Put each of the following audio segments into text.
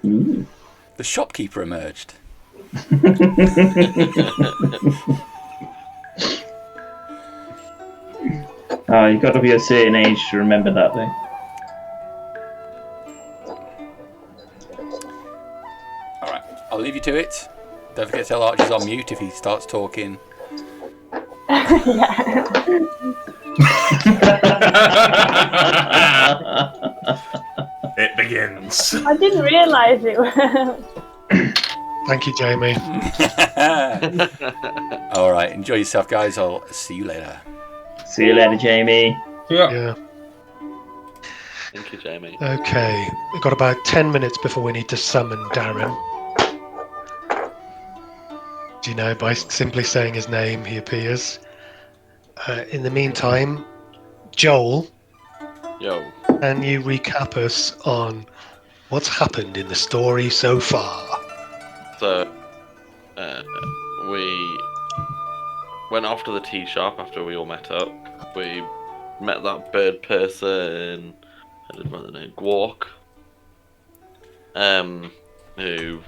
Ooh. The shopkeeper emerged. Oh, you've got to be a certain age to remember that thing. Alright, I'll leave you to it. Don't forget to tell Archie's on mute if he starts talking. Yeah. It begins. I didn't realise it was. Thank you, Jamie. Alright, enjoy yourself, guys. I'll see you later. See you later, Jamie. Yeah. Thank you, Jamie. Okay, we've got about 10 minutes before we need to summon Darren. Do you know, by simply saying his name, he appears. In the meantime, Joel, Yo. can you recap us on what's happened in the story so far? So, we went off to the tea shop after we all met up. We met that bird person, I don't know the name, Gwark, who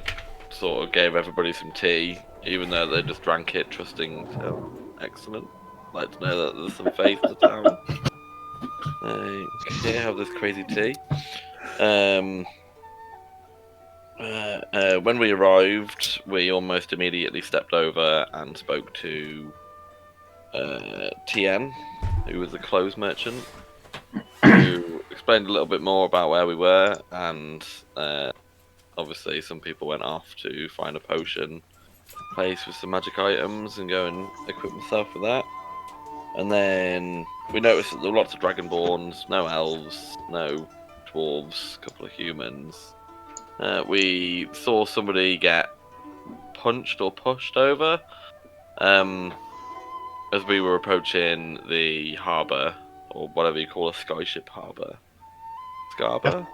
sort of gave everybody some tea, even though they just drank it, trusting. So, excellent. Like to know that there's some faith to town. Okay, have this crazy tea. When we arrived, we almost immediately stepped over and spoke to TN, who was a clothes merchant, who explained a little bit more about where we were, and obviously some people went off to find a potion place with some magic items and go and equip themselves with that. And then we noticed that there were lots of dragonborns, no elves, no dwarves, a couple of humans. We saw somebody get punched or pushed over as we were approaching the harbour, or whatever you call a skyship harbour. Scarbour?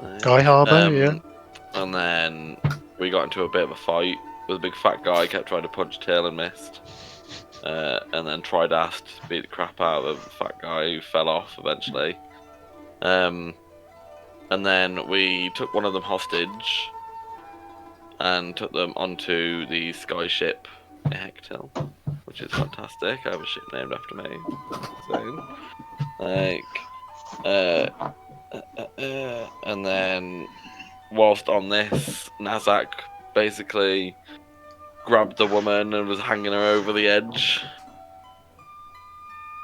Yep. Sky Harbour, yeah. And then we got into a bit of a fight with a big fat guy, kept trying to punch tail and missed. And then Tridast beat the crap out of the fat guy who fell off eventually. And then we took one of them hostage and took them onto the skyship Hectel, which is fantastic. I have a ship named after me. So, and then whilst on this, Nazzak basically grabbed the woman and was hanging her over the edge.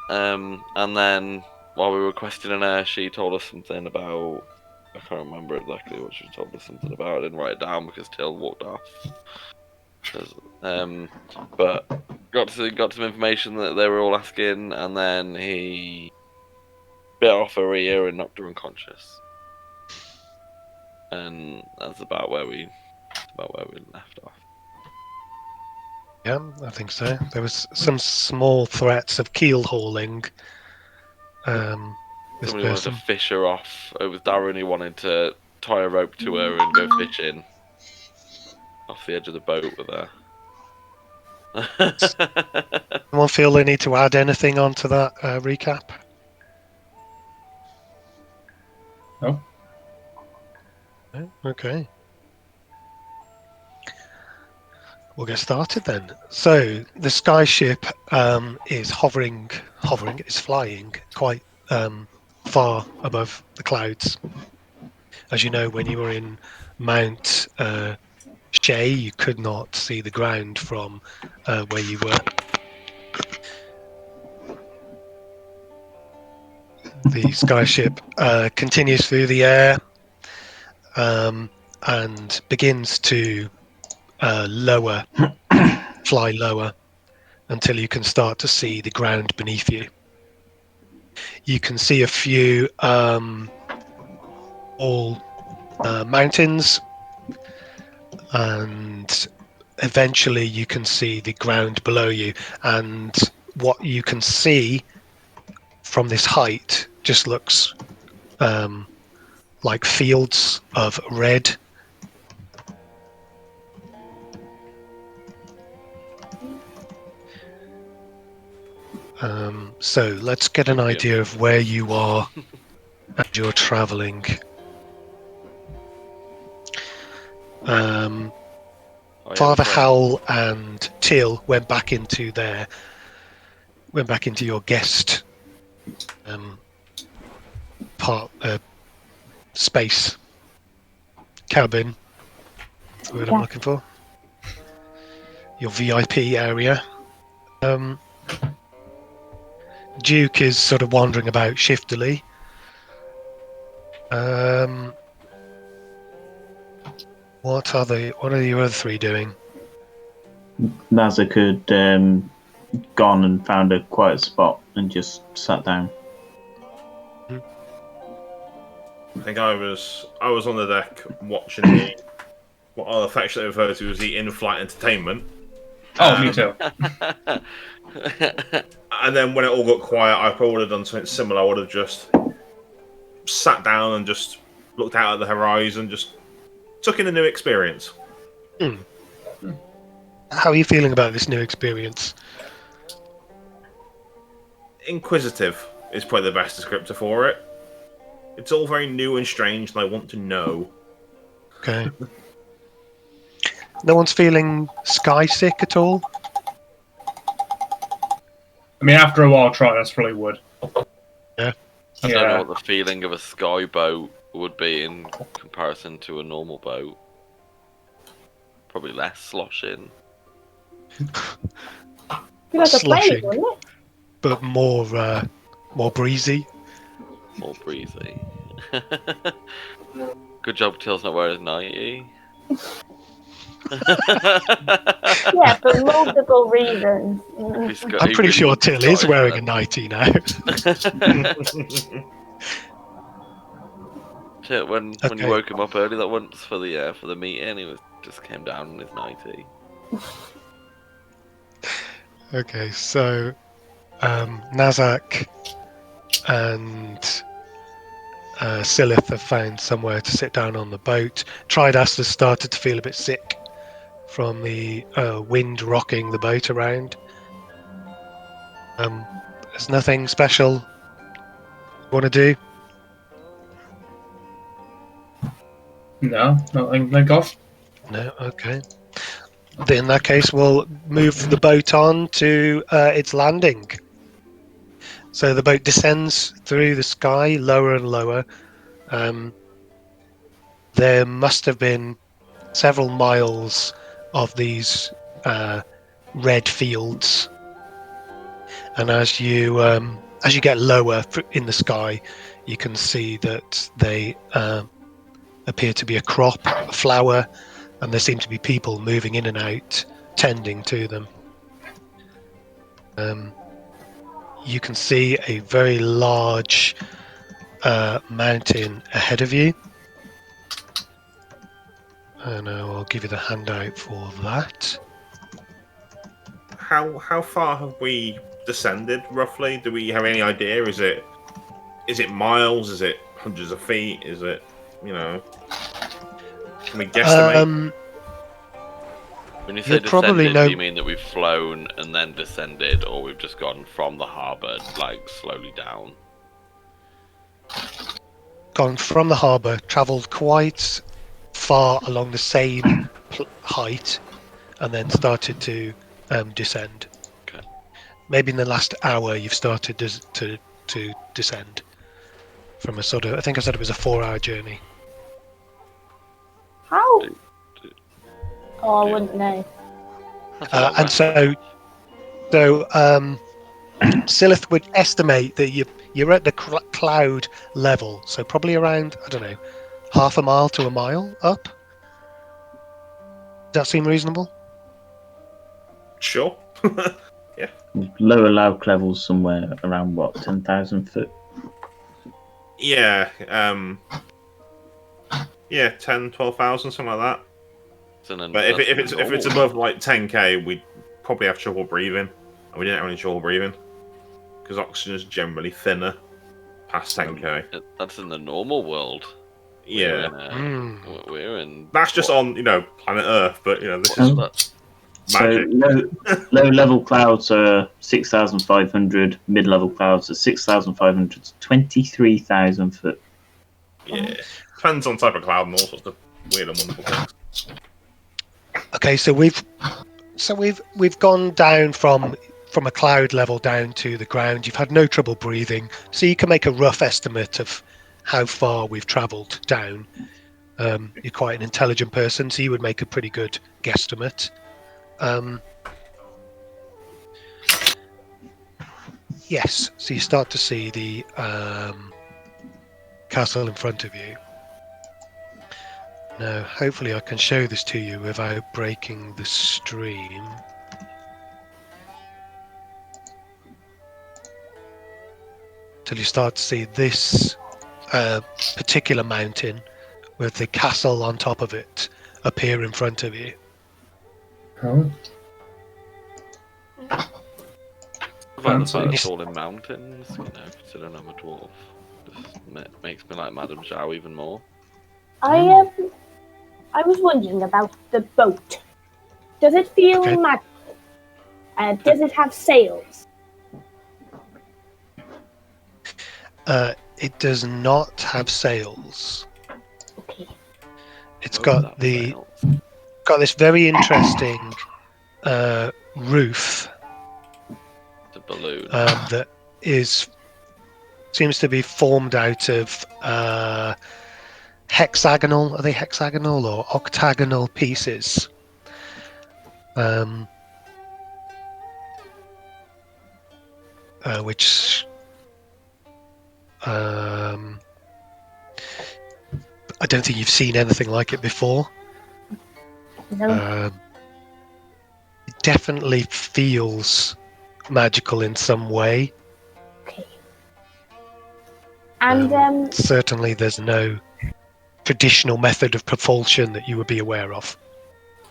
And then while we were questioning her, she told us something about, I can't remember exactly what she told us something about. I didn't write it down because Till walked off. But got some information that they were all asking, and then he bit off her ear and knocked her unconscious. And that's about where we left off. Yeah, I think so. There was some small threats of keel hauling. This Somebody wanted person. to fish her off. It was Darren who wanted to tie a rope to her and go fishing off the edge of the boat with her. Anyone feel they need to add anything onto that recap? No. No? Okay. We'll get started then. So the skyship is hovering, it's flying quite far above the clouds. As you know, when you were in Mount Shay, you could not see the ground from where you were. The skyship continues through the air and begins to fly lower until you can start to see the ground beneath you. You can see a few mountains, and eventually you can see the ground below you, and what you can see from this height just looks like fields of red. So let's get an idea of where you are and you're traveling. Oh, yeah, Father that's right. Howl and Till went back into your guest space cabin. That's the word I'm Yeah. looking for. Your VIP area. Duke is sort of wandering about shiftily. What are the other three doing? Nazzak had gone and found a quiet spot and just sat down. I think I was on the deck watching what I'll affectionately refer to as the in-flight entertainment. Oh, me too. And then when it all got quiet, I probably would have done something similar. I would have just sat down and just looked out at the horizon, just took in a new experience. How are you feeling about this new experience? Inquisitive is probably the best descriptor for it. It's all very new and strange, and I want to know. Okay. No one's feeling sky sick at all? I mean, after a while, Tridast probably would. Yeah. I don't know what the feeling of a sky boat would be in comparison to a normal boat. Probably less sloshing. Feel like a Sloshing. plane, wouldn't it? But more breezy. More breezy. Good job Till's not wearing his nightie. Yeah, for multiple reasons. I'm pretty sure Till is wearing a nightie now. Till, when Okay. you woke him up early that once for the meeting, he just came down in his nightie. Okay, so Nazzak and Sylleth have found somewhere to sit down on the boat. Tridast has started to feel a bit sick from the wind rocking the boat around. There's nothing special you want to do? No, nothing. Thank God. No, okay. In that case, we'll move the boat on to its landing. So the boat descends through the sky, lower and lower. There must have been several miles of these red fields, and as you get lower in the sky, you can see that they appear to be a crop, a flower, and there seem to be people moving in and out, tending to them. You can see a very large mountain ahead of you. And I'll give you the handout for that. How far have we descended roughly? Do we have any idea? Is it miles? Is it hundreds of feet? Is it, can we guesstimate? When you say You'll probably descended, know- do you mean that we've flown and then descended, or we've just gone from the harbour, like, slowly down? Gone from the harbour, travelled quite far along the same height, and then started to descend. Okay. Maybe in the last hour you've started to descend from a sort of, I think I said it was a 4-hour journey. How? Oh, I wouldn't know. And so Sylleth would estimate that you're at the cloud level, so probably around, I don't know, half a mile to a mile up. Does that seem reasonable? Sure. Lower loud levels somewhere around what, 10,000 foot? Yeah. 10, 12,000, something like that. But if it's above like 10k, we'd probably have trouble breathing, and we didn't have any trouble breathing because oxygen is generally thinner past 10k. That's in the normal world. Yeah, We're in. that's just on planet Earth, but this What's is that? So magic. low level clouds are 6,500, mid level clouds are 6,500 to 23,000 foot. Yeah, depends on type of cloud and all sorts of weird and wonderful things. Okay, so we've gone down from a cloud level down to the ground. You've had no trouble breathing, so you can make a rough estimate of how far we've travelled down. You're quite an intelligent person, so you would make a pretty good guesstimate. Yes, so you start to see the castle in front of you. Now, hopefully I can show this to you without breaking the stream. Till you start to see this particular mountain with the castle on top of it appear in front of you. Oh. It's all in mountains, considering I'm a dwarf. Just makes me like Madame Zhao even more. I was wondering about the boat. Does it feel magical? Does it have sails? It does not have sails. Okay. It's got this very interesting roof. The balloon. That seems to be formed out of hexagonal. Are they hexagonal or octagonal pieces? Which I don't think you've seen anything like it before. No. It definitely feels magical in some way. Okay. And certainly there's no traditional method of propulsion that you would be aware of.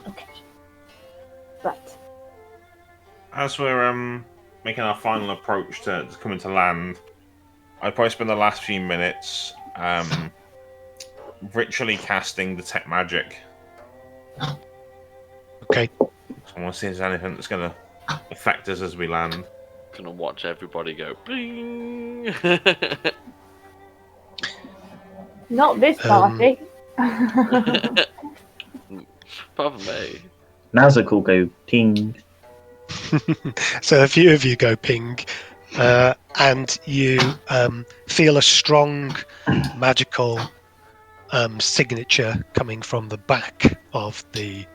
Okay. Right. As we're making our final approach to coming to land, I'd probably spend the last few minutes ritually casting detect magic. Okay. So I want to see if there's anything that's going to affect us as we land. Gonna watch everybody go bing. Not this party. Apart from me. Nazzak will go ping. So a few of you go ping, and you feel a strong magical signature coming from the back of the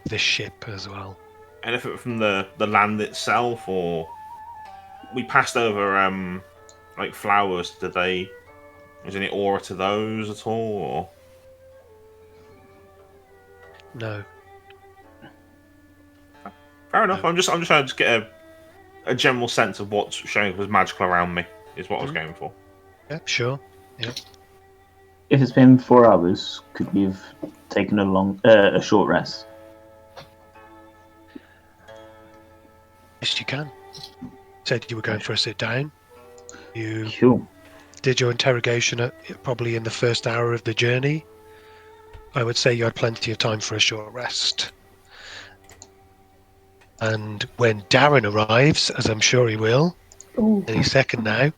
this ship as well. Anything from the land itself, or we passed over like flowers? Did they? Was any aura to those at all? Or? No. Fair enough. I'm just trying to get a general sense of what's showing was magical around me. Is what I was going for. Yeah, sure. Yeah. If it's been 4 hours, could we have taken a short rest? Yes, you can. Said you were going for a sit down. You Cool. did your interrogation probably in the first hour of the journey. I would say you had plenty of time for a short rest. And when Darren arrives, as I'm sure he will, any second now.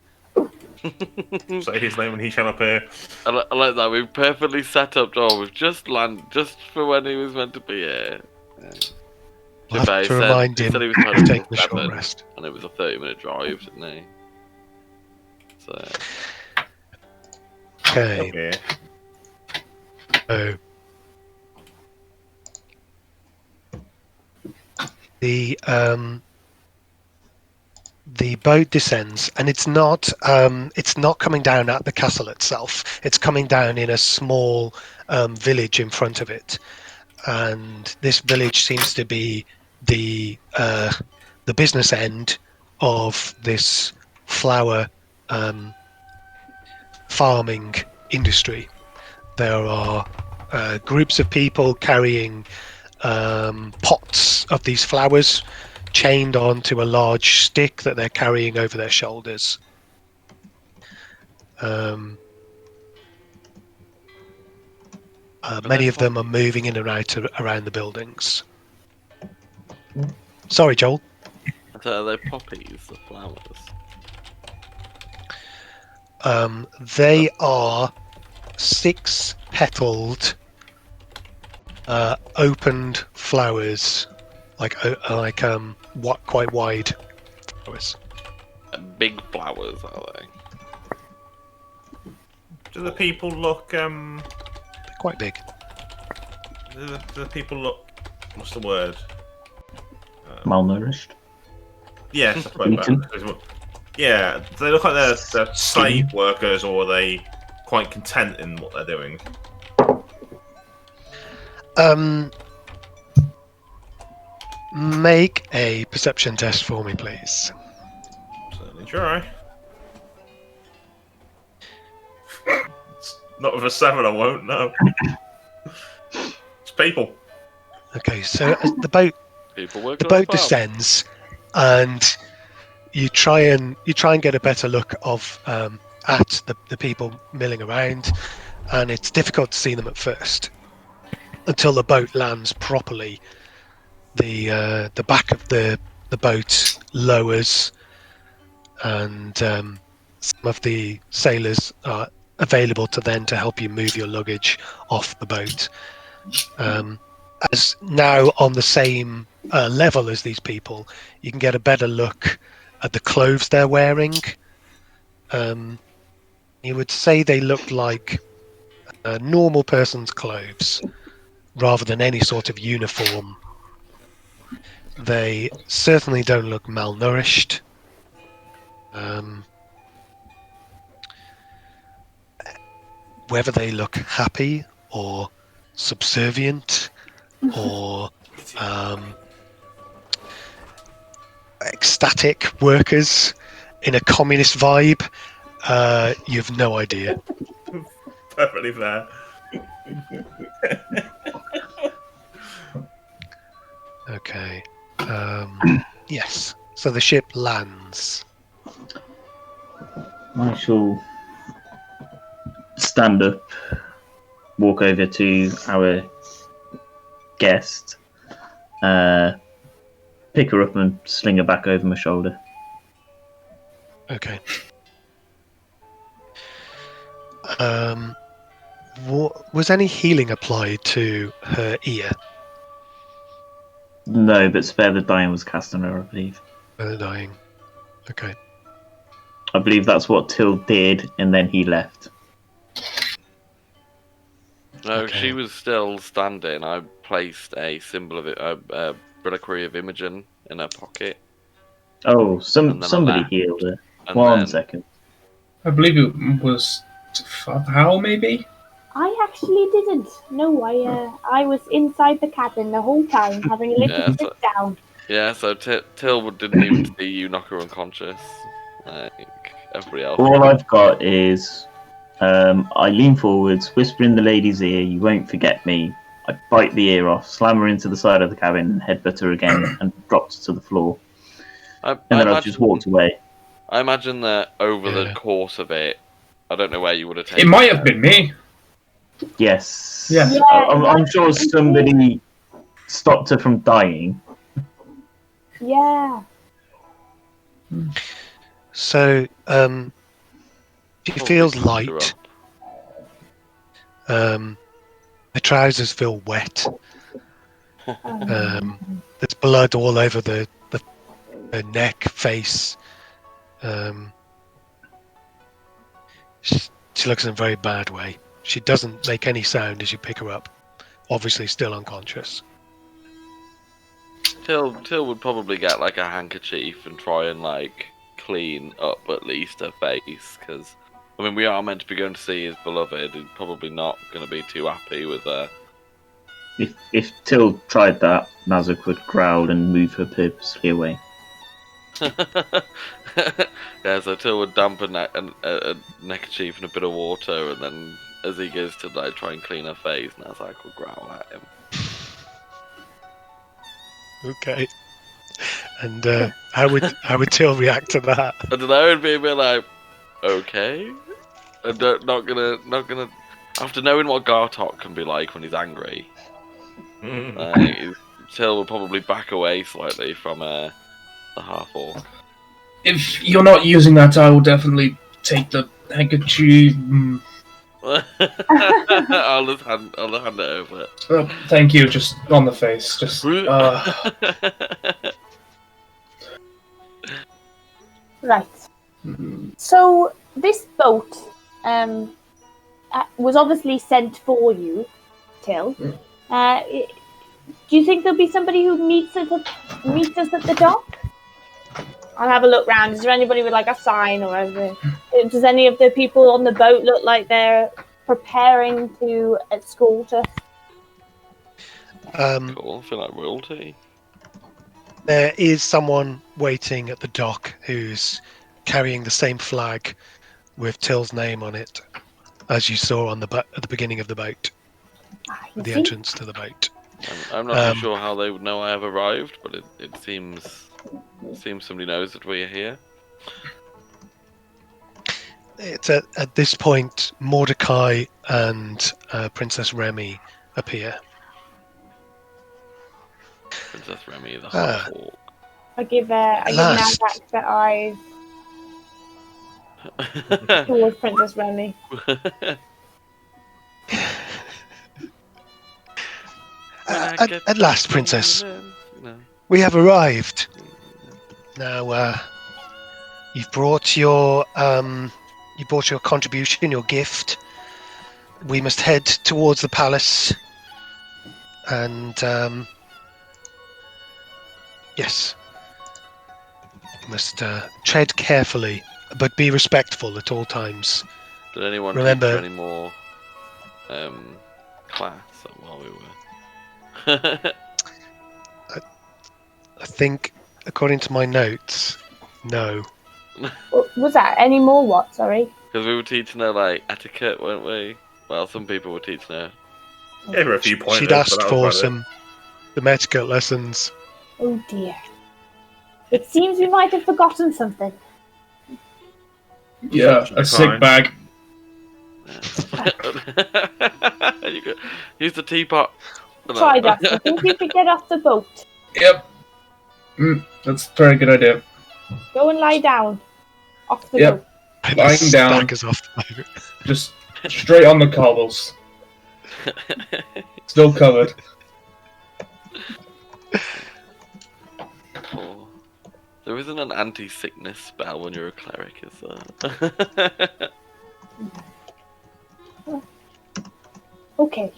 Say his name when he showed up here. I like that. We've perfectly set up door. We've just landed just for when he was meant to be here. Yeah. We'll have to remind him he was to take the short rest. And it was a 30-minute drive, didn't he? So. Okay. So the boat descends, and it's not coming down at the castle itself. It's coming down in a small village in front of it, and this village seems to be the business end of this flower farming industry. There are groups of people carrying pots of these flowers chained onto a large stick that they're carrying over their shoulders. Many of them are moving in and out around the buildings. Sorry, Joel. So are they poppies, the flowers? They are 6-petaled opened flowers, quite wide flowers. Big flowers, are they? Do the people look? They're quite big. Do the people look? What's the word? Malnourished. Yes, that's probably better. Yeah, do they look like they're slave workers, or are they quite content in what they're doing? Make a perception test for me, please. Certainly try. Not with a 7, I won't. No. It's people. Okay, so as the boat descends, and you try and get a better look of at the people milling around, and it's difficult to see them at first until the boat lands properly. The back of the boat lowers, and some of the sailors are available to help you move your luggage off the boat. As now on the same level as these people, you can get a better look at the clothes they're wearing. You would say they look like a normal person's clothes rather than any sort of uniform. They certainly don't look malnourished. Whether they look happy or subservient or ecstatic workers in a communist vibe, you've no idea. Perfectly fair. Okay. Yes. So the ship lands. I shall stand up, walk over to our guest, pick her up and sling her back over my shoulder. Okay. Was any healing applied to her ear? No, but Spare the Dying was cast on her, I believe. Spare the Dying. Okay. I believe that's what Till did, and then he left. No, Okay. she was still standing. I placed a symbol of it, a reliquary of Imogen in her pocket. Oh, And then somebody I left. healed her. And One then- second. I believe it was Father Howl, maybe? I actually didn't. No, I was inside the cabin the whole time, having a little Yeah, sit down. Yeah, so Till didn't even see you knock her unconscious. Like everybody else. All I've got is I lean forwards, whisper in the lady's ear, "You won't forget me." I bite the ear off, slam her into the side of the cabin, and headbutt her again, and dropped her to the floor. And then I just walked away. I imagine that over the Yeah. course of it, I don't know where you would have taken It might have been me. Yes. Yeah. I'm sure somebody stopped her from dying. Yeah. So, she feels picked her light. up. The trousers feel wet. There's blood all over the neck, face. She looks in a very bad way. She doesn't make any sound as you pick her up. Obviously still unconscious. Till would probably get like a handkerchief and try and like clean up at least her face, because I mean we are meant to be going to see his beloved. He's probably not going to be too happy with her. If Till tried that, Nazzak would growl and move her purposely away. Yeah, so Till would damp a neckerchief in a bit of water, and then as he goes to like try and clean her face, Nazzak will growl at him. Okay. And how would Till react to that? I don't know, it'd be a bit like, okay, and not gonna. After knowing what Gartok can be like when he's angry, Till will probably back away slightly from the half-orc. If you're not using that, I will definitely take the handkerchief. I'll just hand it over. Oh, thank you. Just on the face. Just. Right. So this boat was obviously sent for you, Till. Do you think there'll be somebody who meets us at the dock? I'll have a look round. Is there anybody with like a sign or anything? Does any of the people on the boat look like they're preparing to escort us? Cool. I feel like royalty. There is someone waiting at the dock who's carrying the same flag with Till's name on it, as you saw on at the beginning of the boat, the entrance to the boat. I'm not too sure how they would know I have arrived, but it seems somebody knows that we're here. It's at this point Mordecai and Princess Remy appear. Princess Remy, the hawk. I give Nazzak the eyes towards Princess Remy. At last, Princess, we have arrived. Now, you've brought your contribution, your gift. We must head towards the palace, and yes, you must tread carefully, but be respectful at all times. Did anyone remember teach you any more class while we were? I think, according to my notes, no. Was that any more what? Sorry. Because we were teaching her like etiquette, weren't we? Well, some people were teaching her. Gave her a few pointers. She'd asked for some etiquette lessons. Oh dear. It seems we might have forgotten something. Yeah, a sick bag. You could use the teapot. Tridast, I think you could get off the boat. Yep. That's a very good idea. Go and lie down. Off the boat. Lying down. Off the boat. Just straight on the cobbles. Still covered. Oh. There isn't an anti-sickness spell when you're a cleric, is there? Okay.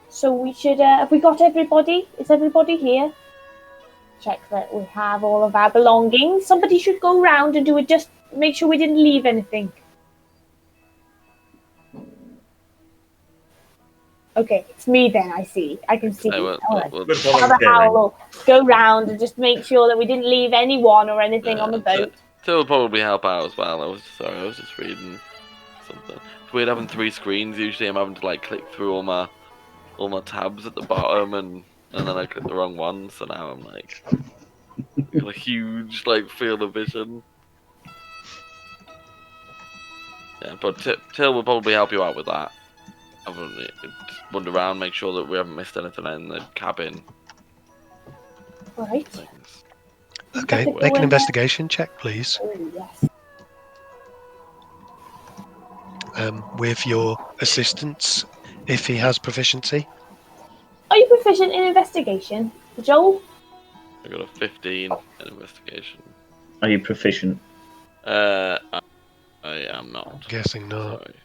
So we should, have we got everybody? Is everybody here? Check that we have all of our belongings. Somebody should go round and do it, just make sure we didn't leave anything. Okay, it's me then, I see. I can see. Father Howl will go round and just make sure that we didn't leave anyone or anything on the boat. Till will probably help out as well. I was just reading something. It's weird having 3 screens. Usually I'm having to like click through all my tabs at the bottom and then I click the wrong one, so now I'm like got a huge like field of vision. Yeah, but Till will probably help you out with that. I've wander around, make sure that we haven't missed anything in the cabin. Right. Things. Okay, make an investigation check, please. Oh, yes. With your assistance, if he has proficiency. Are you proficient in investigation, Joel? I got a 15 in investigation. Are you proficient? I am not. I'm guessing not. Sorry.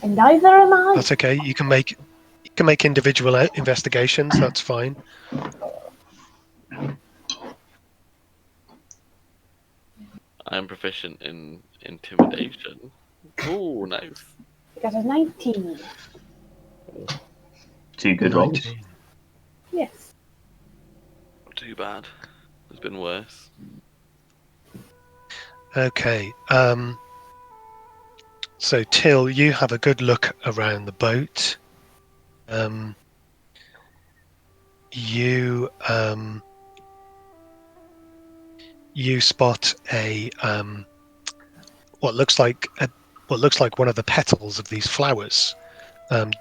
And neither am I. That's okay. You can make individual investigations. That's fine. I am proficient in intimidation. Ooh, nice. I got a 19. 2 good rolls. Yes. Not too bad. There's been worse. Okay. So Till, you have a good look around the boat. You spot a what looks like one of the petals of these flowers,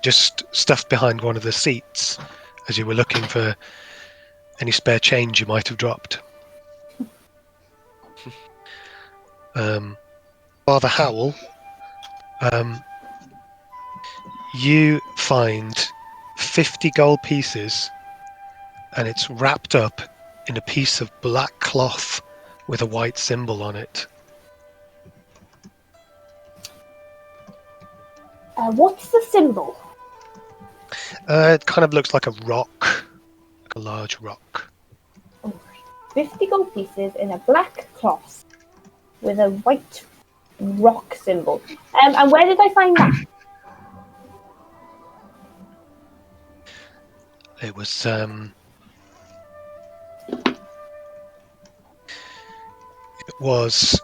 just stuffed behind one of the seats, as you were looking for any spare change you might have dropped. Father Howl You find 50 gold pieces, and it's wrapped up in a piece of black cloth with a white symbol on it. What's the symbol? It kind of looks like a rock, like a large rock. 50 gold pieces in a black cloth with a white rock symbol. And where did I find that? It was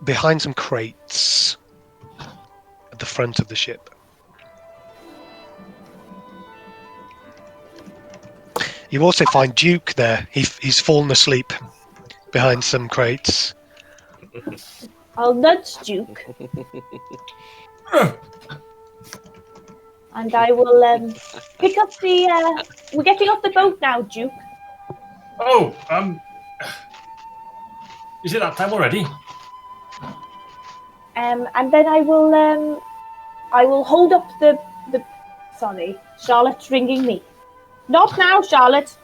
behind some crates at the front of the ship. You also find Duke there. He's fallen asleep behind some crates. I'll nudge Duke. And I will pick up the... we're getting off the boat now, Duke. Oh, is it that time already? And then I will hold up the... Sorry, Charlotte's ringing me. Not now, Charlotte.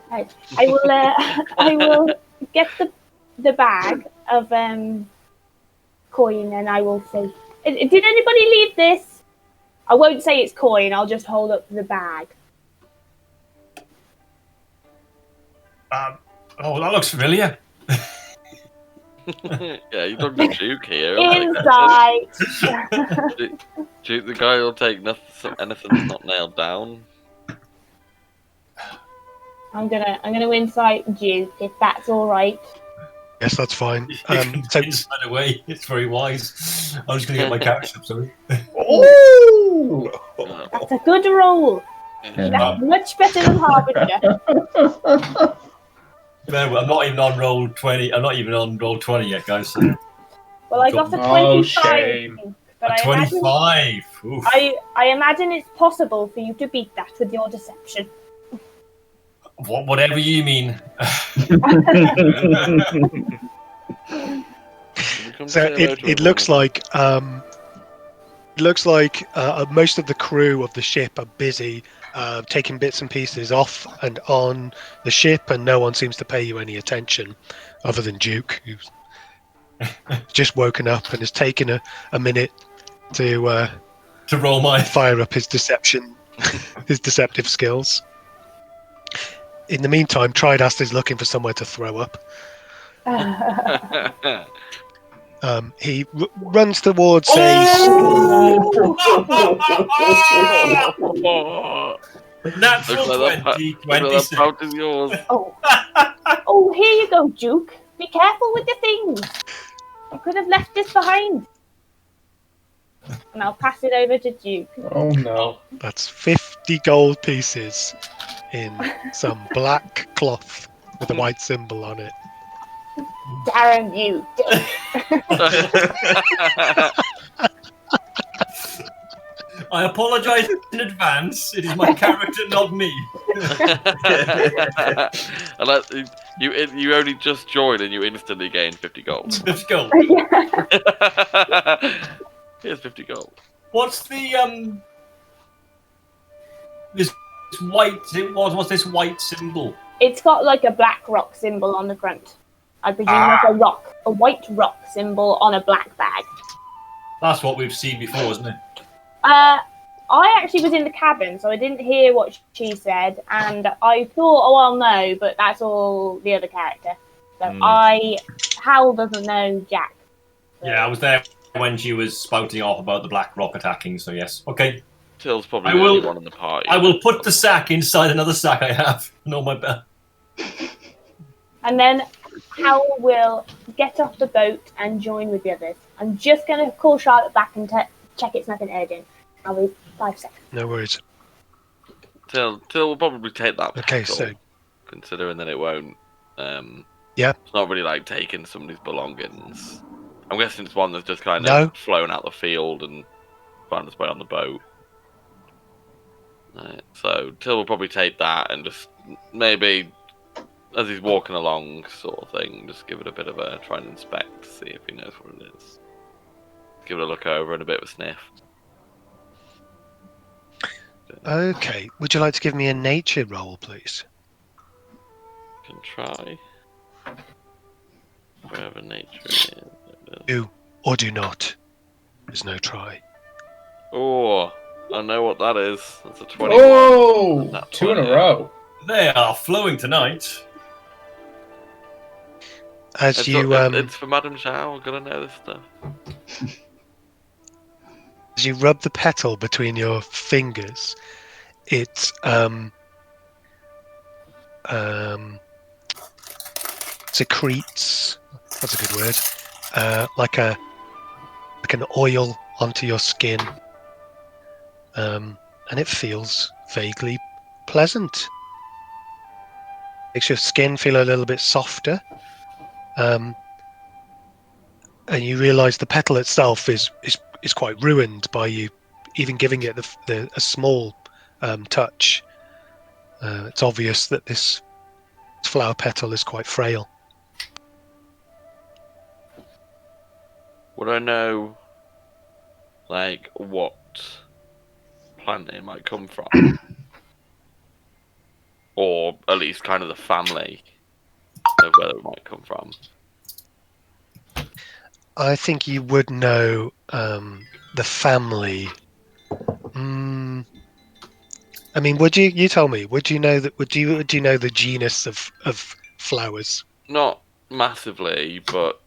Right. I will get the bag of coin, and I will say, did anybody leave this? I won't say it's coin. I'll just hold up the bag. Oh, that looks familiar. Yeah, you're talking to Duke here. Inside. Duke, the guy who'll take anything that's not nailed down. I'm gonna incite Duke if that's all right. Yes, that's fine. So inside away, it's very wise. I'm just gonna get my character up, sorry. Oh! That's a good roll. That's much better than Harbinger. No, I'm not even on roll 20. I'm not even on roll 20 yet, guys. So. Well, I got a 25. Oh, shame. But a 25. I imagine it's possible for you to beat that with your deception. Whatever you mean. So it looks like most of the crew of the ship are busy taking bits and pieces off and on the ship, and no one seems to pay you any attention other than Duke, who's just woken up and has taken a minute to roll my fire up his deception, his deceptive skills. In the meantime, Tridast is looking for somewhere to throw up. He runs towards Natural 20. Yours. Oh, here you go, Duke. Be careful with your things. I could have left this behind. And I'll pass it over to Duke. Oh no. That's 50 gold pieces in some black cloth with a white symbol on it. Darren, you. I apologise in advance. It is my character, not me. And you only just joined and you instantly gain 50 gold. 50 gold. Here's 50 gold. What's the this white? What's this white symbol? It's got like a black rock symbol on the front. I presume like a white rock symbol on a black bag. That's what we've seen before, isn't it? I actually was in the cabin, so I didn't hear what she said, and I thought, oh, I'll know, but that's all the other character. So Howl doesn't know Jack. So. Yeah, I was there when she was spouting off about the black rock attacking, so yes. Okay. Till's probably the only one in the party. I will put the sack inside another sack I have. No, my bad. And then Howl will get off the boat and join with the others. I'm just going to call Charlotte back and check it's nothing urgent. I'll be 5 seconds. No worries. Till will probably take that. Okay, so considering that it won't. Yeah. It's not really like taking somebody's belongings. I'm guessing it's one that's just kind of flown out the field and found its way on the boat. Right, so Till will probably take that and just maybe as he's walking along, sort of thing, just give it a bit of a try and inspect, see if he knows what it is. Give it a look over and a bit of a sniff. Okay. Would you like to give me a nature roll, please? Can try. Wherever nature is. Do or do not. There's no try. Oh, I know what that is. That's a 21. Oh, 2 in a row. They are flowing tonight. As it's for Madame Zhao. Gotta know this stuff. As you rub the petal between your fingers, it secretes. That's a good word. Like an oil onto your skin, and it feels vaguely pleasant. Makes your skin feel a little bit softer, and you realise the petal itself is quite ruined by you even giving it a small touch. It's obvious that this flower petal is quite frail. Would I know, like, what plant it might come from? Or at least kind of the family of where it might come from? I think you would know the family. I mean, would you? You tell me. Would you know that? Would you know the genus of flowers? Not massively, but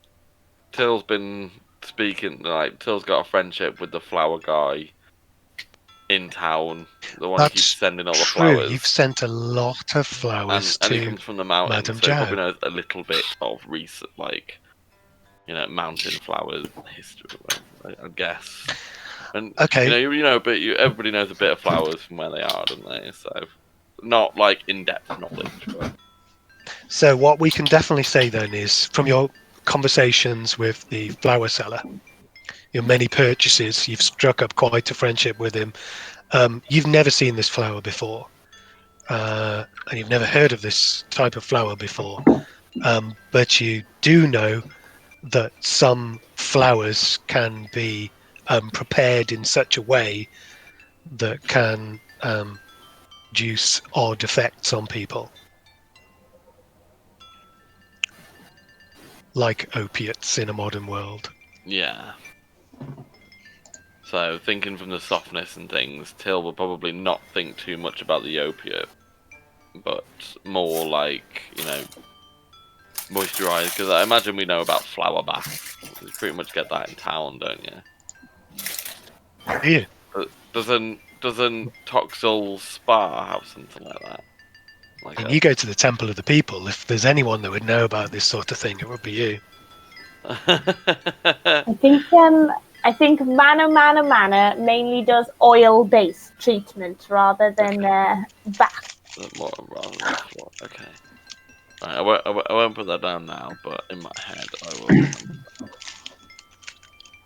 Till's been speaking. Like, Till's got a friendship with the flower guy in town. The one who keeps sending all the flowers. You've sent a lot of flowers and he comes from the mountains, Madame so he Zhao. probably knows a little bit of recent, like, mountain flowers history, I guess. And okay, but everybody knows a bit of flowers from where they are, don't they? So, not like in-depth knowledge. But... So what we can definitely say then is, from your conversations with the flower seller, your many purchases, you've struck up quite a friendship with him. You've never seen this flower before, and you've never heard of this type of flower before, but you do know that some flowers can be prepared in such a way that can produce odd effects on people, like opiates in a modern world. Yeah. So, thinking from the softness and things, Till will probably not think too much about the opiate, but more like, moisturize, because I imagine we know about flower baths. You pretty much get that in town, don't you? Yeah. Doesn't Toxel Spa have something like that? And you go to the Temple of the People. If there's anyone that would know about this sort of thing, it would be you. I think Mana mainly does oil-based treatment rather than bath. Okay. Right, I won't put that down now, but in my head I will remember that.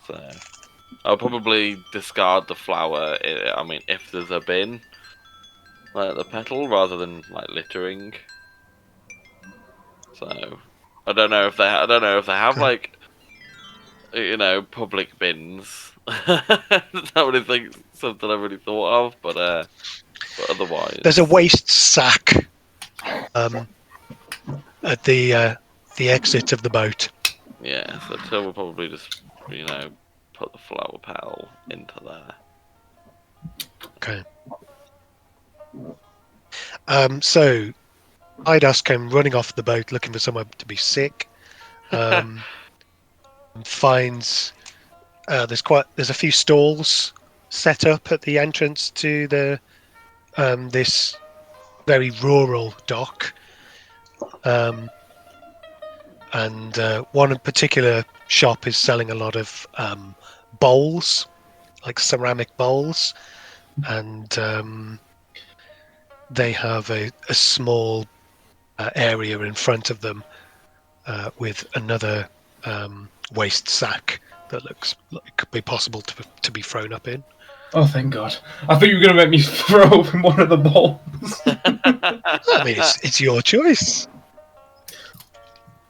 So, I'll probably discard the flower. I mean, if there's a bin, like the petal, rather than like littering. So, I don't know if they have like, public bins. That's not really something I really thought of, but otherwise, there's a waste sack at the exit of the boat. Yeah, so Till will probably just put the flower petal into there. Okay. So Tridast came running off the boat looking for somewhere to be sick. Finds there's a few stalls set up at the entrance to the this very rural dock, and one particular shop is selling a lot of bowls, like ceramic bowls, and they have a small area in front of them with another waste sack that looks like it could be possible to be thrown up in. Oh, thank God. I thought you were going to make me throw open one of the bowls. I mean, it's your choice.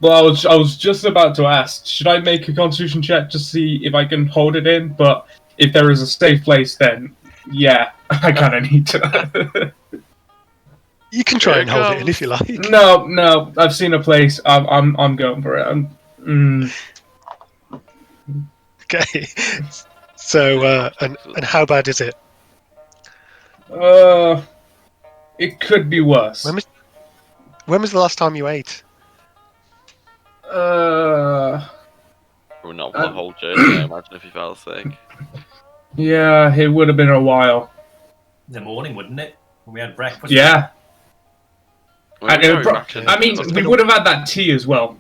Well, I was just about to ask, should I make a constitution check to see if I can hold it in? But if there is a safe place, then yeah, I kind of need to. You can try and hold it in if you like. No, I've seen a place. I'm going for it. Okay. So, and how bad is it? It could be worse. When was the last time you ate? We're not for the whole journey, I imagine, if you felt sick. Yeah, it would have been a while. In the morning, wouldn't it? When we had breakfast. Yeah. I mean, we would have had that tea as well.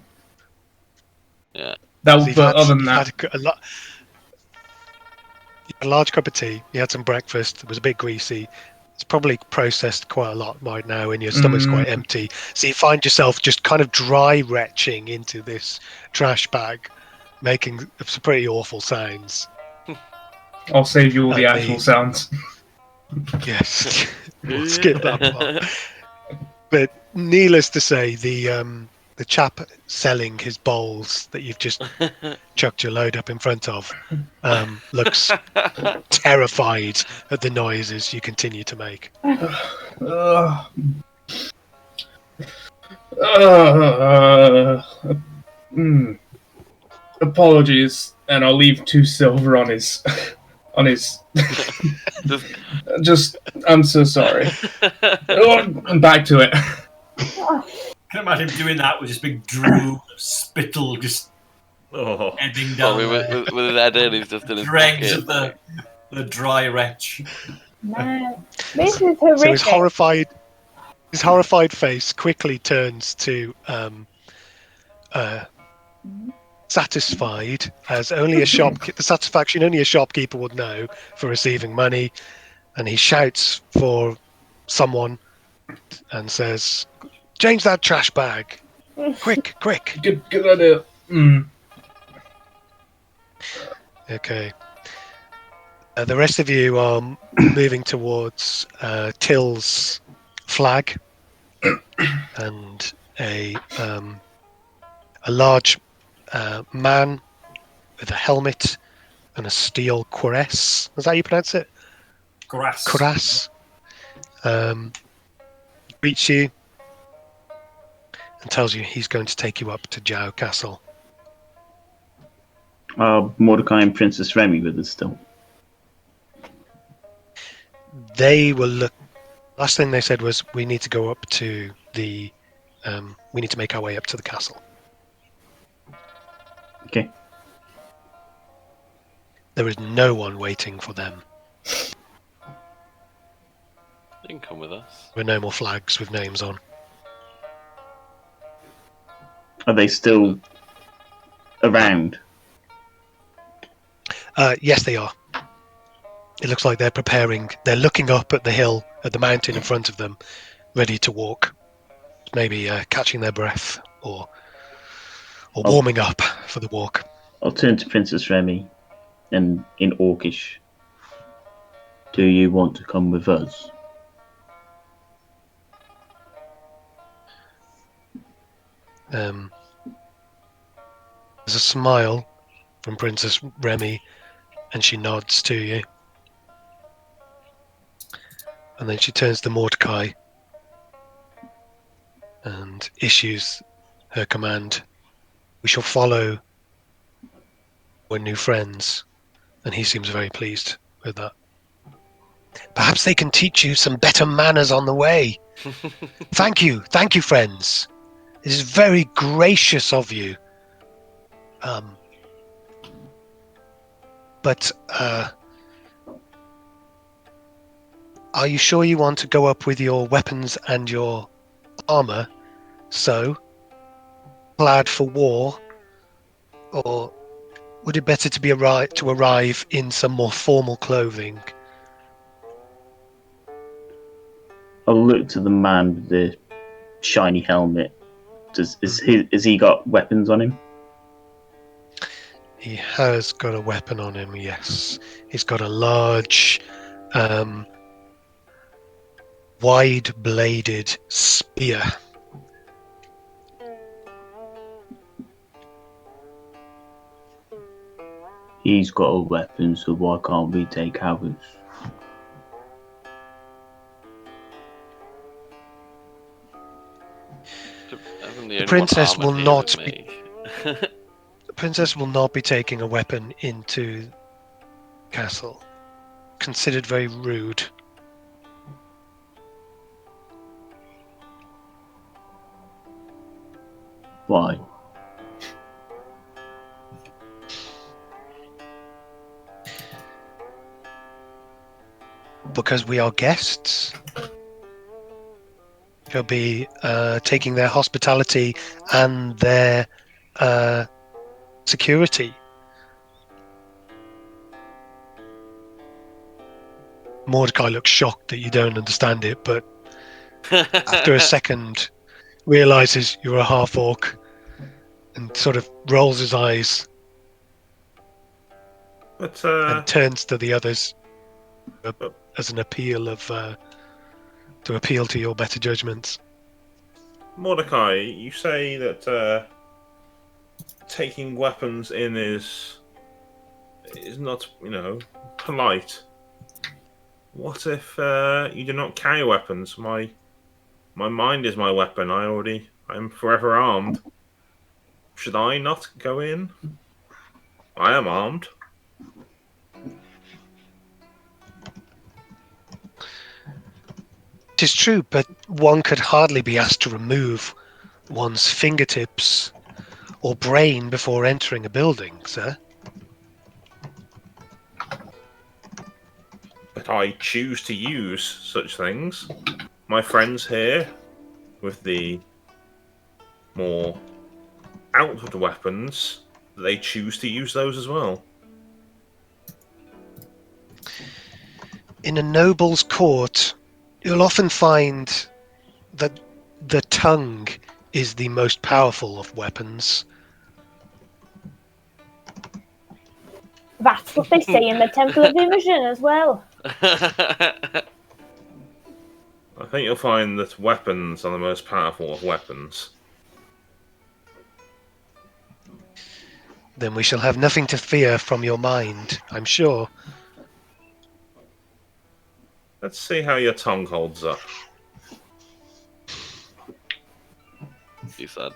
Yeah. So Other than that, a large cup of tea. You had some breakfast. It was a bit greasy. It's probably processed quite a lot right now, and your stomach's quite empty. So you find yourself just kind of dry retching into this trash bag, making some pretty awful sounds. I'll save you all the actual sounds. Yes, we'll skip that part. But needless to say, the chap selling his bowls that you've just chucked your load up in front of looks terrified at the noises you continue to make. Apologies, and I'll leave 2 silver on his just I'm so sorry. I'm back to it. I can imagine him doing that with just big drool, spittle, just ebbing down with his head in, he's just in his dregs pocket. of the dry wretch. Man, this is horrific. So his horrified face quickly turns to satisfied, as the satisfaction only a shopkeeper would know for receiving money, and he shouts for someone and says, "Change that trash bag, quick!" Good idea. Okay. The rest of you are moving towards Till's flag, and a large man with a helmet and a steel cuirass. Is that how you pronounce it? Cuirass. Greets you and tells you he's going to take you up to Jow Castle. Are Mordecai and Princess Remy with us still? They will look. Last thing they said was, we need to go up to we need to make our way up to the castle. Okay. There is no one waiting for them. You can come with us. There are no more flags with names on. Are they still around? Yes, they are. It looks like they're preparing. They're looking up at the hill, at the mountain in front of them, ready to walk. Maybe catching their breath or warming up for the walk. I'll turn to Princess Remy and in Orcish. Do you want to come with us? There's a smile from Princess Remy, and she nods to you. And then she turns to Mordecai and issues her command. We shall follow our new friends. And he seems very pleased with that. Perhaps they can teach you some better manners on the way. Thank you, friends. This is very gracious of you. But are you sure you want to go up with your weapons and your armor, so clad for war, or would it better to arrive in some more formal clothing? I'll look to the man with the shiny helmet. Has he got weapons on him? He has got a weapon on him, yes. He's got a large, wide-bladed spear. He's got a weapon, so why can't we take ours? The princess will not be. The princess will not be taking a weapon into castle. Considered very rude. Why? Because we are guests. She'll be taking their hospitality and their security. Mordecai looks shocked that you don't understand it, but after a second realizes you're a half-orc and sort of rolls his eyes and turns to the others as an appeal of to appeal to your better judgments. Mordecai, you say that taking weapons in is not, polite. What if you do not carry weapons? My mind is my weapon. I am forever armed. Should I not go in? I am armed. It is true, but one could hardly be asked to remove one's fingertips or brain before entering a building, sir. But I choose to use such things. My friends here, with the more outward weapons, they choose to use those as well. In a noble's court, you'll often find that the tongue is the most powerful of weapons. That's what they say in the Temple of Immersion as well. I think you'll find that weapons are the most powerful of weapons. Then we shall have nothing to fear from your mind, I'm sure. Let's see how your tongue holds up. He said.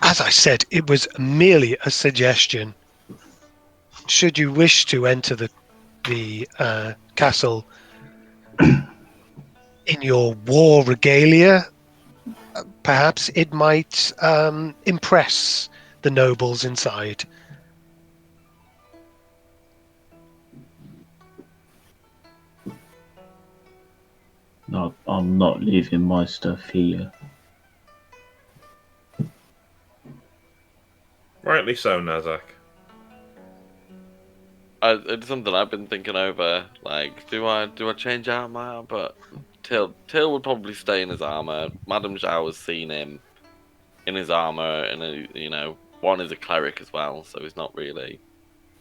As I said, it was merely a suggestion. Should you wish to enter the castle in your war regalia, perhaps it might impress the nobles inside. No, I'm not leaving my stuff here. Rightly so, Nazzak. It's something I've been thinking over. Like, do I change out my armor? But Till would probably stay in his armor. Madame Zhao has seen him in his armor, and one is a cleric as well, so he's not really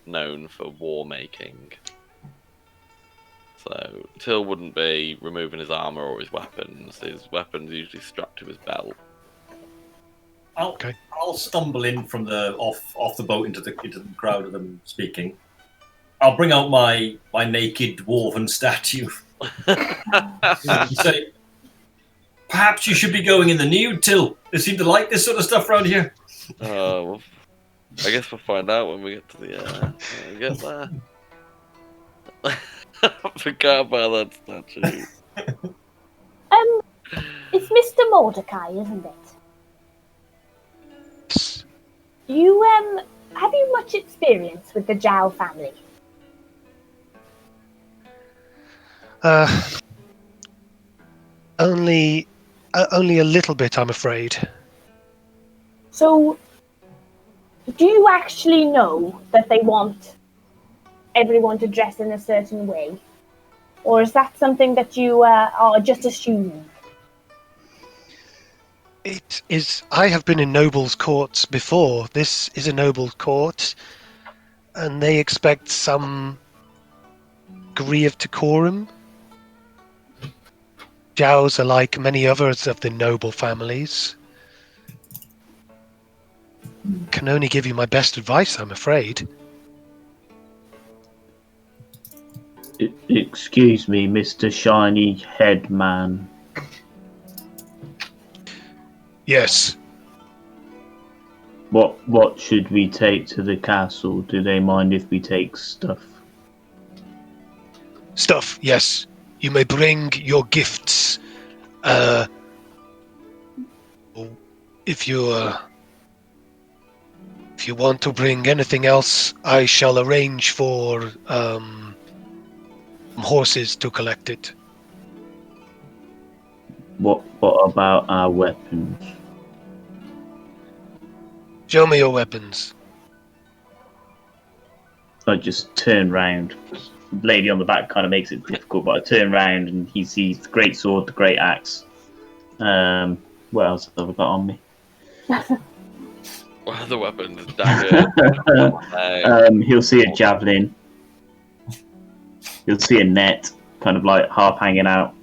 known for war making. So Till wouldn't be removing his armor or his weapons. His weapons are usually strapped to his belt. I'll stumble in from the off the boat into the crowd of them speaking. I'll bring out my naked dwarven statue. And say, perhaps you should be going in the nude, Till. They seem to like this sort of stuff around here. Well, I guess we'll find out when we get to the get there. I forgot about that statue. It's Mr. Mordecai, isn't it? You have you much experience with the Zhao family? Only a little bit, I'm afraid. So, do you actually know that they want everyone to dress in a certain way? Or is that something that you are just assuming? It is. I have been in nobles' courts before. This is a nobles' court, and they expect some degree of decorum. Zhaos are like many others of the noble families. can only give you my best advice, I'm afraid. Excuse me, Mr. Shiny Head Man. Yes. What should we take to the castle? Do they mind if we take stuff? Stuff, yes. You may bring your gifts. If you want to bring anything else, I shall arrange for horses to collect it. What about our weapons? Show me your weapons. I just turn round. The lady on the back kind of makes it difficult, but I turn round and he sees the great sword, the great axe. What else have I got on me? What are the weapons? Dagger. He'll see a javelin. He'll see a net, kind of like half hanging out.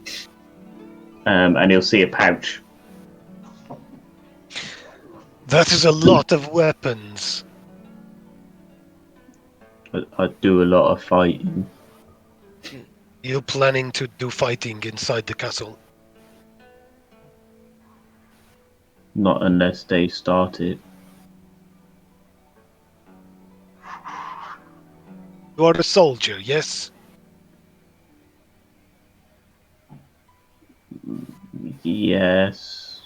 And he'll see a pouch. That is a lot of weapons. I do a lot of fighting. You're planning to do fighting inside the castle? Not unless they start it. You are a soldier, yes? Yes.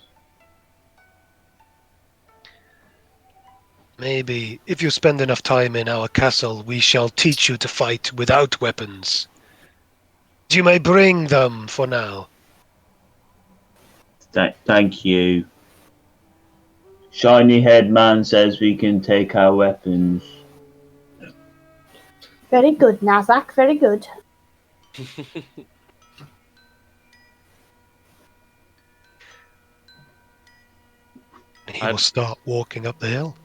Maybe, if you spend enough time in our castle, we shall teach you to fight without weapons. You may bring them for now. Thank you. Shiny Head Man says we can take our weapons. Very good, Nazzak, very good. He will start walking up the hill.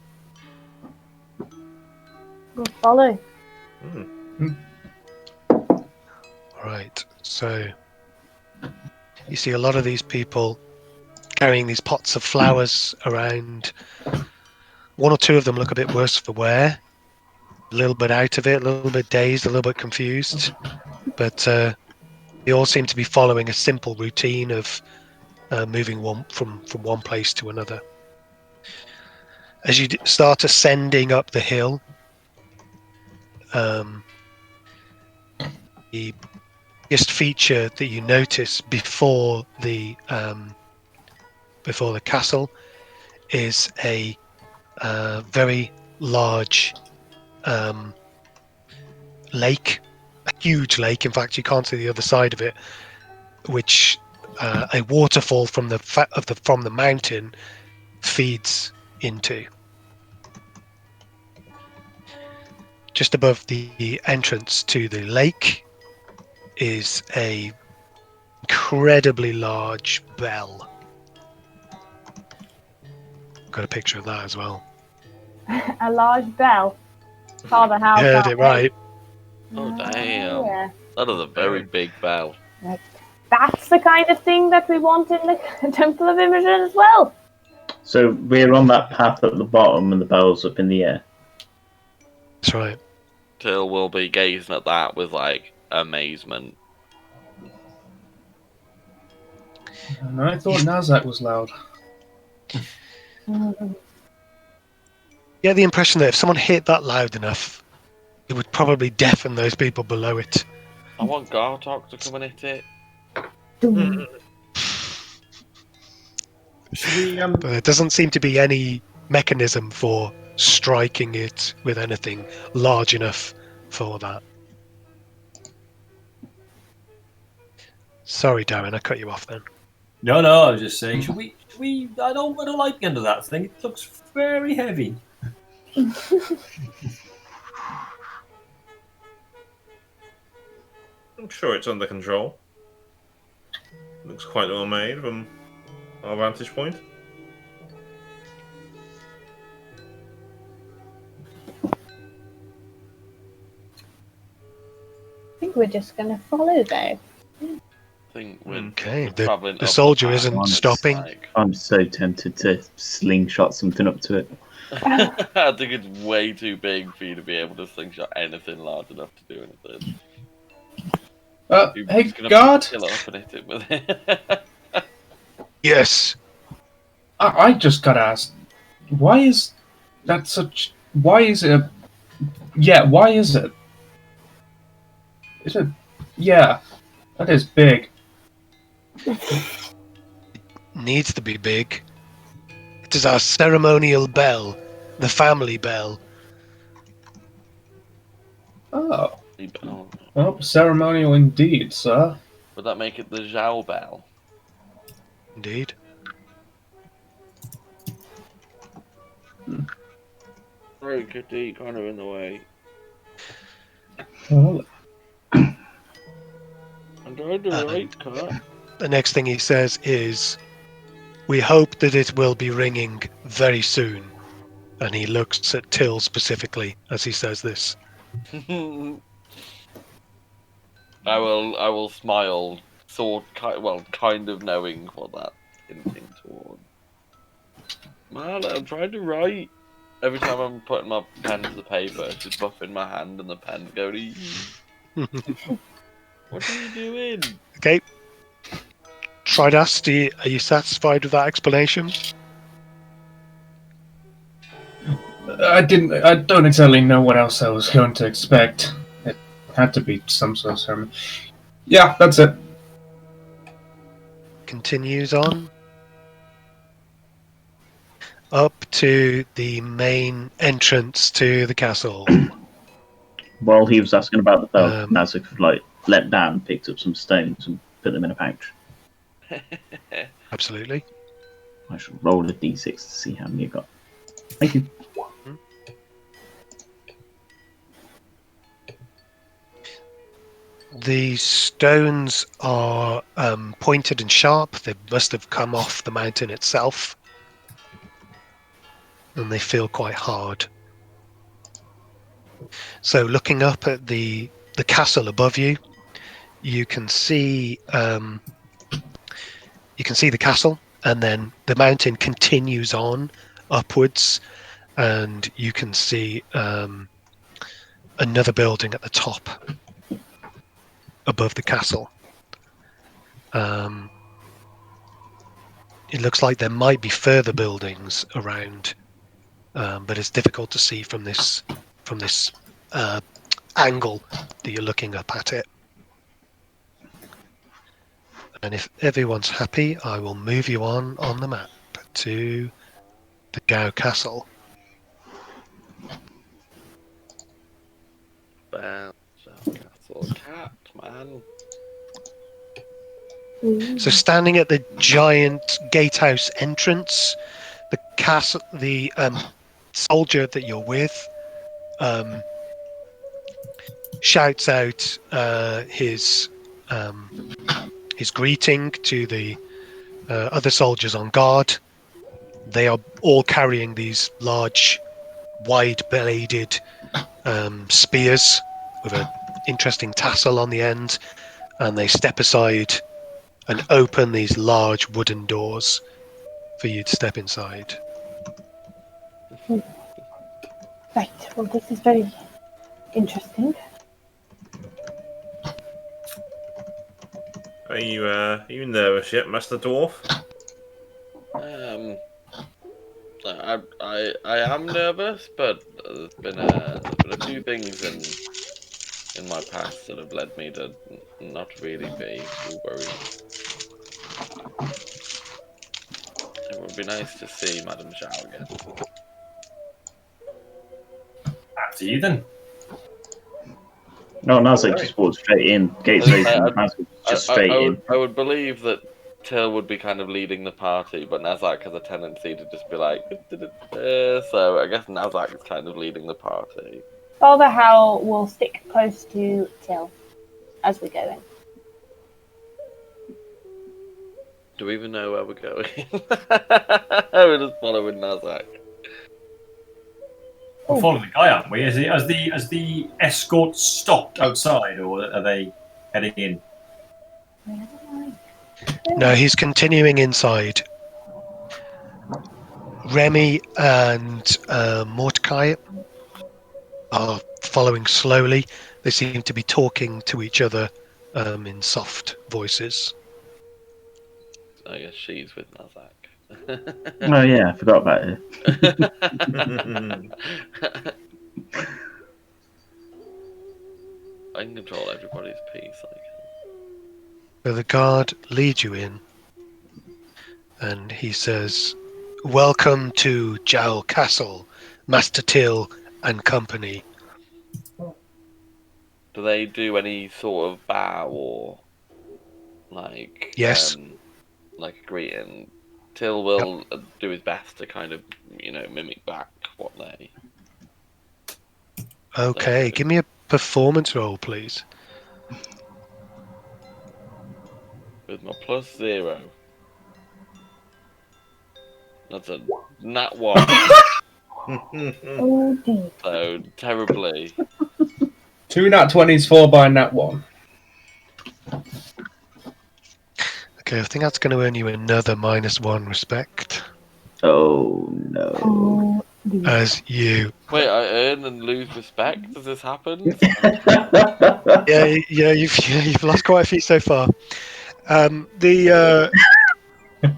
We'll follow. Right, so you see a lot of these people carrying these pots of flowers around. One or two of them look a bit worse for wear, a little bit out of it, a little bit dazed, a little bit confused, but they all seem to be following a simple routine of moving from one place to another. As you start ascending up the hill, the biggest feature that you notice before the castle is a very large lake, a huge lake. In fact, you can't see the other side of it, which a waterfall from the mountain feeds into. Just above the entrance to the lake is a incredibly large bell. Got a picture of that as well. A large bell. Father Howl. Heard it right. Oh damn! Yeah. That is a very big bell. That's the kind of thing that we want in the Temple of Imogen as well. So we're on that path at the bottom and the bell's up in the air. That's right. Till will be gazing at that with like amazement. And I thought Nazzak was loud. Get the impression that if someone hit that loud enough, it would probably deafen those people below it. I want Gartok to come and hit it. But there doesn't seem to be any mechanism for striking it with anything large enough for that. Sorry, Darren, I cut you off then. No, I was just saying, should we? I don't like the end of that thing. It looks very heavy. I'm sure it's under control. Looks quite well made from our vantage point. I think we're just going to follow though. I think Okay, travelling the up soldier the isn't path, stopping. like- I'm so tempted to slingshot something up to it. I think it's way too big for you to be able to slingshot anything large enough to do anything. You're Hey, just gonna guard. kill it up and hit it with it. Yes. I just gotta ask, why is that such? Why is it? Yeah, why is it? Is it? Yeah, that is big. Needs to be big. It is our ceremonial bell, the family bell. Oh, Oh, well, ceremonial indeed, sir. would that make it the Zhao bell? Indeed. Very kitty, kind of in the way. Well, I'm trying to write, cut. The next thing he says is, "We hope that it will be ringing very soon." And he looks at Till specifically as he says this. I will smile, kind of knowing what that hinting toward. Man, I'm trying to write. Every time I'm putting my pen to the paper, it's just buffing my hand and the pen's going. What are you doing? Okay. Tridast, are you satisfied with that explanation? I don't exactly know what else I was going to expect. It had to be some sort of sermon. Yeah, that's it. Continues on. Up to the main entrance to the castle. While he was asking about the bell, Um, leapt down, picked up some stones, and put them in a pouch. Absolutely. I should roll a d6 to see how many you got. Thank you. The stones are pointed and sharp. They must have come off the mountain itself. And they feel quite hard. So looking up at the castle above you, you can see the castle, and then the mountain continues on upwards, and you can see another building at the top above the castle. It looks like there might be further buildings around, but it's difficult to see from this angle that you're looking up at it. And if everyone's happy, I will move you on the map to the Gao Castle. Castle cat, man. So standing at the giant gatehouse entrance, the soldier that you're with shouts out his greeting to the other soldiers on guard. They are all carrying these large, wide-bladed spears with an interesting tassel on the end, and they step aside and open these large wooden doors for you to step inside. Right, well, this is very interesting. Are you nervous yet, Master Dwarf? I am nervous, but there's been a few things in my past that have led me to not really be too worried. It would be nice to see Madame Zhao again. After you then. No, Nazzak just walked straight in. Gates open. Nazzak just straight in. I would believe that Till would be kind of leading the party, but Nazzak has a tendency to just be like, so I guess Nazzak is kind of leading the party. Father Howl will stick close to Till as we go in. Do we even know where we're going? We're just following Nazzak. We're following the guy, aren't we? Has the escort stopped outside, or are they heading in? No, he's continuing inside. Remy and Mordecai are following slowly. They seem to be talking to each other in soft voices. I guess she's with Nazzak. Oh yeah, I forgot about her. I can control everybody's peace. So the guard leads you in, and he says, "Welcome to Jowl Castle, Master Till and company." Do they do any sort of bow or like Yes. like a greeting? Till will do his best to kind of mimic back what they. Okay, give me a performance roll, please. With my +0. That's a nat 1. Oh dear. So terribly. 2 nat 20s, 4 by nat 1. Okay, I think that's going to earn you another -1 respect. Oh no. Oh dear. As you. Wait, I earn and lose respect? Does this happen? Yeah, you've lost quite a few so far.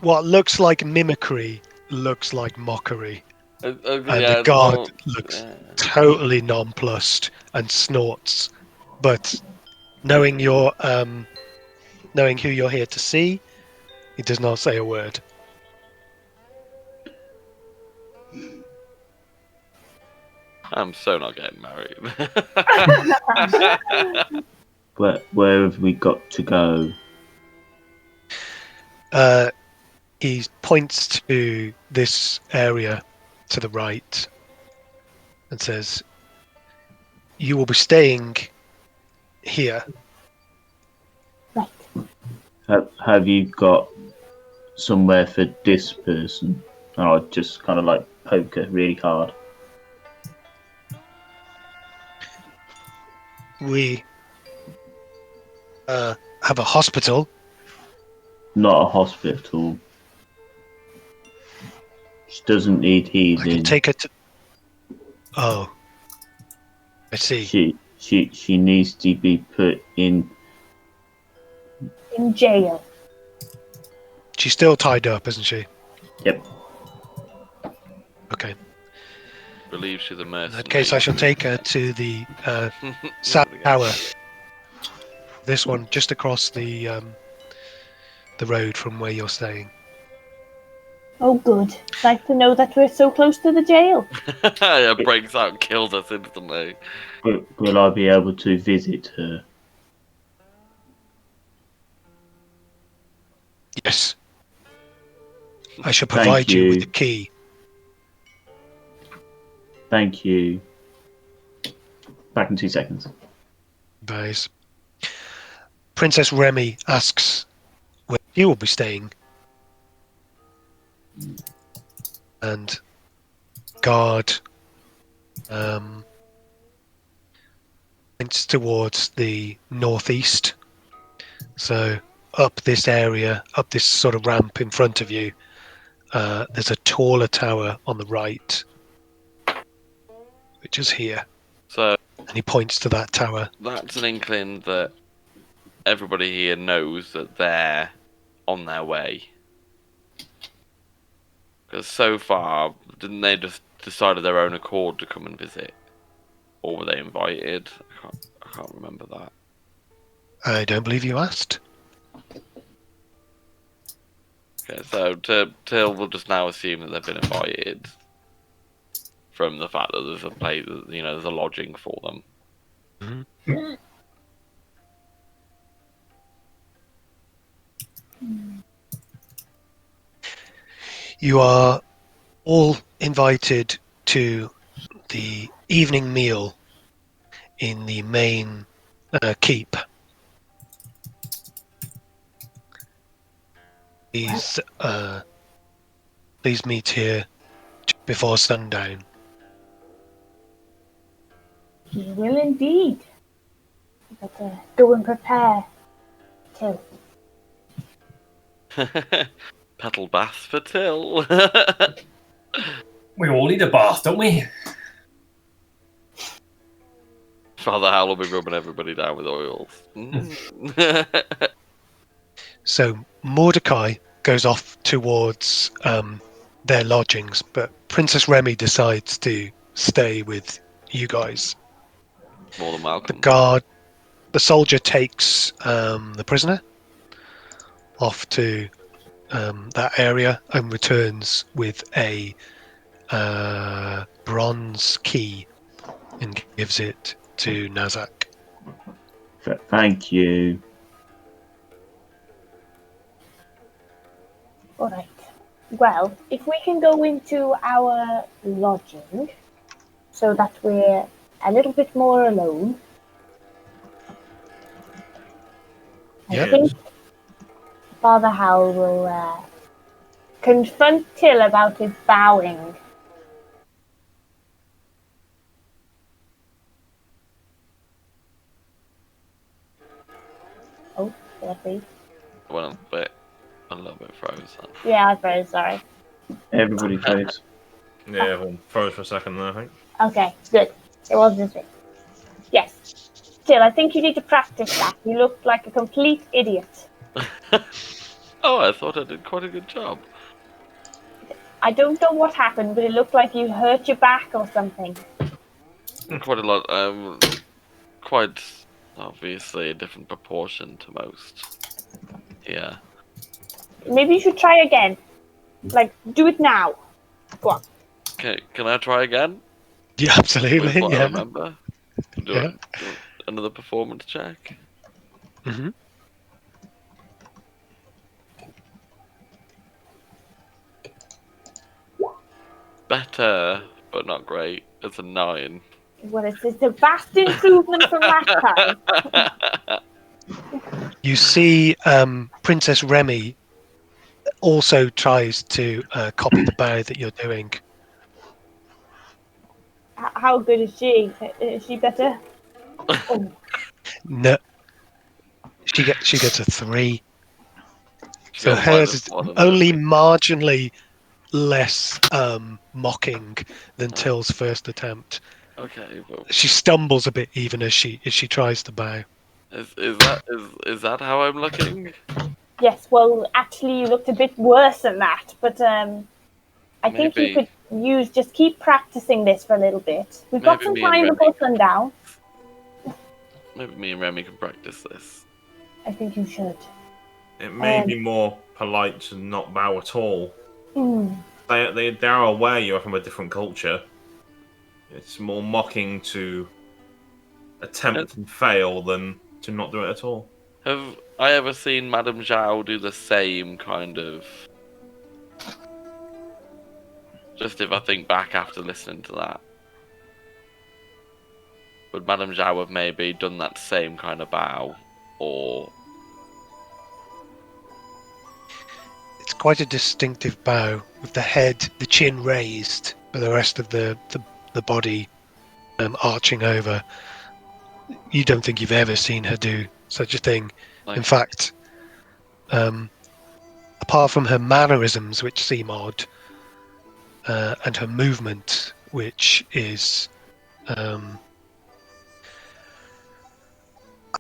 What looks like mimicry looks like mockery. And the guard looks totally nonplussed and snorts. But knowing who you're here to see, he does not say a word. I'm so not getting married. Where have we got to go? He points to this area to the right and says, "You will be staying here." Right. Have you got somewhere for this person? And I'll just kind of like poke her really hard. We have a hospital. Not a hospital. She doesn't need I healing. can take her to. Oh, I see. She needs to be put in jail. She's still tied up, isn't she? Yep. Okay. Believe she's a mercenary. In that case, I shall take her to the tower. This one, just across the road from where you're staying. Oh, good. Nice to know that we're so close to the jail. Yeah, breaks out, kills us instantly. Will I be able to visit her? Yes. I shall provide you with the key. Thank you. Back in 2 seconds. Guys. Princess Remy asks where you will be staying. And guard points towards the northeast. So up this area, up this sort of ramp in front of you, there's a taller tower on the right, which is here. So, and he points to that tower. That's an inkling that everybody here knows that they're on their way. Because so far, didn't they just decide of their own accord to come and visit? Or were they invited? I can't remember that. I don't believe you asked. Okay, so Till will just now assume that they've been invited from the fact that there's a place, there's a lodging for them. Mm-hmm. You are all invited to the evening meal in the main keep. Please meet here before sundown. We will indeed. But go and prepare, Till. Petal bath for Till. We all need a bath, don't we? Father Howl will be rubbing everybody down with oils. Mm. So Mordecai goes off towards their lodgings, but Princess Remy decides to stay with you guys. More than welcome. The soldier takes the prisoner off to that area and returns with a bronze key and gives it to Nazzak. Thank you. All right. Well, if we can go into our lodging so that we're a little bit more alone. I think Father Howl will confront Till about his bowing. Oh, did I freeze? I went a little bit frozen. Yeah, I froze, sorry. Everybody froze. Yeah, everyone froze for a second there, I think. Okay, good. It was just me. Yes. Till, I think you need to practice that. You look like a complete idiot. Oh, I thought I did quite a good job. I don't know what happened, but it looked like you hurt your back or something. Quite a lot. Quite obviously a different proportion to most. Yeah. Maybe you should try again. Like, do it now. Go on. Okay, can I try again? Yeah, absolutely. With what I Yeah. remember. Do another performance check. Mm-hmm. Better, but not great. It's a 9. Well, it's a vast improvement from last time. You see Princess Remy also tries to copy the bow that you're doing. How good is she? Is she better? Oh. No, she gets a 3. She So got hers is -1 only marginally less mocking than Till's first attempt. Okay, but She stumbles a bit even as she tries to bow. is that how I'm looking? Yes, well, actually, you looked a bit worse than that. But I think you Maybe. could just keep practicing this for a little bit. We've got Maybe some me and time Remy before sundown. Maybe me and Remy can practice this. I think you should. It may be more polite to not bow at all. Hmm. They are aware you're from a different culture. It's more mocking to attempt and fail than to not do it at all. Have I ever seen Madame Zhao do the same kind of... Just if I think back after listening to that. Would Madame Zhao have maybe done that same kind of bow? Or... It's quite a distinctive bow with the chin raised, but the rest of the body arching over. You don't think you've ever seen her do such a thing. In fact, apart from her mannerisms, which seem odd, and her movement, which is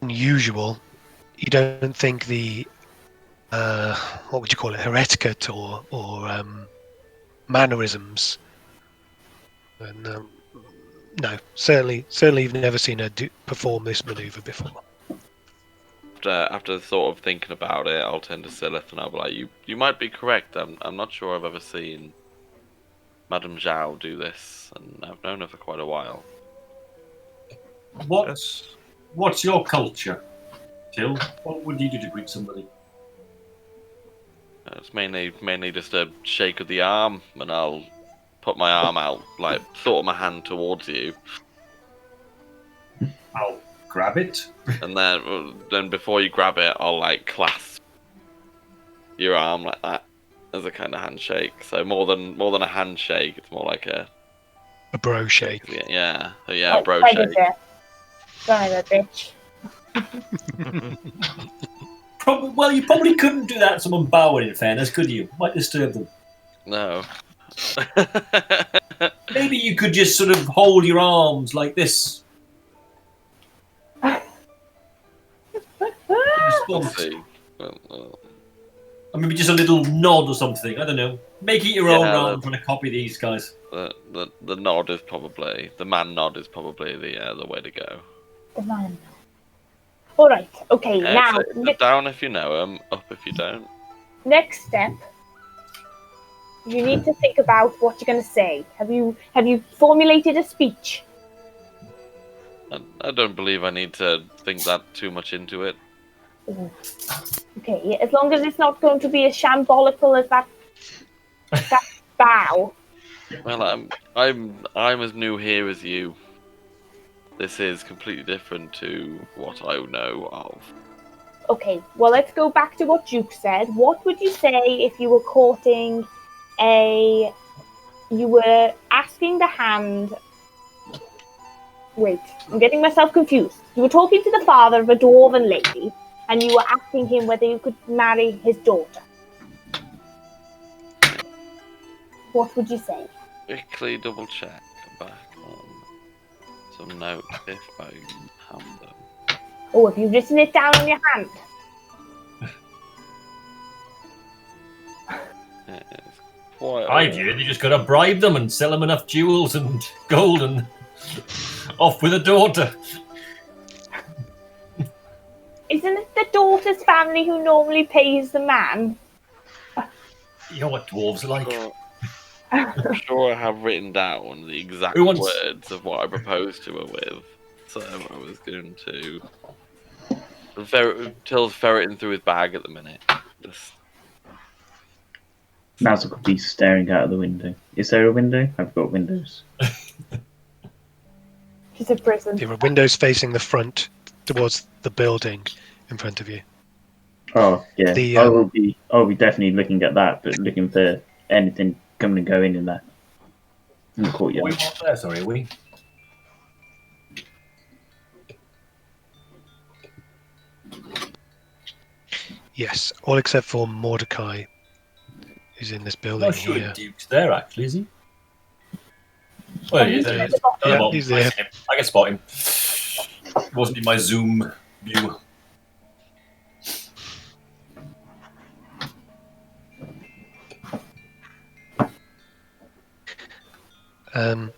unusual, you don't think the what would you call it, her etiquette or mannerisms. And no, certainly you've never seen her perform this maneuver before. After sort of thinking about it, I'll turn to Sylleth and I'll be like, you might be correct. I'm not sure I've ever seen Madame Zhao do this, and I've known her for quite a while. What's your culture, Till? What would you do to greet somebody? It's mainly just a shake of the arm, and I'll put my arm out, like sort of my hand towards you. I'll grab it, and then before you grab it, I'll like clasp your arm like that as a kind of handshake. So more than a handshake, it's more like a bro shake. Yeah, a bro shake. Son of a bitch. you probably couldn't do that to someone bowing, in fairness, could you? Might disturb them. No. Maybe you could just sort of hold your arms like this. We'll see. Well. Or maybe just a little nod or something. I don't know. Make it your own rather than trying to copy these guys. The nod is probably the man nod is probably the way to go. The man. All right. Okay. Now so down if you know him, up if you don't. Next step. You need to think about what you're going to say. Have you formulated a speech? I don't believe I need to think that too much into it. Okay, as long as it's not going to be as shambolical as that bow. Well, I'm as new here as you. This is completely different to what I know of. Okay, well, let's go back to what Duke said. What would you say if you were courting you were asking the hand... Wait, I'm getting myself confused. You were talking to the father of a dwarven lady, and you were asking him whether you could marry his daughter. What would you say? Quickly double check back on some notes if I have them. Oh, have you written it down on your hand? I've heard you just got to bribe them and sell them enough jewels and gold and off with a daughter. Isn't it the daughter's family who normally pays the man? You know what dwarves are like. I'm sure I have written down the exact words of what I proposed to her with. So I was going to... Till's ferreting through his bag at the minute. Nazzak could be staring out of the window. Is there a window? I've got windows. It's a prison. There are windows facing the front towards the building in front of you. Oh yeah, I'll be definitely looking at that, but looking for anything coming and going in that in the courtyard. We want there, sorry, we. Yes, all except for Mordecai, who's in this building. I'm not sure here. Duke's there actually, is he? Well, he is. Yeah, he's there. I can spot him. Wasn't in my Zoom view. Yeah,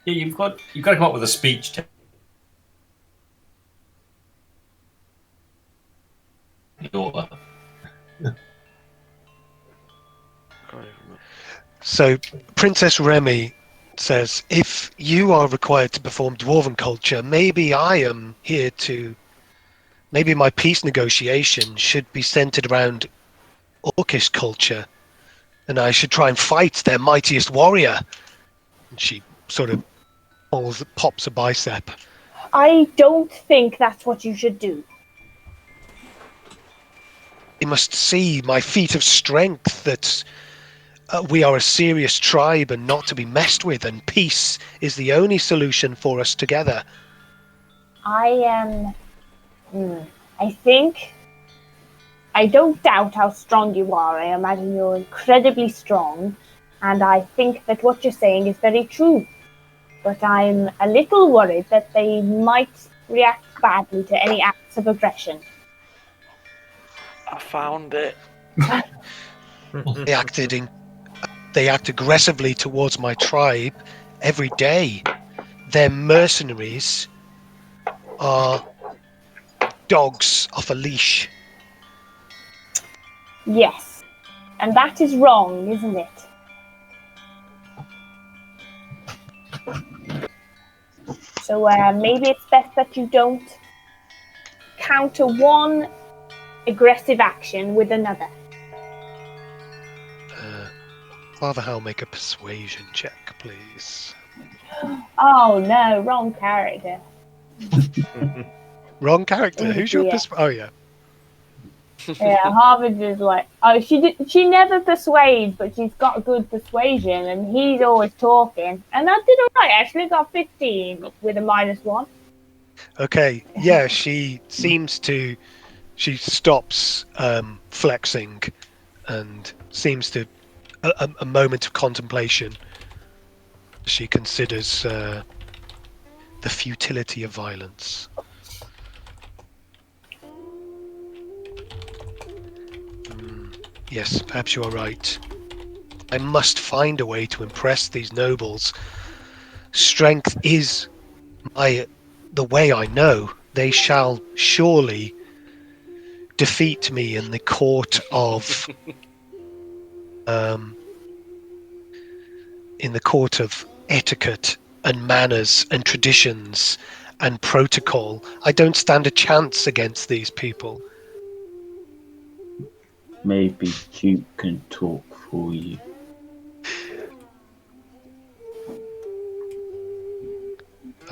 you've got to come up with a speech. So, Princess Remy says, if you are required to perform dwarven culture, maybe I am here to... Maybe my peace negotiation should be centered around orcish culture, and I should try and fight their mightiest warrior. And she sort of pops a bicep. I don't think that's what you should do. They must see my feat of strength, that we are a serious tribe and not to be messed with, and peace is the only solution for us together. I don't doubt how strong you are. I imagine you're incredibly strong, and I think that what you're saying is very true. But I'm a little worried that they might react badly to any acts of aggression. I found it. They act aggressively towards my tribe every day. Their mercenaries are dogs off a leash. Yes, and that is wrong, isn't it? So maybe it's best that you don't counter one aggressive action with another. Father Howl, make a persuasion check, please. Oh no, wrong character. Wrong character? Who's your Oh yeah. Yeah, Harvard is like, she never persuades, but she's got good persuasion, and he's always talking. And I did alright, actually got 15 with a -1. Okay, yeah, she seems to She stops flexing and seems to a moment of contemplation. She considers the futility of violence. Yes, perhaps you are right. I must find a way to impress these nobles. Strength is the way I know. They shall surely defeat me in the court of etiquette and manners and traditions and protocol. I don't stand a chance against these people. Maybe Duke can talk for you.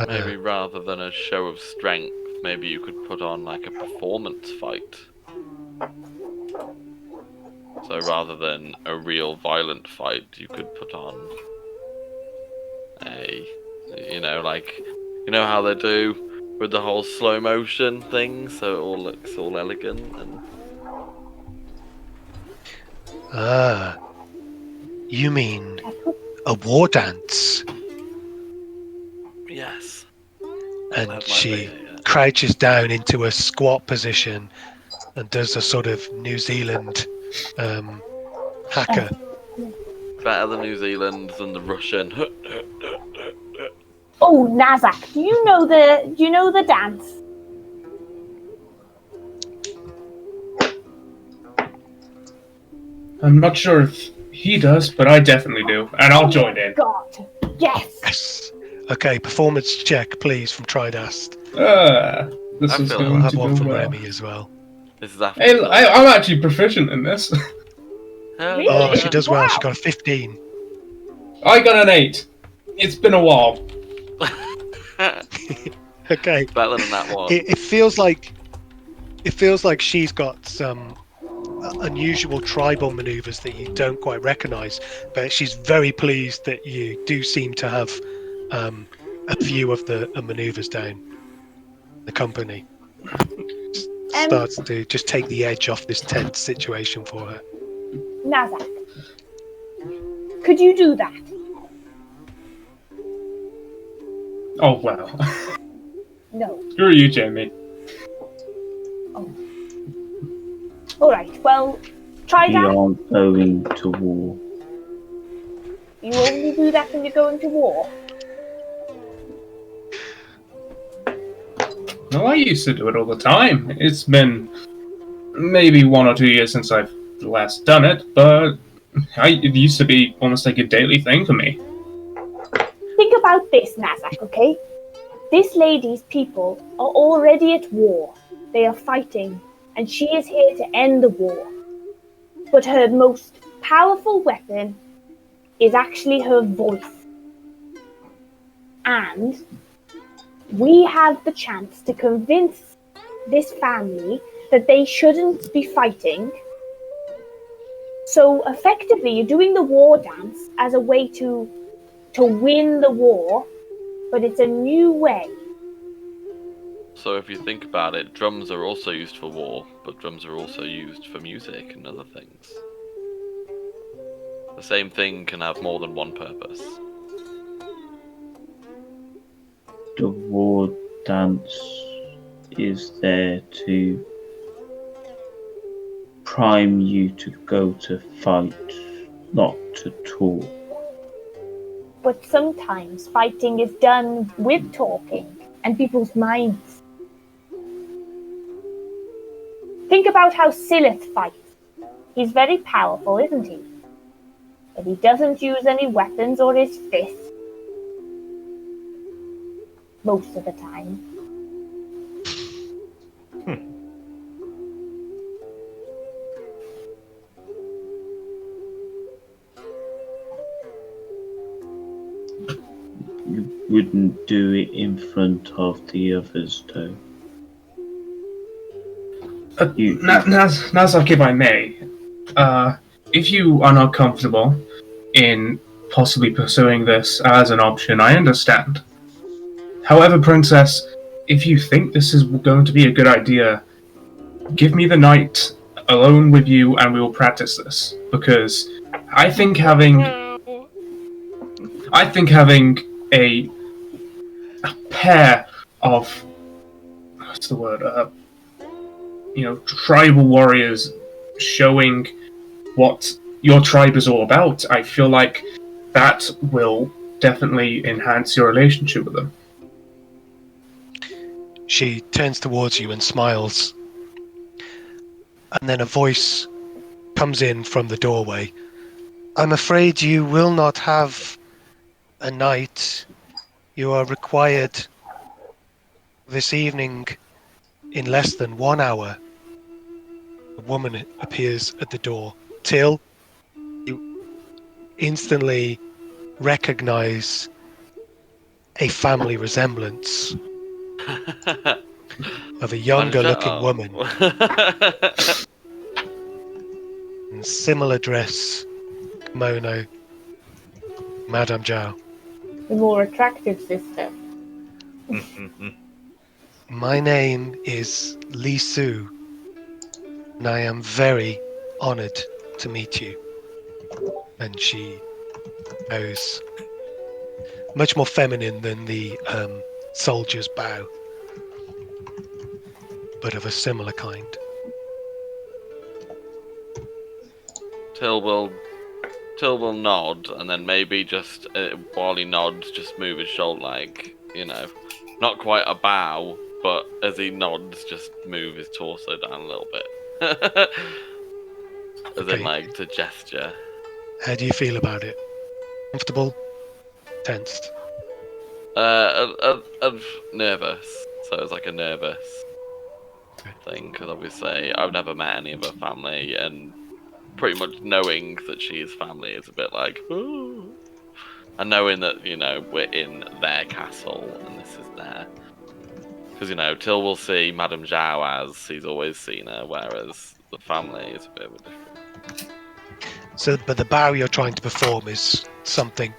Maybe rather than a show of strength, maybe you could put on like a performance fight. So rather than a real violent fight, you could put on a, how they do with the whole slow motion thing, so it all looks all elegant and. You mean a war dance? Yes. And she crouches down into a squat position and does a sort of New Zealand hacker. Better the New Zealand than the Russian. Oh, Nazzak, do you know the dance? I'm not sure if he does, but I definitely do, and I'll join in. God, yes. Yes. Okay, performance check, please, from Tridast. This is I'll going have to one go from well. Remy as well. This is after. Hey, I'm actually proficient in this. Really? Oh, she does well. Wow. She got a 15. I got an 8. It's been a while. Okay. Better than that one. It feels like she's got some unusual tribal maneuvers that you don't quite recognise, but she's very pleased that you do seem to have a few of the maneuvers down. The company starts to just take the edge off this tense situation for her. Nazzak, could you do that? Oh, wow. No. Screw you, Jamie. Oh. All right. Well, try We that. aren't going to war. You only do that when you're going to war. No, I used to do it all the time. It's been maybe 1 or 2 years since I've last done it, but it used to be almost like a daily thing for me. Think about this, Nazzak, okay? This lady's people are already at war. They are fighting, and she is here to end the war. But her most powerful weapon is actually her voice. And we have the chance to convince this family that they shouldn't be fighting. So effectively, you're doing the war dance as a way to win the war, but it's a new way. So if you think about it, drums are also used for war, but drums are also used for music and other things. The same thing can have more than one purpose. The war dance is there to prime you to go to fight, not to talk. But sometimes fighting is done with talking and people's minds. Think about how Sylleth fights. He's very powerful, isn't he? But he doesn't use any weapons or his fists. Most of the time. You wouldn't do it in front of the others, though. Nazzak, if I may, if you are not comfortable in possibly pursuing this as an option, I understand. However, Princess, if you think this is going to be a good idea, give me the night alone with you, and we will practice this. Because I think having a pair of what's the word? Tribal warriors showing what your tribe is all about. I feel like that will definitely enhance your relationship with them. She turns towards you and smiles. And then a voice comes in from the doorway. I'm afraid you will not have a night. You are required this evening in less than 1 hour. A woman appears at the door. Till, you instantly recognize a family resemblance of a younger looking woman in similar dress, kimono, Madame Zhao. The more attractive sister. My name is Li Su, and I am very honored to meet you. And she bows, much more feminine than the soldier's bow, but of a similar kind. Till will nod, and then maybe just while he nods, just move his shoulder, like, not quite a bow, but as he nods, just move his torso down a little bit. As in, like, to gesture. How do you feel about it? Comfortable? Tensed? Nervous. So it's like a nervous thing, because obviously I've never met any of her family, and pretty much knowing that she is family is a bit like, ooh. And knowing that, we're in their castle and this is there. Because, Till will see Madame Zhao as he's always seen her, whereas the family is a bit of a different. So, but the bow you're trying to perform is something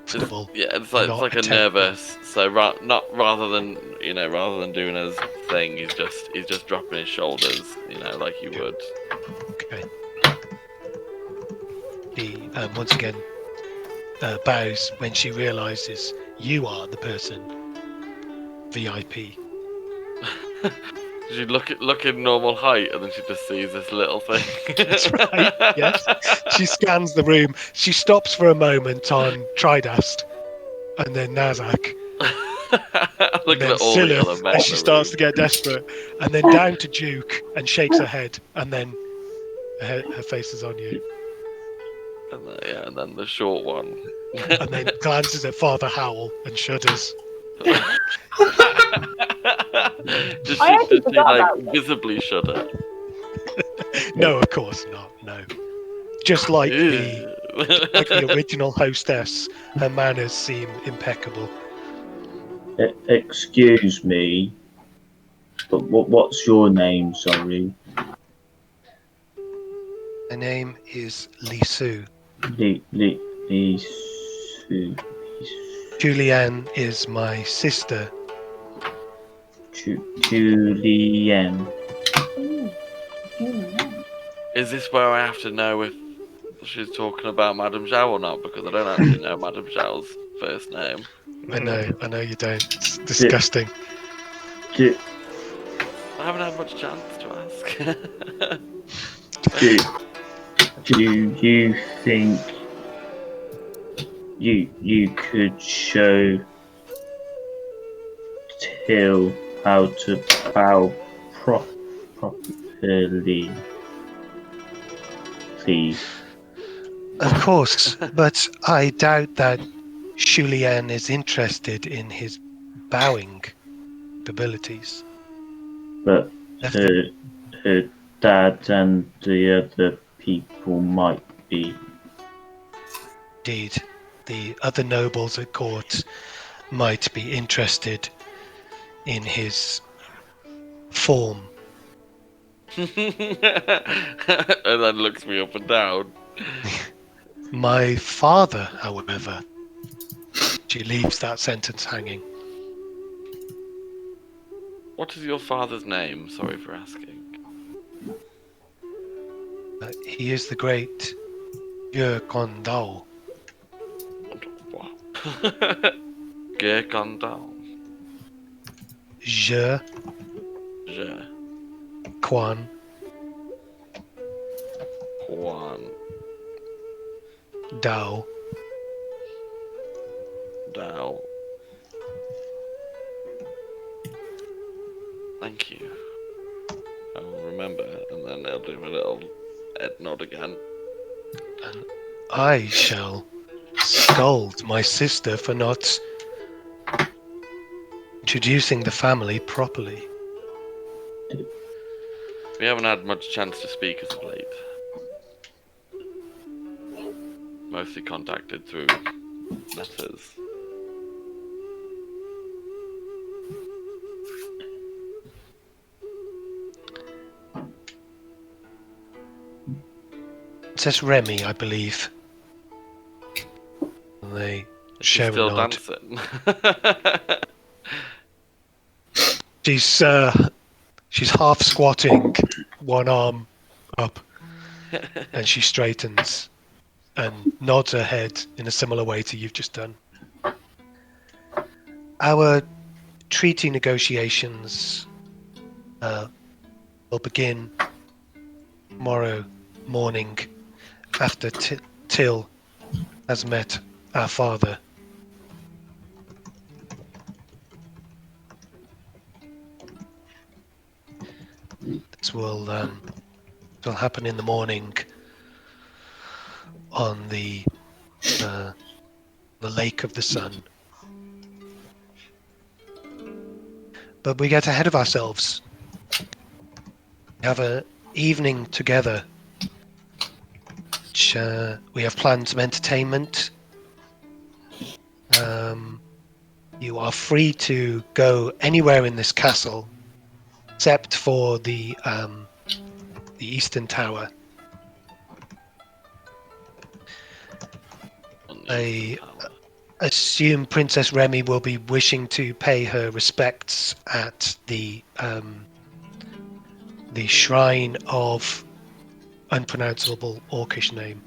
comfortable. Yeah, it's like a nervous. So rather than doing his thing, he's just dropping his shoulders, like you would. Okay. He once again bows when she realizes you are the person. VIP. She look at normal height, and then she just sees this little thing. That's right. Yes. She scans the room. She stops for a moment on Tridast, and then Nazzak. Look at all the other men. And she starts to get desperate, and then down to Duke and shakes her head, and then her face is on you. And then the short one. And then glances at Father Howl and shudders. Does she like visibly shudder? No, of course not. No. Just like the original hostess, her manners seem impeccable. Excuse me, but what's your name? Sorry. My name is Li Su. Li Su. Julianne is my sister. Julianne. Is this where I have to know if she's talking about Madame Zhao or not? Because I don't actually know Madame Zhao's first name. I know you don't. It's disgusting. I haven't had much chance to ask. Do you think you could show Till how to bow properly, please? Of course, but I doubt that Julianne is interested in his bowing abilities. But her dad and the other people might be. Indeed, the other nobles at court might be interested in his form. And then looks me up and down. My father, however, she leaves that sentence hanging. What is your father's name? Sorry for asking. He is the great Ye Kondao. Ge Gandal. Je Je. Quan Juan. Dao Dao. Thank you. I will remember, and then I'll do a little head nod again. and I shall scold my sister for not introducing the family properly. We haven't had much chance to speak as of late. Mostly contacted through letters. Princess Remy, I believe. They She's share a still nod. dancing. She's half squatting, one arm up, and she straightens and nods her head in a similar way to you've just done. Our treaty negotiations will begin tomorrow morning after Till has met our father. This will happen in the morning on the Lake of the Sun. But we get ahead of ourselves. We have an evening together. Which, we have planned some entertainment. You are free to go anywhere in this castle, except for the Eastern Tower. I assume Princess Remy will be wishing to pay her respects at the shrine of unpronounceable Orcish name.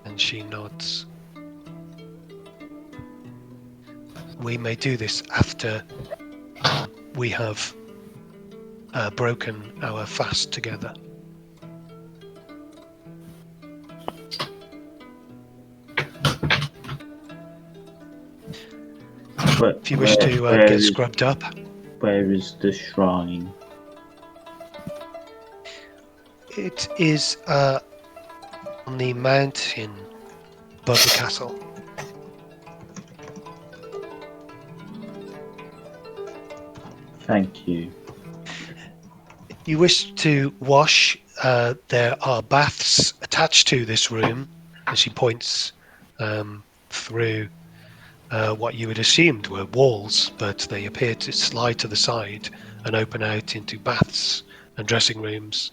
And she nods. We may do this after we have broken our fast together. If you wish to get scrubbed up. Where is the shrine? It is on the mountain above the castle. Thank you. If you wish to wash, there are baths attached to this room, and she points through what you had assumed were walls, but they appear to slide to the side and open out into baths and dressing rooms.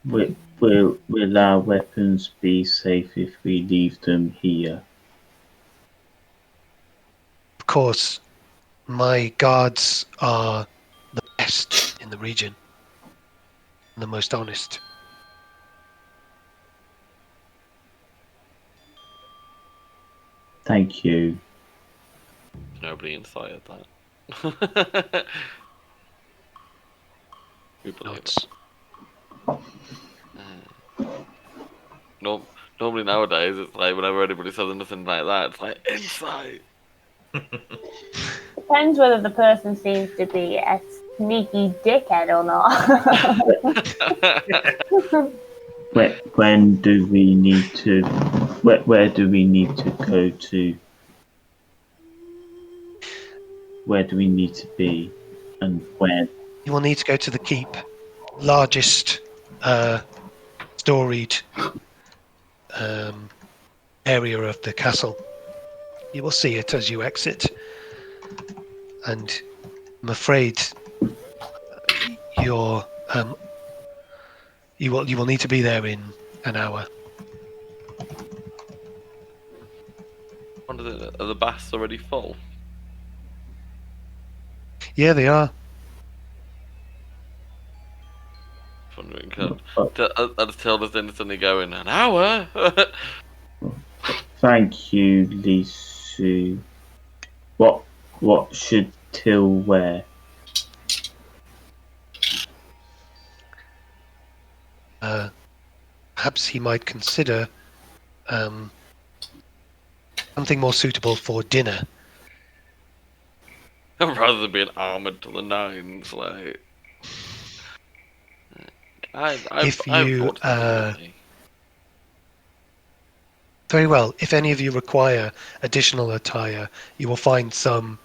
Will our weapons be safe if we leave them here? Of course, my guards are the best in the region, and the most honest. Thank you. Nobody inside that. We believe it. Normally nowadays, it's like whenever anybody says anything like that, it's like inside. Depends whether the person seems to be a sneaky dickhead or not. When do we need to? Where do we need to go to? Where do we need to be, and when? You will need to go to the keep, largest storied area of the castle. You will see it as you exit, and I'm afraid you will need to be there in an hour. Are the baths already full? Yeah, they are. Wondering, I'd tell us instantly go in an hour. Thank you, Lisu. What should Till wear? Perhaps he might consider something more suitable for dinner. Rather than being armoured to the nines, like. Very well. If any of you require additional attire, you will find some.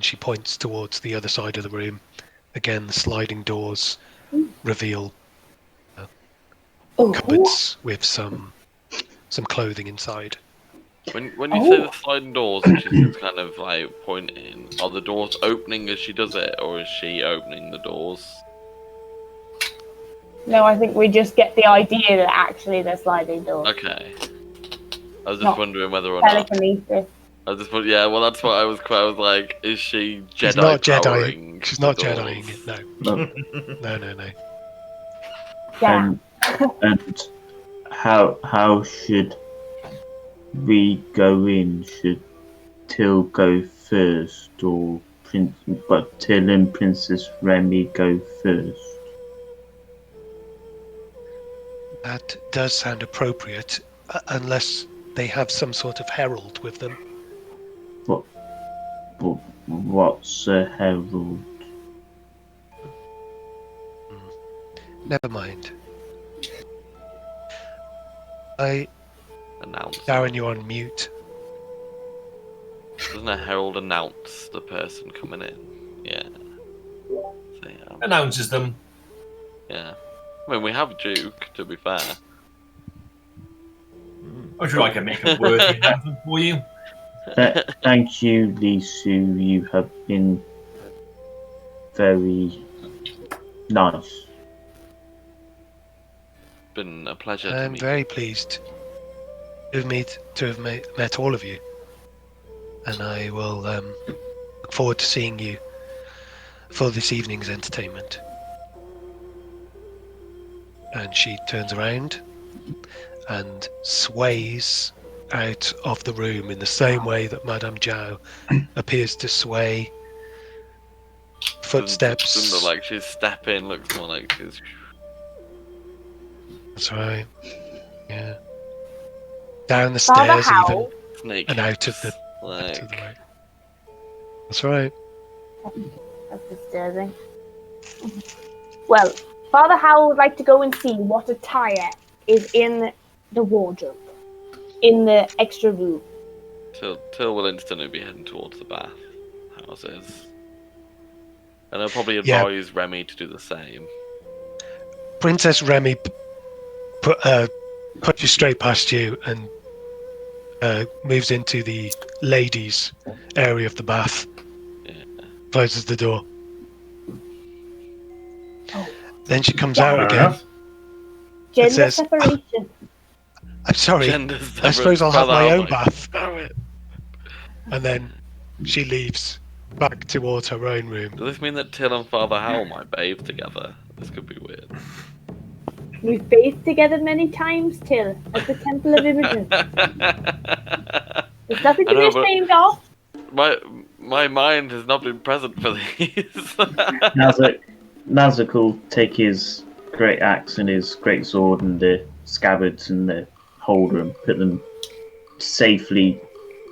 She points towards the other side of the room. Again, the sliding doors reveal cupboards with some clothing inside. When you say the sliding doors, and she's just kind of like pointing, are the doors opening as she does it, or is she opening the doors? No, I think we just get the idea that actually they're sliding doors. Okay. I was just wondering whether or not. Telekinesis. Yeah, well, that's what I was like, is she Jedi She's not powering? She's not Jediing it, no. No. Yeah. And how should we go in? Should Till go first, or Till and Princess Remy go first? That does sound appropriate, unless they have some sort of herald with them. What's a herald? Never mind. Announce. Darren, you're on mute. Doesn't a herald announce the person coming in? Yeah. So, yeah. Announces them. Yeah. I mean, we have Duke, to be fair. I'm sure I can make a worthy announcement for you. Thank you, Lisu. You have been very nice. Been a pleasure to I'm meet very pleased to have met all of you. And I will look forward to seeing you for this evening's entertainment. And she turns around and sways out of the room in the same way that Madame Zhao appears to sway. Footsteps. Doesn't look like she's stepping, looks more like she's... That's right. Yeah. Down the Father stairs Howl. even. Snake. And out of the... Like... To the right. That's right. That's disturbing. Well, Father Howl would like to go and see what attire is in the wardrobe, in the extra room. Till will instantly be heading towards the bath houses. And I'll probably advise Remy to do the same. Princess Remy pushes straight past you and moves into the ladies' area of the bath. Yeah. Closes the door. Then she comes out again. Gender says, separation. I'm sorry. I suppose I'll have my own bath. And then she leaves back towards her own room. Does this mean that Till and Father Howl might bathe together? This could be weird. We've bathed together many times, Till, at the Temple of Imogen. There's nothing to be ashamed of. My mind has not been present for these. Nazzak will take his great axe and his great sword and the scabbards and the holder and put them safely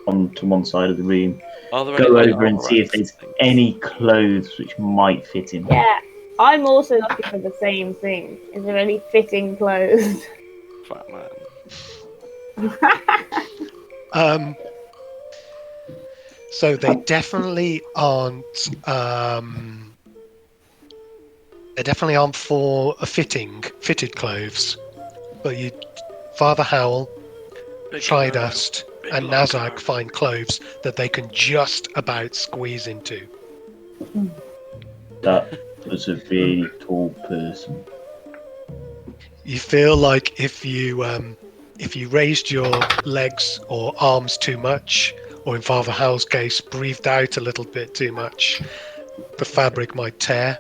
onto one side of the room. Go over and see if there's any clothes which might fit him. Yeah, I'm also looking for the same thing. Is there any fitting clothes? Fat man. So they definitely aren't. They definitely aren't for a fitted clothes. But Father Howl, Tridast, and Nazzak find clothes that they can just about squeeze into. That was a really tall person. You feel like if you raised your legs or arms too much, or in Father Howl's case, breathed out a little bit too much, the fabric might tear.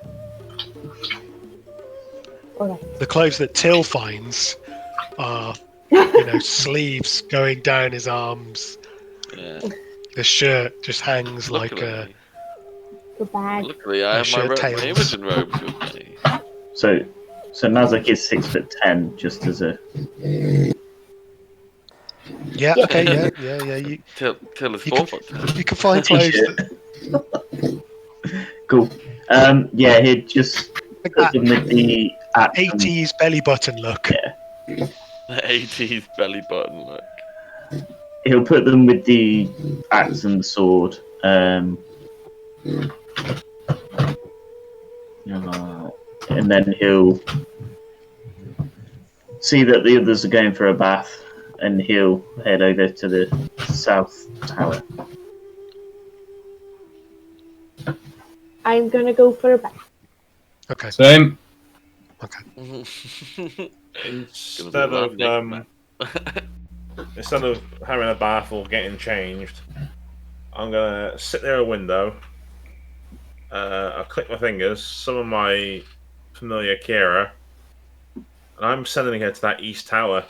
Alright. The clothes that Till finds are, sleeves going down his arms. Yeah. The shirt just hangs like a. Luckily, I have my tails. Imogen robes with me. So Nazzak is 6'10", just as a. Yeah. Okay. Yeah. You Till is 4 foot 10. you can find clothes. Cool. Yeah, he'd just put them with the axe. 80s belly button look. Yeah. The 80s belly button look. He'll put them with the axe and the sword. And then he'll see that the others are going for a bath, and he'll head over to the south tower. I'm gonna go for a bath. Okay. Same. Okay. Instead of having a bath or getting changed, I'm gonna sit near a window. I'll click my fingers, summon my familiar Kira, and I'm sending her to that east tower.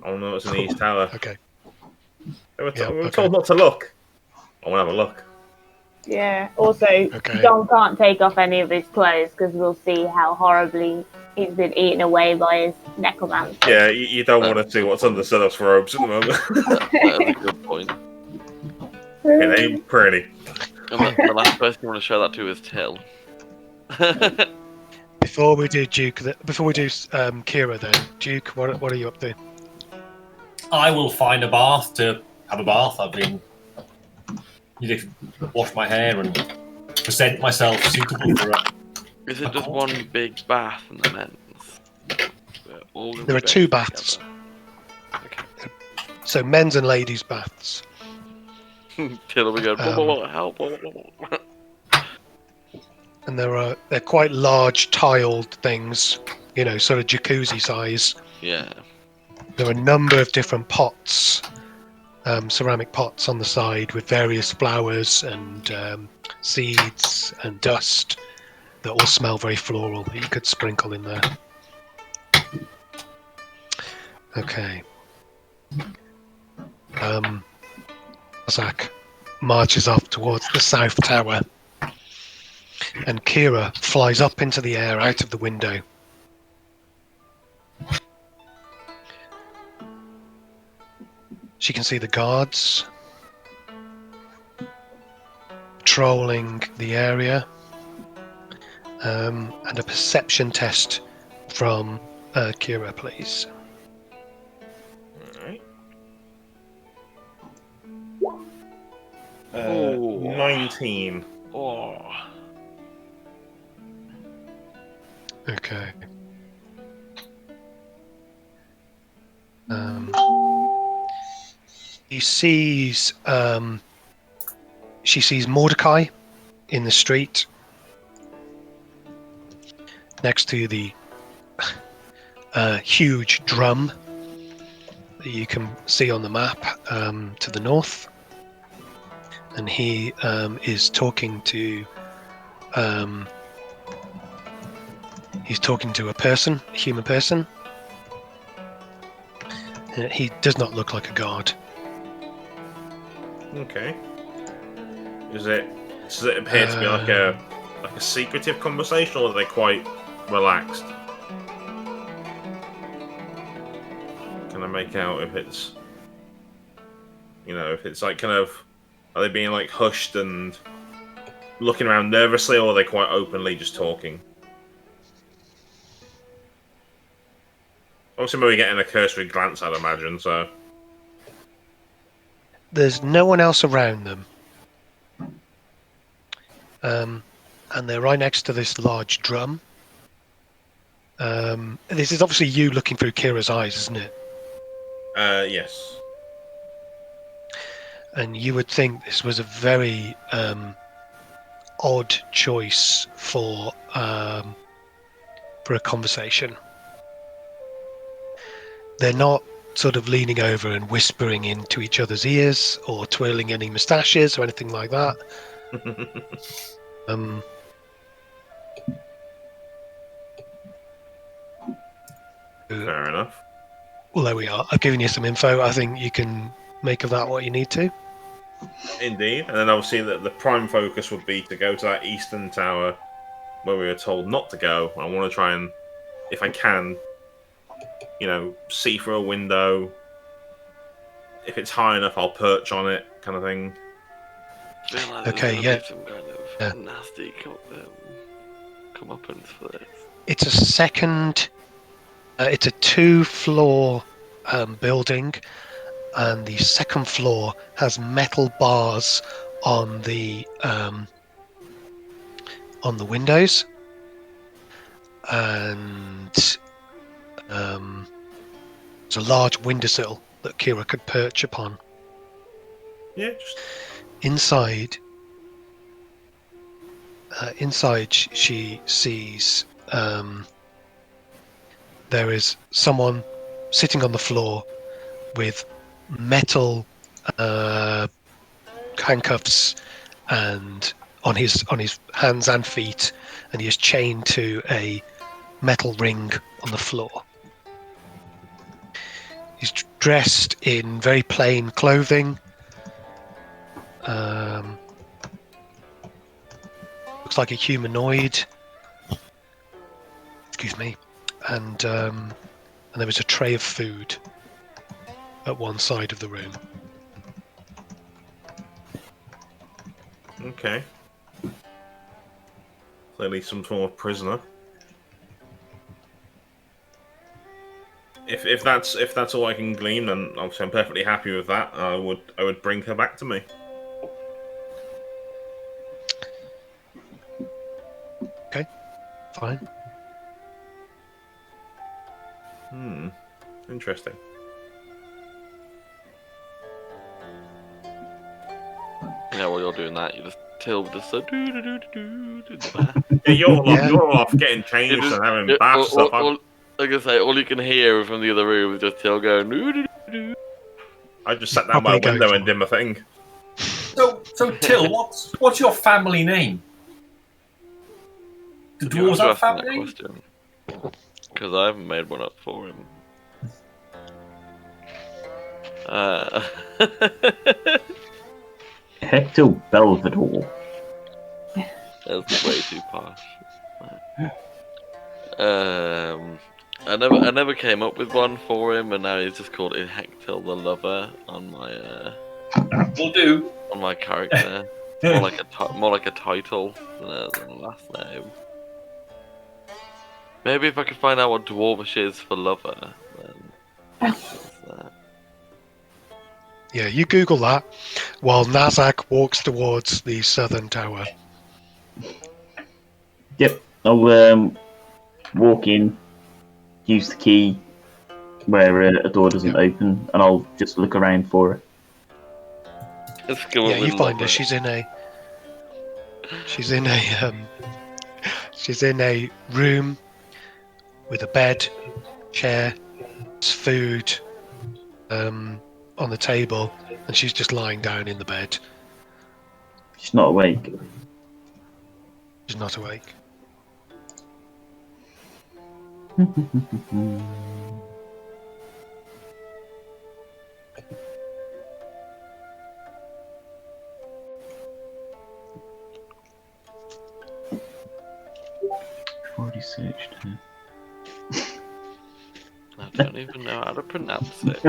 I want to know what's in the east tower. Okay. We were told not to look. I want to have a look. Yeah. Also, John can't take off any of his clothes because we'll see how horribly he's been eaten away by his necromancer. Yeah, you don't want to see what's under Sylleth's robes at the moment. That is a good point. It ain't pretty. And the last person you want to show that to is Till. Before we do Kira, then Duke, what are you up to? I will find a bath to have a bath. Need to wash my hair and present myself suitable for it. Is it just one big bath in the men's? There are two baths. Okay. So men's and ladies' baths. Till we go, help. And they're quite large tiled things, sort of jacuzzi size. Yeah. There are a number of different pots, ceramic pots on the side with various flowers and seeds and dust that all smell very floral that you could sprinkle in there. Okay. Nazzak marches off towards the south tower, and Kira flies up into the air out of the window. She can see the guards patrolling the area, and a perception test from Kira, please. Alright. 19. Oh. Okay. She sees Mordecai in the street next to the huge drum that you can see on the map to the north, and he is talking to a human person. He does not look like a guard. Okay. Does it appear to be like a secretive conversation, or are they quite relaxed? Can I make out if it's like kind of, are they being like hushed and looking around nervously, or are they quite openly just talking? Obviously, maybe getting a cursory glance, I'd imagine. So there's no one else around them. And they're right next to this large drum. This is obviously you looking through Kira's eyes, isn't it? Yes. And you would think this was a very odd choice for a conversation. They're not sort of leaning over and whispering into each other's ears or twirling any moustaches or anything like that. Fair enough. Well, there we are. I've given you some info. I think you can make of that what you need to. Indeed. And then obviously the prime focus would be to go to that eastern tower where we were told not to go. I want to try and, if I can, see through a window. If it's high enough, I'll perch on it, kind of thing. I feel like Okay, there's yeah. be some kind of nasty comeuppance for this. It's a second. It's a 2-floor building, and the second floor has metal bars on the windows, and there's a large windowsill that Kira could perch upon. Yeah, just... Inside, she sees there is someone sitting on the floor with metal handcuffs and on his hands and feet, and he is chained to a metal ring on the floor. He's dressed in very plain clothing. Looks like a humanoid. Excuse me. And there was a tray of food at one side of the room. Okay. Clearly some form of prisoner. If that's all I can glean, then obviously I'm perfectly happy with that. I would bring her back to me. Okay, fine. Interesting. Yeah, while you're doing that, you just Till just so yeah, you're off getting changed and having bath stuff. Like I say, all you can hear from the other room is just Till going. I just sat down by a window and did my thing. So Till, what's your family name? The dwarves have family name? Because I haven't made one up for him. Hector Belvedere. That's way too posh. I never came up with one for him, and now he's just called it Hector the Lover on my will do on my character. more like a title than a last name. Maybe if I could find out what Dwarvish is for lover, then that's that. Yeah, you Google that while Nazzak walks towards the southern tower. Yep, I'll walk in, use the key where a door doesn't open, and I'll just look around for her. Yeah, you find her. She's in a room with a bed, chair, food on the table, and she's just lying down in the bed. She's not awake. She's not awake. Already searched her. I don't even know how to pronounce it.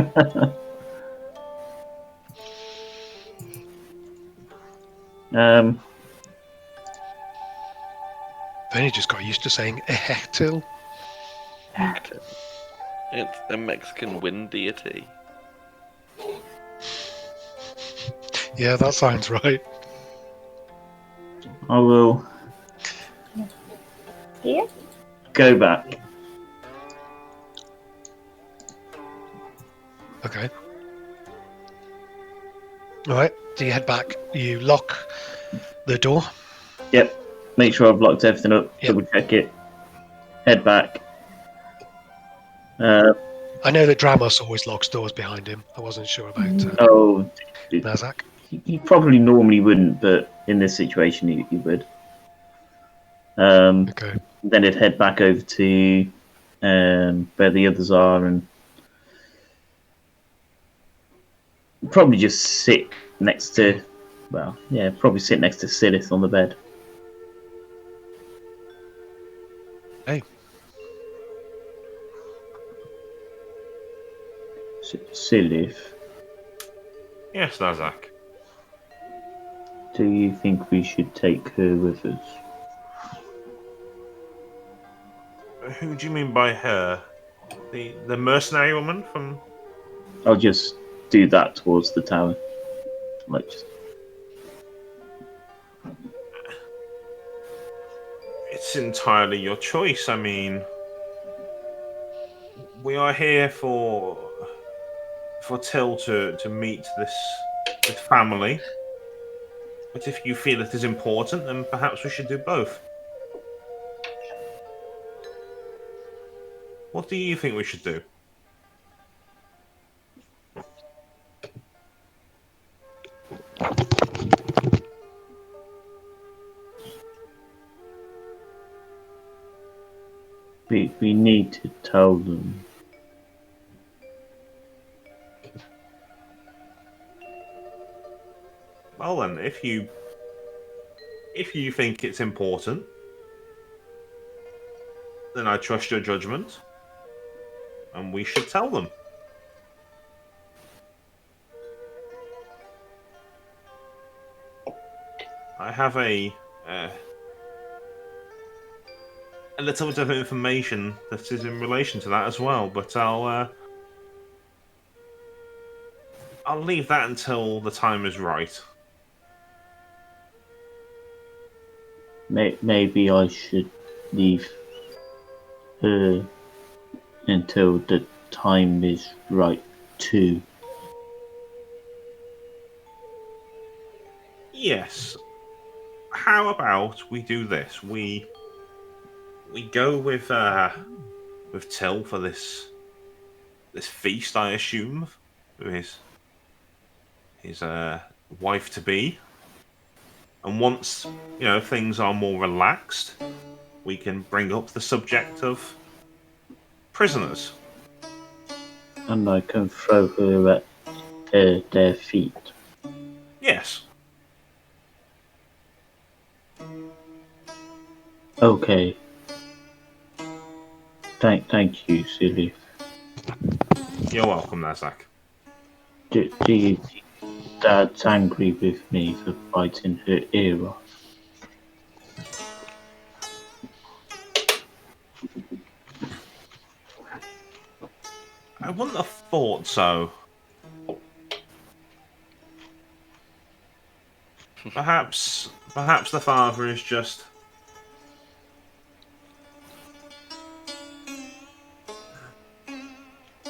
I've only just got used to saying Ehectil. It's a Mexican wind deity. Yeah, that sounds right. I will go back. Okay. Alright, so you head back. You lock the door. Yep. Make sure I've locked everything up. Yep. Double check it. Head back. I know that Dramos always locks doors behind him. I wasn't sure about Nazzak. He probably normally wouldn't, but in this situation, he would. Okay. Then he'd head back over to where the others are, and probably just sit next to. Well, yeah, probably sit next to Sylleth on the bed. Hey. Sylleth, Yes, Nazzak. do you think we should take her with us? Who do you mean by her? The mercenary woman from... I'll just do that towards the tower. Like, just... It's entirely your choice. I mean, we are here for Till to meet this family. But if you feel it is important, then perhaps we should do both. What do you think we should do? We need to tell them. Well then, if you think it's important, then I trust your judgment, and we should tell them. I have a little bit of information that is in relation to that as well, but I'll leave that until the time is right. Maybe I should leave her until the time is right too. Yes. How about we do this? We go with Till for this feast, I assume, with his wife to be. And once, things are more relaxed, we can bring up the subject of prisoners. And I can throw her at their feet. Yes. Okay. Thank you, Sylleth. You're welcome, Nazzak. Do you think Dad's angry with me for biting her ear off? I wouldn't have thought so. Perhaps the father is just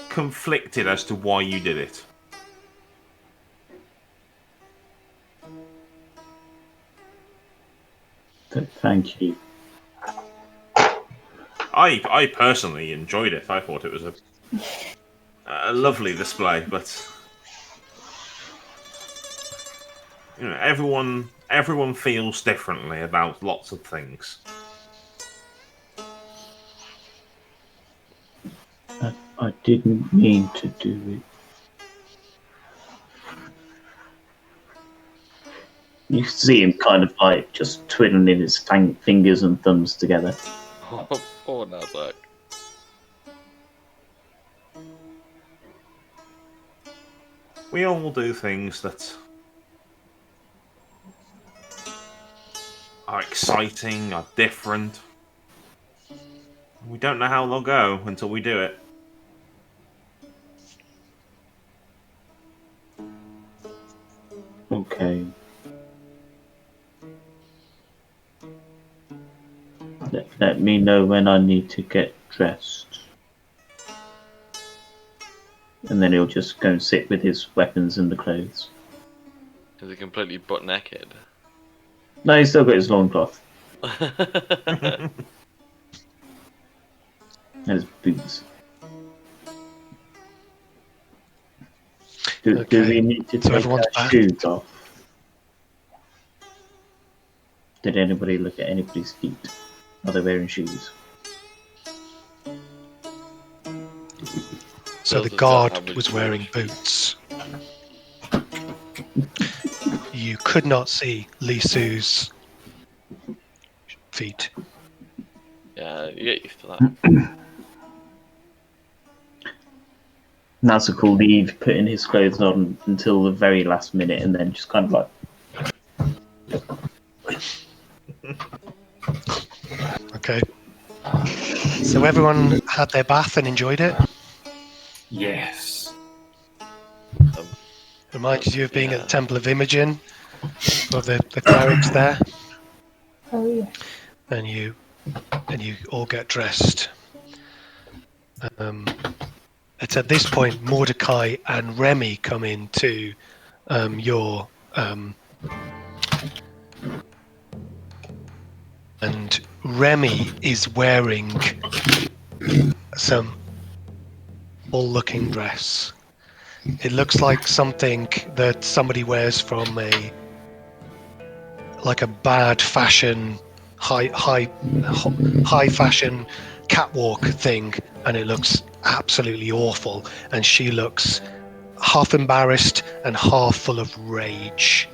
conflicted as to why you did it. Thank you. I personally enjoyed it. I thought it was a lovely display, but everyone feels differently about lots of things. I didn't mean to do it. You see him kind of like just twiddling his fingers and thumbs together. Oh, poor Nazzak. We all do things that are exciting, are different. We don't know how they'll go until we do it. Okay. Let me know when I need to get dressed. And then he'll just go and sit with his weapons and the clothes. Is he completely butt naked? No, he's still got his loincloth. And his boots. Do we need to take everyone's our back. shoes off? Did anybody look at anybody's feet? Are they wearing shoes? So the guard was wearing boots. You could not see Lisu's feet. Yeah, you get used to that. Nazzak will leave putting his clothes on until the very last minute and then just kind of like... Okay. So everyone had their bath and enjoyed it? Yes. Reminded you of being at the Temple of Imogen, of the clerics there? Oh, yeah. And you all get dressed. It's at this point Mordecai and Remy come into your and Remy is wearing some full-looking dress. It looks like something that somebody wears from a bad fashion, high fashion catwalk thing, and it looks absolutely awful. And she looks half embarrassed and half full of rage.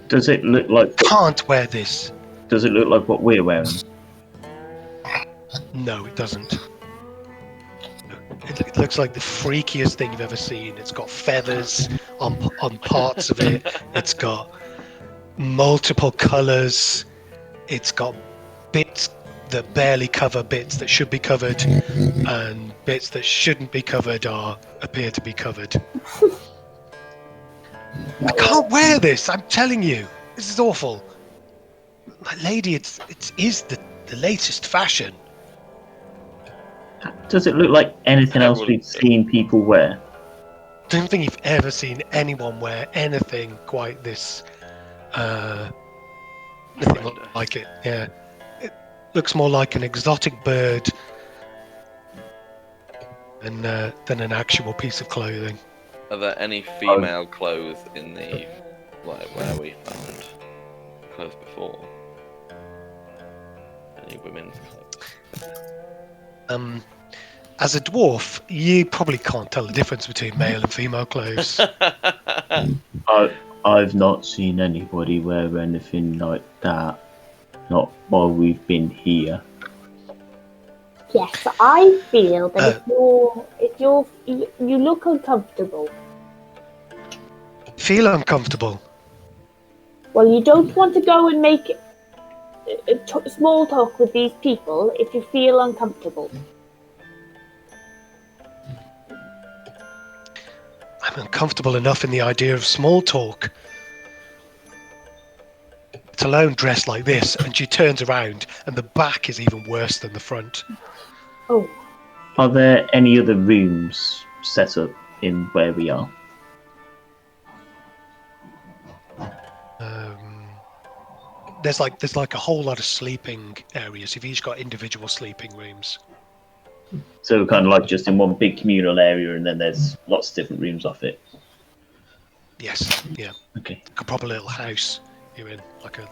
Does it look like... Can't wear this. Does it look like what we're wearing? No, it doesn't. It looks like the freakiest thing you've ever seen. It's got feathers on parts of it. It's got multiple colours. It's got bits that barely cover bits that should be covered, and bits that shouldn't be covered appear to be covered. I can't wear this. I'm telling you, this is awful. My lady, it is the latest fashion. Does it look like anything else we've seen people wear? I don't think you've ever seen anyone wear anything quite this. Nothing like it. Yeah, it looks more like an exotic bird than an actual piece of clothing. Are there any female clothes in the where we found clothes before? Any women's clothes? As a dwarf, you probably can't tell the difference between male and female clothes. I've not seen anybody wear anything like that. Not while we've been here. Yes, I feel that if you look uncomfortable. Feel uncomfortable? Well, you don't want to go and make small talk with these people if you feel uncomfortable. I'm uncomfortable enough in the idea of small talk. It's alone dressed like this, and she turns around, and the back is even worse than the front. Oh. Are there any other rooms set up in where we are? There's like a whole lot of sleeping areas. You've each got individual sleeping rooms. So kind of like just in one big communal area, and then there's lots of different rooms off it. Yes, yeah. Okay. Like a proper little house you're in, like a.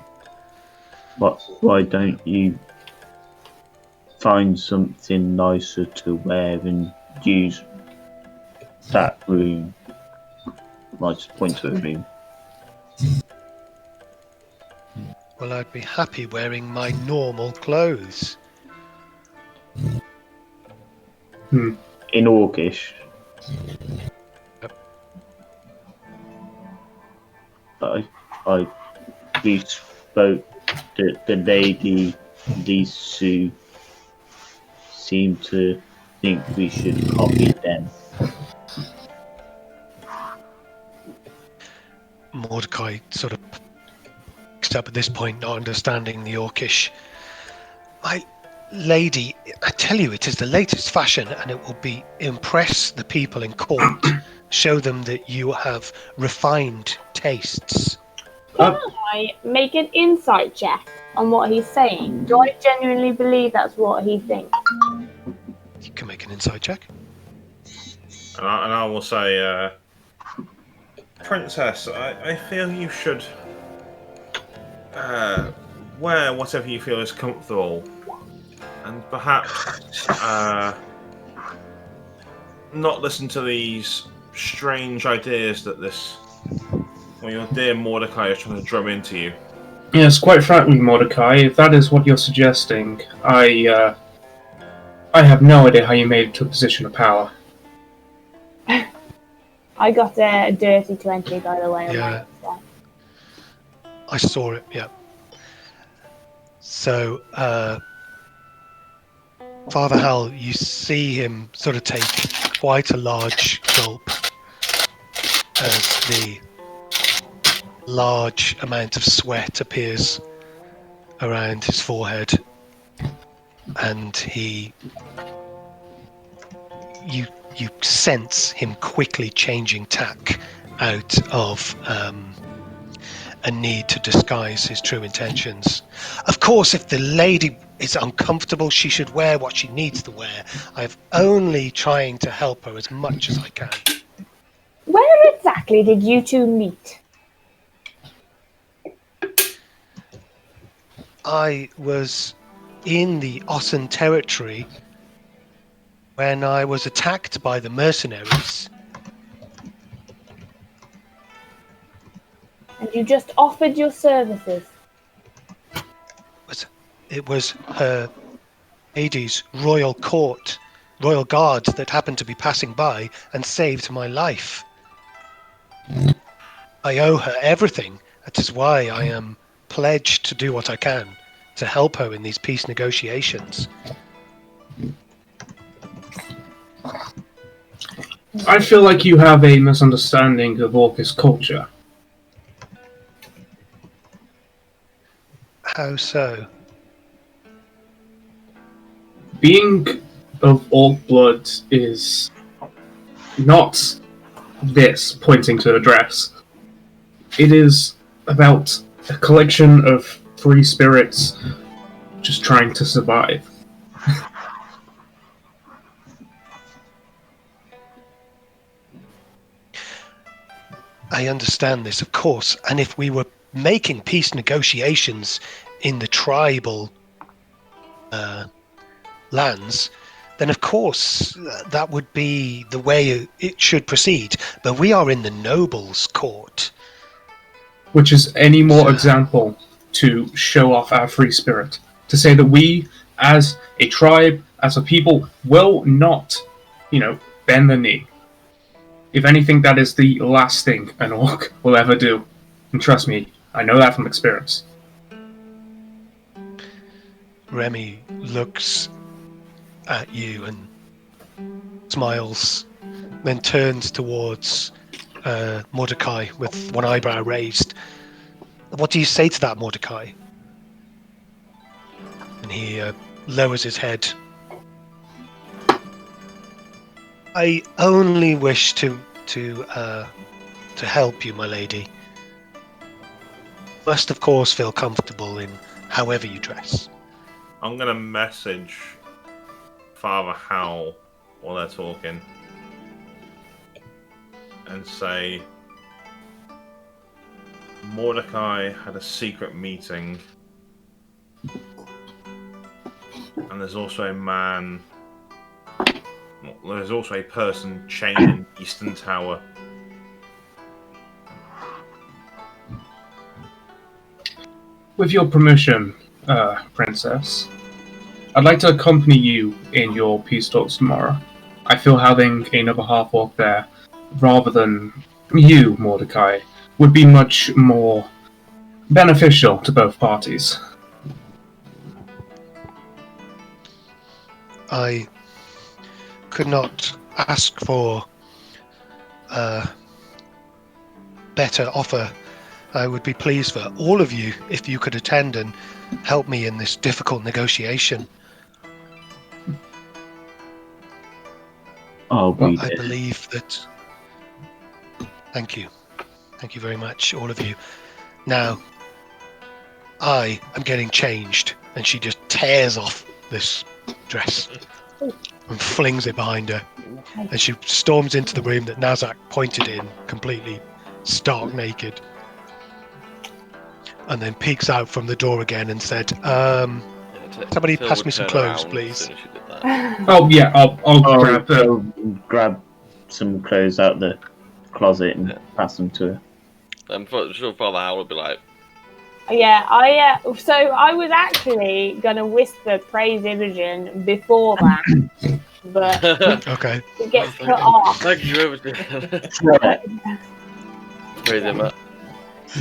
Why don't you find something nicer to wear and use that room? I just point to a room. Well, I'd be happy wearing my normal clothes. In Orcish. Yep. We spoke that the lady Lisu seemed to think we should copy them. Mordecai sort of picks up at this point, not understanding the Orcish. My lady, I tell you, it is the latest fashion, and it will impress the people in court. Show them that you have refined tastes. Can I make an insight check on what he's saying? Do I genuinely believe that's what he thinks? You can make an insight check. And I will say, Princess, I feel you should wear whatever you feel is comfortable, and perhaps not listen to these strange ideas that your dear Mordecai is trying to drum into you. Yes, quite frankly, Mordecai, if that is what you're suggesting, I have no idea how you made it to a position of power. I got a dirty 20, by the way. Yeah. I saw it, yeah. So, Father Howl, you see him sort of take quite a large gulp as the large amount of sweat appears around his forehead, and you sense him quickly changing tack out of a need to disguise his true intentions. Of course, if the lady is uncomfortable, she should wear what she needs to wear. I'm only trying to help her as much as I can. Where exactly did you two meet? I was in the Ossen territory when I was attacked by the mercenaries. And you just offered your services? It was Her Lady's royal court, royal guard that happened to be passing by and saved my life. I owe her everything. That is why I am pledged to do what I can to help her in these peace negotiations. I feel like you have a misunderstanding of Orcish culture. How so? Being of Orc blood is not this, pointing to the dress. It is about a collection of free spirits just trying to survive. I understand this, of course, and if we were making peace negotiations in the tribal lands, then of course that would be the way it should proceed. But we are in the nobles' court. Which is any more example to show off our free spirit. To say that we, as a tribe, as a people, will not, bend the knee. If anything, that is the last thing an orc will ever do. And trust me, I know that from experience. Remy looks at you and smiles, then turns towards Mordecai with one eyebrow raised. What do you say to that, Mordecai? And he lowers his head. I only wish to help you, my lady. Must, of course, feel comfortable in however you dress. I'm going to message Father Howl while they're talking and say Mordecai had a secret meeting, and there's also a person chained in Eastern Tower. With your permission, Princess, I'd like to accompany you in your peace talks tomorrow. I feel having another half-orc there, rather than you, Mordecai, would be much more beneficial to both parties. I could not ask for a better offer. I would be pleased for all of you if you could attend and help me in this difficult negotiation. I believe that... Thank you. Thank you very much, all of you. Now, I am getting changed. And she just tears off this dress and flings it behind her. And she storms into the room that Nazzak pointed in, completely stark naked, and then peeks out from the door again and said, "Somebody Till pass would me some turn clothes, around please." As soon as she did that. Oh yeah, I'll grab them. I'll grab some clothes out the closet and pass them to her. I'm sure Father Howl would be like, Yeah, so I was actually gonna whisper praise Imogen before that, but Okay. it gets cut off. thank you very much. Praise him up.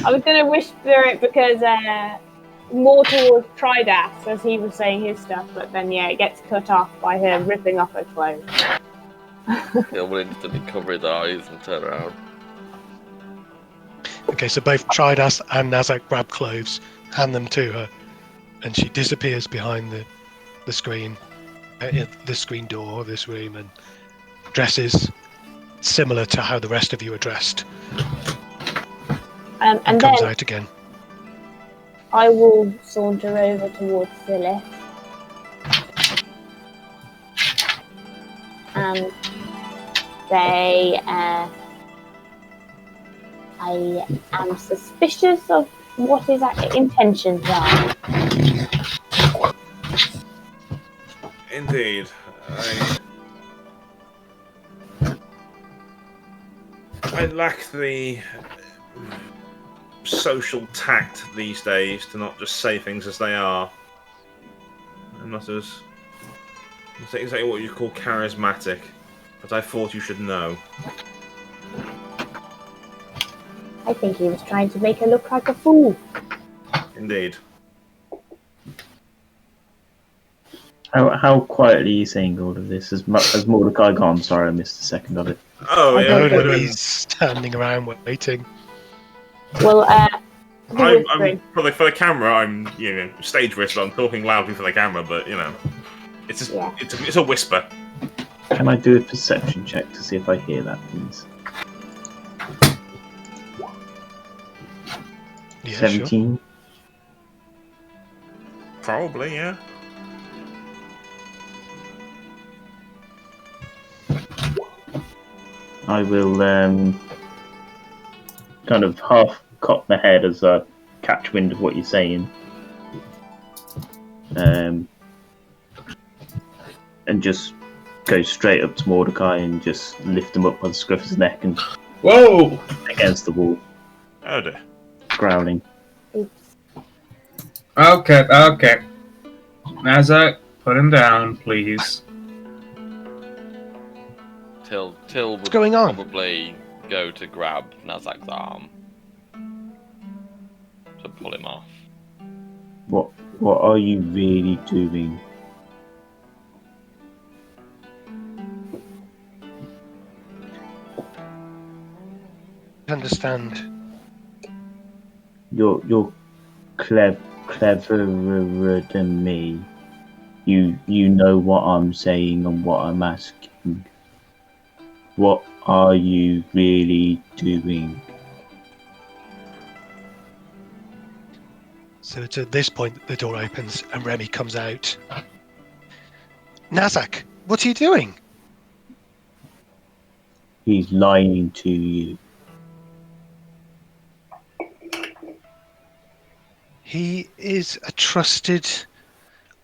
I was gonna whisper it because more towards Tridast as he was saying his stuff, but then it gets cut off by her ripping off her clothes. He'll instantly cover his eyes and turn around. Okay, so both Tridast and Nazzak grab clothes, hand them to her, and she disappears behind the screen, the screen door of this room, and dresses similar to how the rest of you are dressed, And comes then out again. I will saunter over towards Sylleth and say, I am suspicious of what his intentions are. Indeed. I lack the social tact these days to not just say things as they are. I'm not exactly what you call charismatic, but I thought you should know. I think he was trying to make her look like a fool. Indeed. How quietly are you saying all of this? Has Mordecai gone? Sorry, I missed a second of it. Oh, yeah. No, he's standing around waiting. Well, I'm for the camera. I'm stage whisper. I'm talking loudly for the camera, but it's it's a whisper. Can I do a perception check to see if I hear that, please? Yeah, 17. Sure. Probably, yeah. I will kind of half cock my head as I catch wind of what you're saying, and just go straight up to Mordecai and just lift him up by the scruff of his neck and Whoa! against the wall, Oh dear. growling. Okay. Nazzak, put him down, please. Till would going on? probably go to grab Nazzak's arm to pull him off. What are you really doing? Understand. You're cleverer than me. You know what I'm saying and what I'm asking. What are you really doing? So it's at this point that the door opens and Remy comes out. Nazzak, what are you doing? He's lying to you. He is a trusted...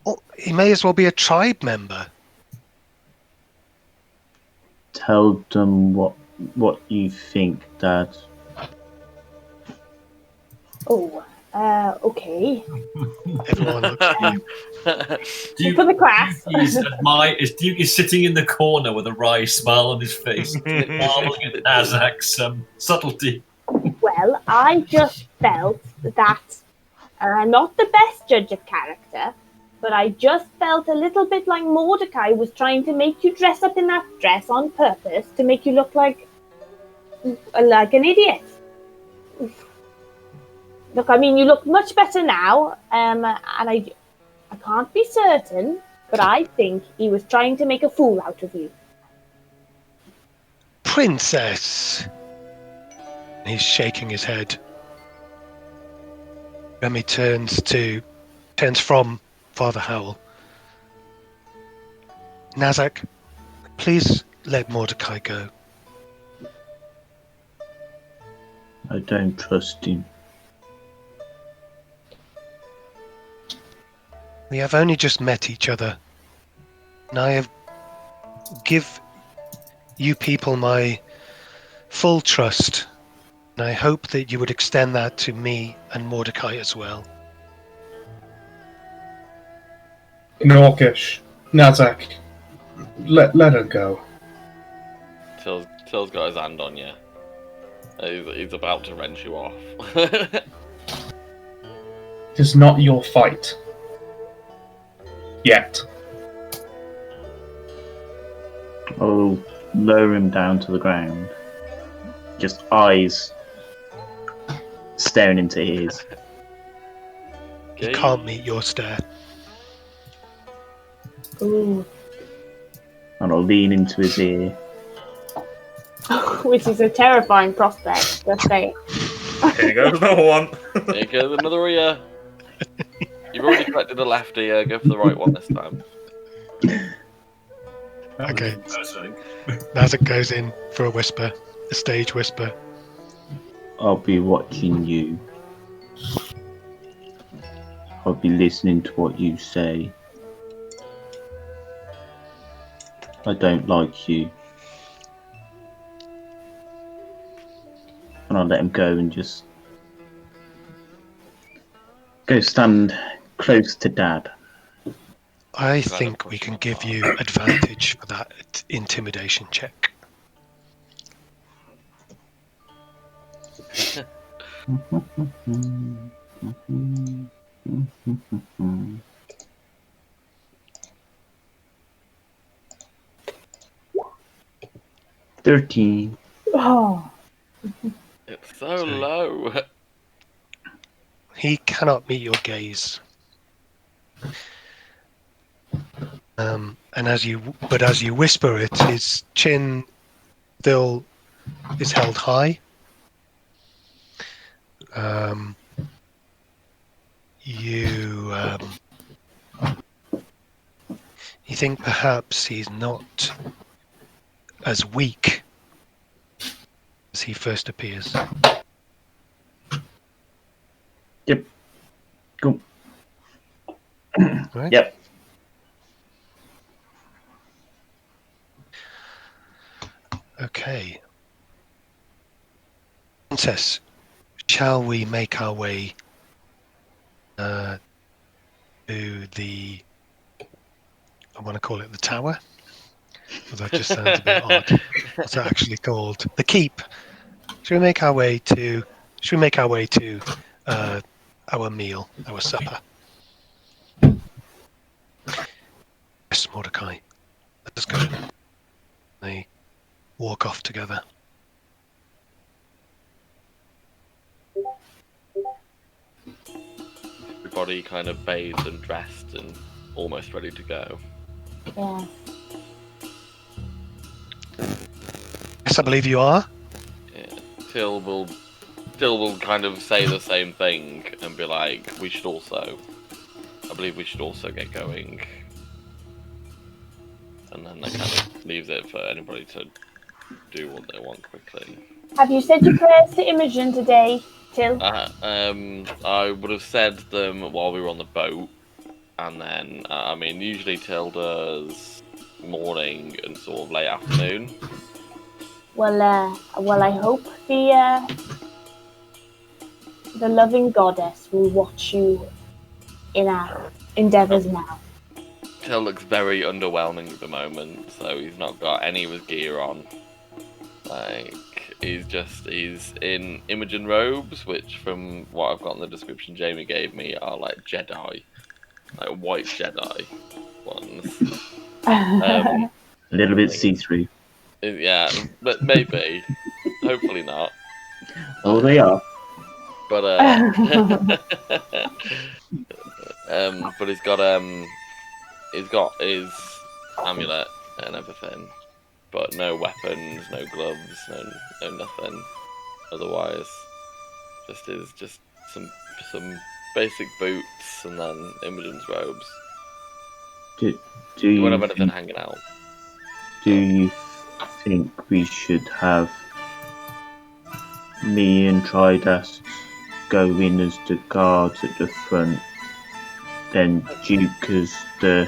Oh, he may as well be a tribe member. Tell them what you think, Dad. Oh, okay. Everyone looks at you. For the class. Duke is sitting in the corner with a wry smile on his face, marveling at Nazzak's subtlety. Well, I just felt that I'm not the best judge of character, but I just felt a little bit like Mordecai was trying to make you dress up in that dress on purpose to make you look like an idiot. Look, I mean, you look much better now, and I can't be certain, but I think he was trying to make a fool out of you. Princess! He's shaking his head. Remy turns from Father Howl. Nazzak, please let Mordecai go. I don't trust him. We have only just met each other, and I have give you people my full trust, and I hope that you would extend that to me and Mordecai as well. In Orcish, Nazzak, let her go. Till's got his hand on you. He's about to wrench you off. It is not your fight. Yet. I'll lower him down to the ground. Just eyes staring into his. He can't meet your stare. Ooh. And I'll lean into his ear. Which is a terrifying prospect, just say. Here goes another one. Here goes another ear. You've already collected the left ear, go for the right one this time. Okay. Nazzak goes in for a whisper, a stage whisper. I'll be watching you. I'll be listening to what you say. I don't like you. And I'll let him go and just go stand close to Dad. I think we can give you advantage for that intimidation check. $13. Oh. It's so low. He cannot meet your gaze. And as you whisper it, his chin still is held high. You think perhaps he's not as weak as he first appears. Yep. Cool. Right? Yep. Okay. Princess, shall we make our way to the... I want to call it the tower? Well, that just sounds a bit odd. What's it actually called? The keep. Should we make our way to our meal, our supper? Yes, Mordecai. Let us go. They walk off together. Everybody kind of bathed and dressed and almost ready to go. Yeah. Yes, I believe you are. Yeah. Till will kind of say the same thing and be like, I believe we should also get going. And then that kind of leaves it for anybody to do what they want quickly. Have you said your prayers to Imogen today, Till? I would have said them while we were on the boat, and then usually Till does morning and sort of late afternoon. Well, I hope the loving goddess will watch you in our endeavours now. Till looks very underwhelming at the moment, so he's not got any of his gear on. Like, he's in Imogen robes, which from what I've got in the description Jamie gave me are like Jedi. Like white Jedi ones. A little bit see-through. Yeah, but maybe. Hopefully not. Oh, they are. But but he's got his amulet and everything, but no weapons, no gloves, no nothing. Otherwise, just some basic boots and then Imogen's robes. Do You won't you have anything hanging out. Do you think we should have me and Tridast go in as the guards at the front, then Duke as the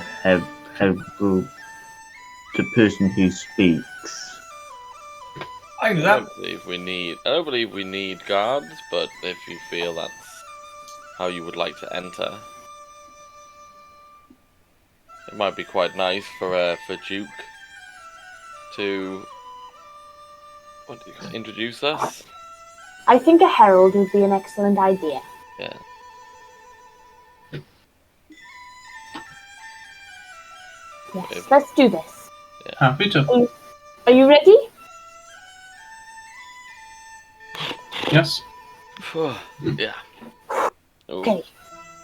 the person who speaks. I can do I that. don't believe we need guards, but if you feel that's how you would like to enter, it might be quite nice for Duke to introduce us. I think a herald would be an excellent idea. Yeah. Yes, let's do this. Happy to. Are you ready? Yes. Yeah. Ooh. Okay.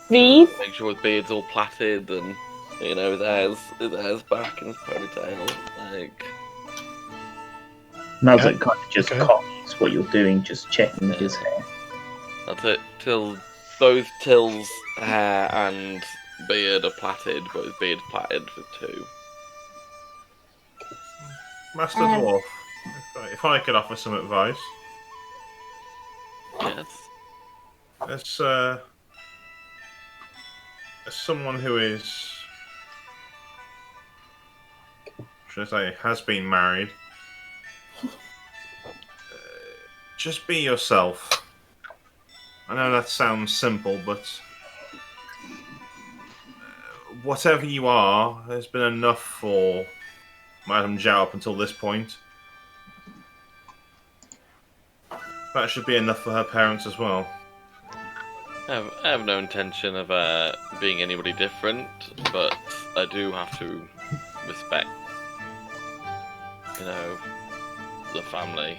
Breathe. Make sure his beard's all plaited and his hair's back and his ponytail. Like, Nazzak kind of just copies what you're doing, just checking his hair. that's it. Both Till's hair and beard are plaited, but his beard's plaited for two. Master Dwarf, if I could offer some advice. Yes. As someone who is, should I say, has been married, just be yourself. I know that sounds simple, but whatever you are has been enough for Madame Zhao up until this point. That should be enough for her parents as well. I have no intention of being anybody different, but I do have to respect, the family.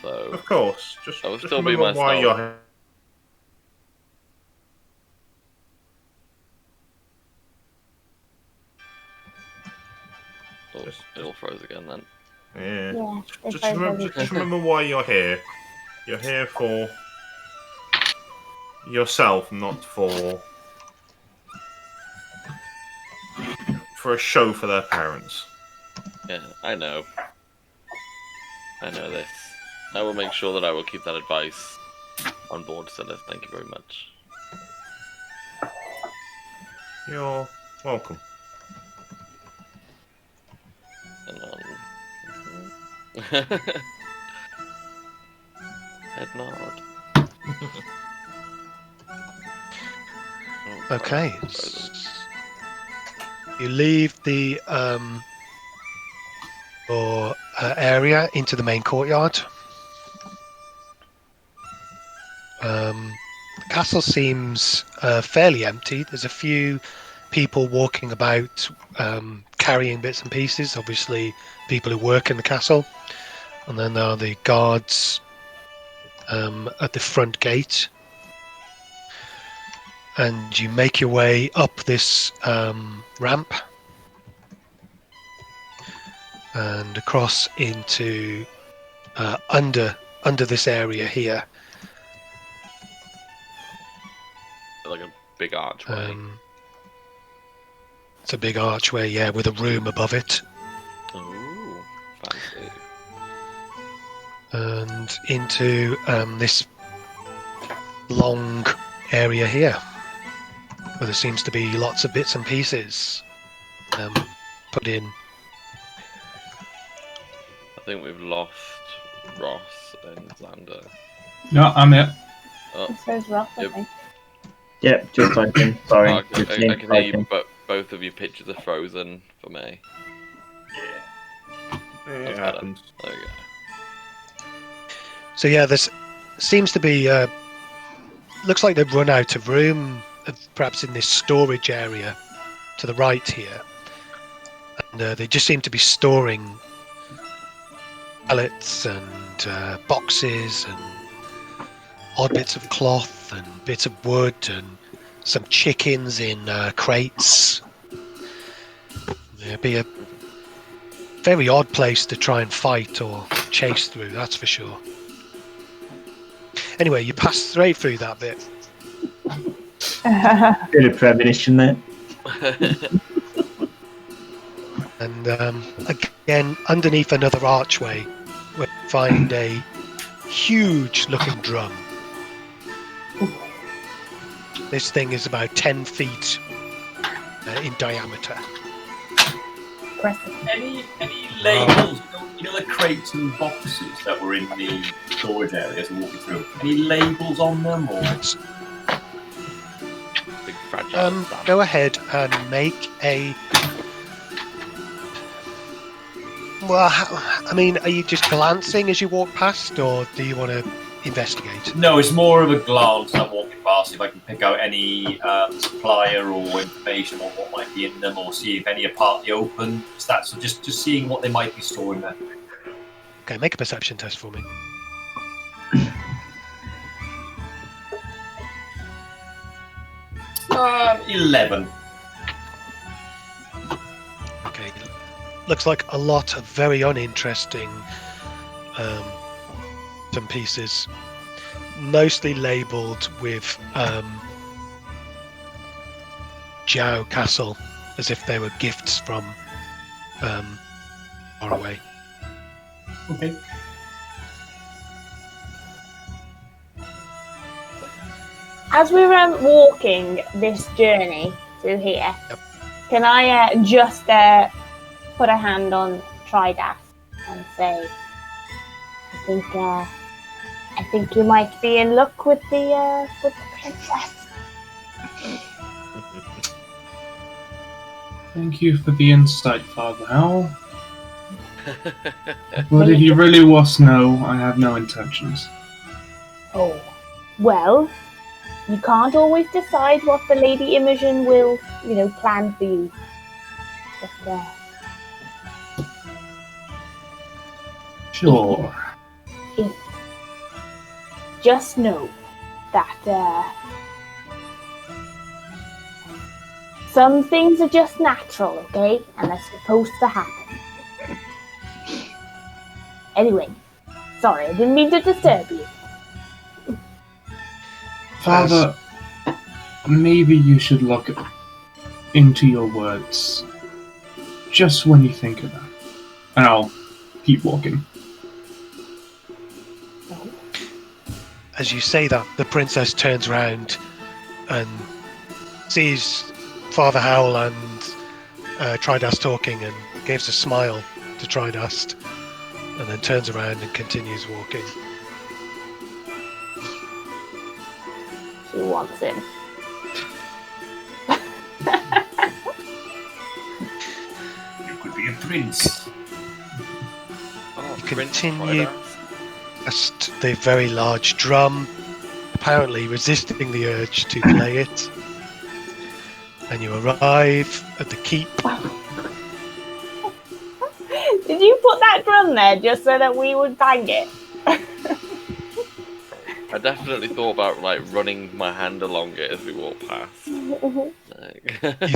So of course, I will just still be remember myself. why you're here. It all froze again then. Yeah. Yeah, Just remember why you're here. You're here for yourself, not for a show for their parents. Yeah, I know. I know this. I will make sure that I will keep that advice on board, Sylleth. Thank you very much. You're welcome. And head nod. Okay. You leave the area into the main courtyard. The castle seems fairly empty. There's a few people walking about carrying bits and pieces, obviously people who work in the castle. And then there are the guards at the front gate. And you make your way up this ramp and across into under this area here. Like a big archway. It's a big archway, yeah, with a room above it. Ooh, fancy. And into this long area here, where there seems to be lots of bits and pieces put in. I think we've lost Ross and Xander. No, I'm here. Oh, It says rough, I think. Yep, just typing. Sorry. I can hear you, but both of your pictures are frozen for me. It happens. There we go. So yeah, this seems to be looks like they've run out of room, perhaps in this storage area to the right here, and they just seem to be storing pallets and boxes and odd bits of cloth and bits of wood and some chickens in crates. It'd be a very odd place to try and fight or chase through, that's for sure. Anyway, you pass straight through that bit. Bit of premonition there. And again, underneath another archway, we find a huge-looking drum. This thing is about 10 feet in diameter. Any labels? You know the crates and boxes that were in the storage area to walk you through. Any labels on them, or? Big fragile stuff. Go ahead and make a. Well, I mean, are you just glancing as you walk past, or do you want to investigate? No, it's more of a glance. I'm walking past, if I can pick out any supplier or information on what might be in them, or see if any are partly open. Just seeing what they might be storing there. Okay, make a perception test for me. 11. Okay, looks like a lot of very uninteresting some pieces, mostly labelled with Jiao Castle, as if they were gifts from far away. Okay. As we were walking this journey to here, can I just put a hand on Tridast and say, I think you might be in luck with the princess. Thank you for the insight, Father Howl. But if you really want to know, I have no intentions. Oh, well, you can't always decide what the Lady Imogen will, plan for you. But, Sure. Just know that some things are just natural, okay? And they're supposed to happen. Anyway, sorry, I didn't mean to disturb you. Father, maybe you should look into your words just when you think of that. And I'll keep walking. As you say that, the princess turns around and sees Father Howl and Tridast talking and gives a smile to Tridast, and then turns around and continues walking. She wants him. You could be a prince. Continue past the very large drum, apparently resisting the urge to play it. And you arrive at the keep. Did you put that drum there just so that we would bang it? I definitely thought about running my hand along it as we walk past. You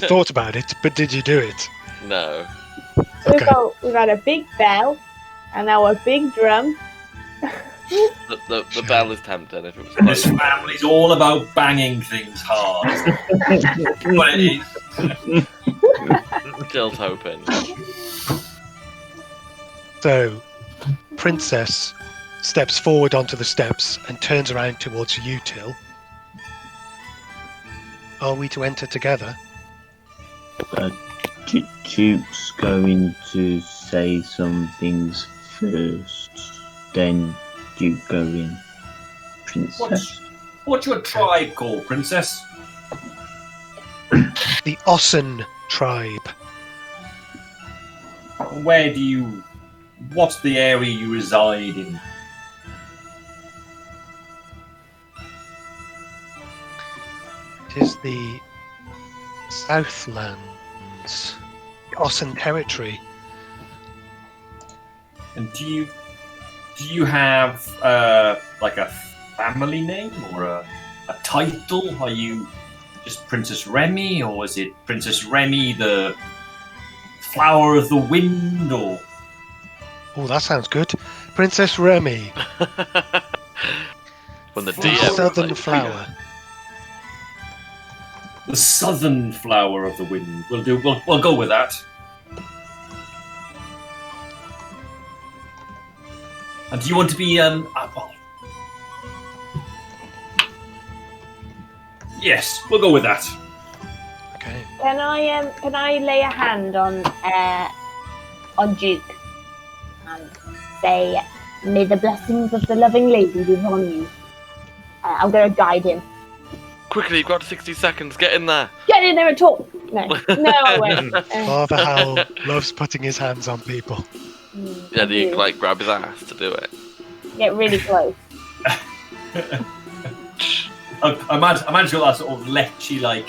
thought about it, but did you do it? No. So we've got a big bell and now a big drum. The bell is tempting if it was This family's all about banging things hard. What it is. Still hoping. So, Princess steps forward onto the steps and turns around towards you, Till. Are we to enter together? Duke's going to say some things first, then Duke go in. Princess? What's your tribe called, Princess? The Ossen tribe. What's the area you reside in? It is the Southlands, Ossen territory. And do you have like a family name or a title? Are you just Princess Remy, or is it Princess Remy, the Flower of the Wind, or? Oh, that sounds good. Princess Remy. When the Southern Flower. The Southern Flower of the Wind. We'll do. We'll go with that. And do you want to be Yes, we'll go with that. Okay. Can I lay a hand on Duke and say, "May the blessings of the loving lady be upon you." I'm going to guide him. Quickly, you've got 60 seconds. Get in there. Get in there and talk. No, I won't. Father Howl loves putting his hands on people. Yeah, do you like grab his ass to do it? Get really close. I managed to got that sort of lechy, like,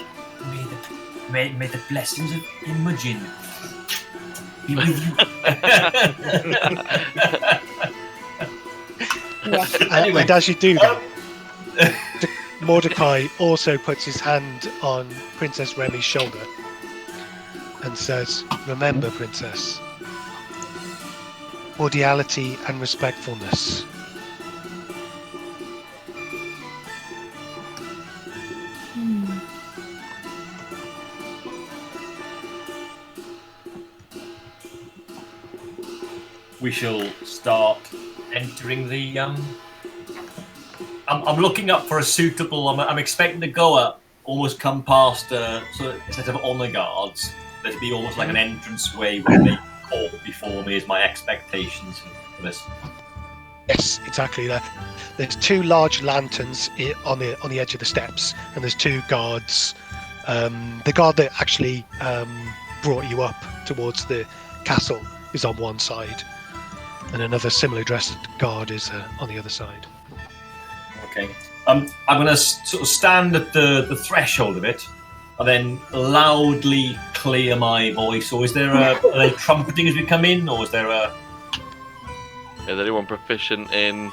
may the blessings of Imogen be with you. Anyway. And as you do that, Mordecai also puts his hand on Princess Remy's shoulder and says, "Remember, Princess, cordiality and respectfulness." We shall start entering the. I'm looking up for a suitable. I'm expecting to go almost come past. So instead of honor guards, there'd be almost like an entrance way where they call before me. Is my expectations for this? Yes, exactly. There's two large lanterns on the edge of the steps, and there's two guards. The guard that actually brought you up towards the castle is on one side, and another similar dressed guard is on the other side. Okay. I'm going to sort of stand at the threshold of it, and then loudly clear my voice. Or is there are they trumpeting as we come in, or is there a? Is anyone proficient in?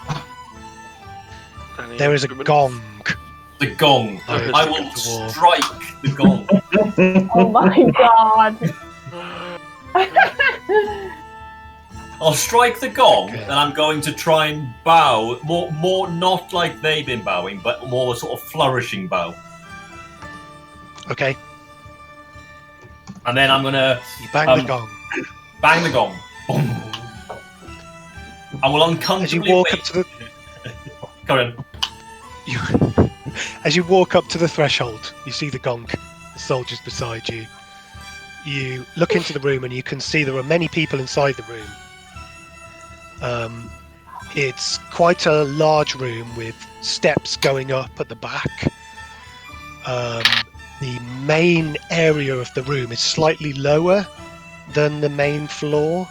There is a gong. The gong. I will strike the gong. Oh my god. I'll strike the gong, and I'm going to try and bow more not like they've been bowing, but more sort of flourishing bow. Okay. And then I'm gonna bang the gong. Bang the gong. I will uncomfortably as you walk wait. up to the. Go on. As you walk up to the threshold, you see the gong, the soldiers beside you. You look into the room and you can see there are many people inside the room. It's quite a large room with steps going up at the back. The main area of the room is slightly lower than the main floor.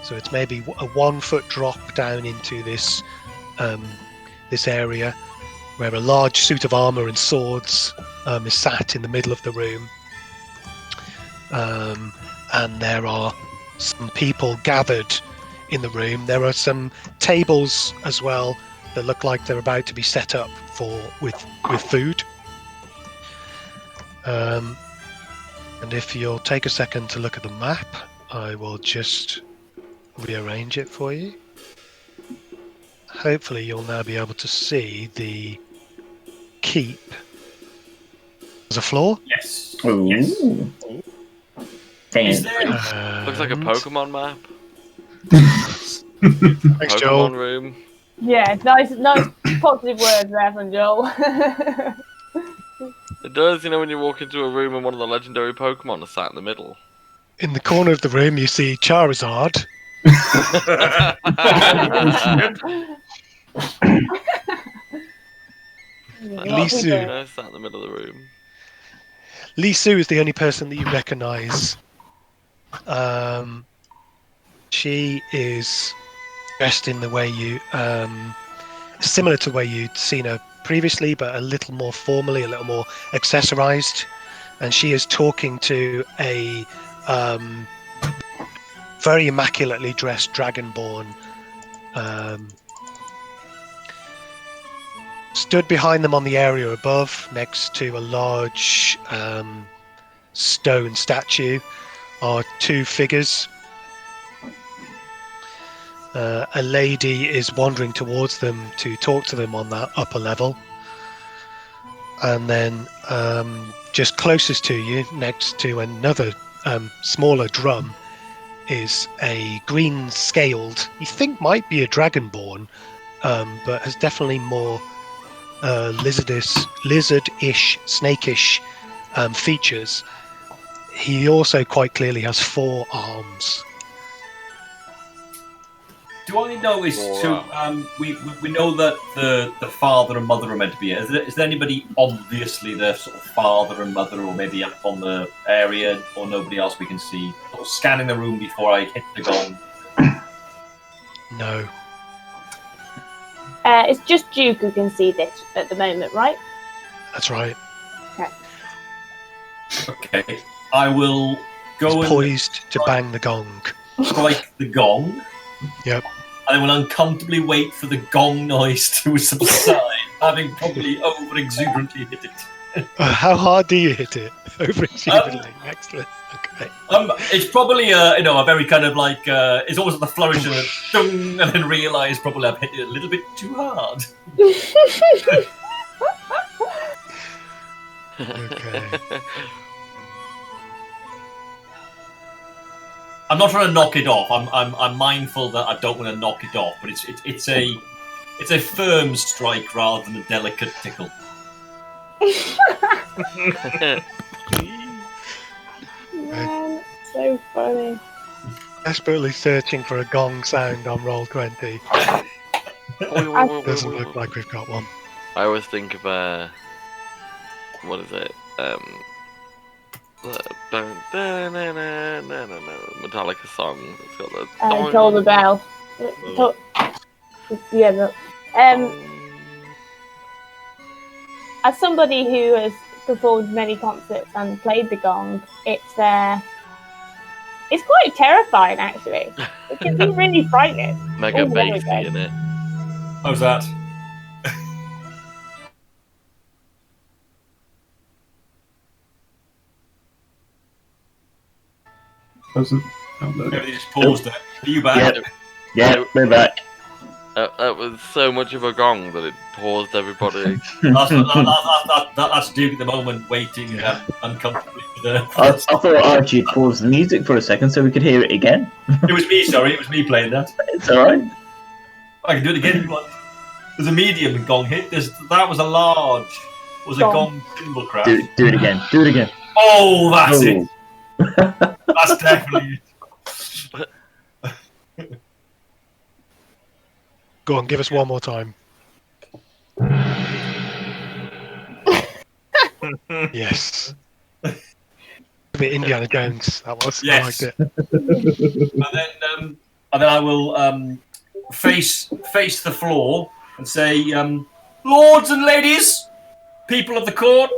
So it's maybe a 1 foot drop down into this area where a large suit of armor and swords is sat in the middle of the room. And there are some people gathered in the room. There are some tables as well that look like they're about to be set up with food. And if you'll take a second to look at the map, I will just rearrange it for you. Hopefully you'll now be able to see the keep. There's a floor? Yes. Ooh. Yes. Is there... Looks like a Pokemon map. Thanks, Joel. Pokemon room. Yeah, nice positive words there from Joel. It does, when you walk into a room and one of the legendary Pokemon are sat in the middle. In the corner of the room, you see Charizard. Lisu. Sat in the middle of the room. Lisu is the only person that you recognise. She is dressed in the way you, similar to the way you'd seen her previously, but a little more formally, a little more accessorised. And she is talking to a very immaculately dressed Dragonborn. Stood behind them on the area above, next to a large stone statue, are two figures. A lady is wandering towards them to talk to them on that upper level. And then just closest to you, next to another smaller drum, is a green scaled, you think might be a Dragonborn, but has definitely more lizard-ish, snake-ish features, he also quite clearly has 4 arms. Do I notice? So we know that the father and mother are meant to be here. Is there anybody obviously the sort of father and mother, or maybe up on the area, or nobody else we can see? Sort of scanning the room before I hit the gong. No. It's just Duke who can see this at the moment, right? That's right. Okay. I will go He's poised to bang the gong. Strike the gong. Yep. I will uncomfortably wait for the gong noise to subside, having probably over-exuberantly hit it. How hard do you hit it? Over-exuberantly. Excellent. Okay. It's probably a very kind of like it's almost like the flourish of a dung, and then realise probably I've hit it a little bit too hard. Okay. I'm not trying to knock it off. I'm mindful that I don't want to knock it off, but it's a firm strike rather than a delicate tickle. Man, so funny. Desperately searching for a gong sound on Roll20. Doesn't look like we've got one. I always think of what is it? Metallica song. It's got the Toll the bell. Yeah. As somebody who has performed many concerts and played the gong, it's quite terrifying actually. It can be really frightening. Mega bassy in it. How's that? Everything just paused there. Are you back? Yeah, we're back. That was so much of a gong that it paused everybody. That's Duke at the moment, waiting uncomfortably for the... I thought Archie paused the music for a second so we could hear it again. It was me, sorry. It was me playing that. It's alright. I can do it again if you want. There's a medium gong hit. That was a large... was a gong cymbal crash. Do it again. Do it again. Oh, that's it. That's definitely it. Go on, give us one more time. Yes. A bit Indiana Jones, that was. Yes. I liked it. And then I will face the floor and say, Lords and ladies, people of the court,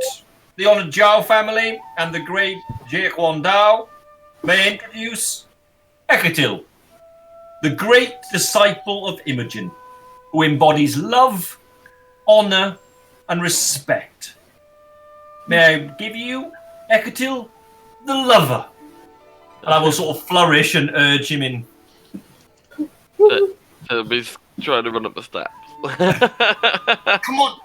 the honoured Zhao family, and the great Jie Huan Dao, may I introduce Ekatil, the great disciple of Imogen, who embodies love, honour, and respect. May I give you, Ekatil, the lover? And I will sort of flourish and urge him in. He's trying to run up the steps. Come on!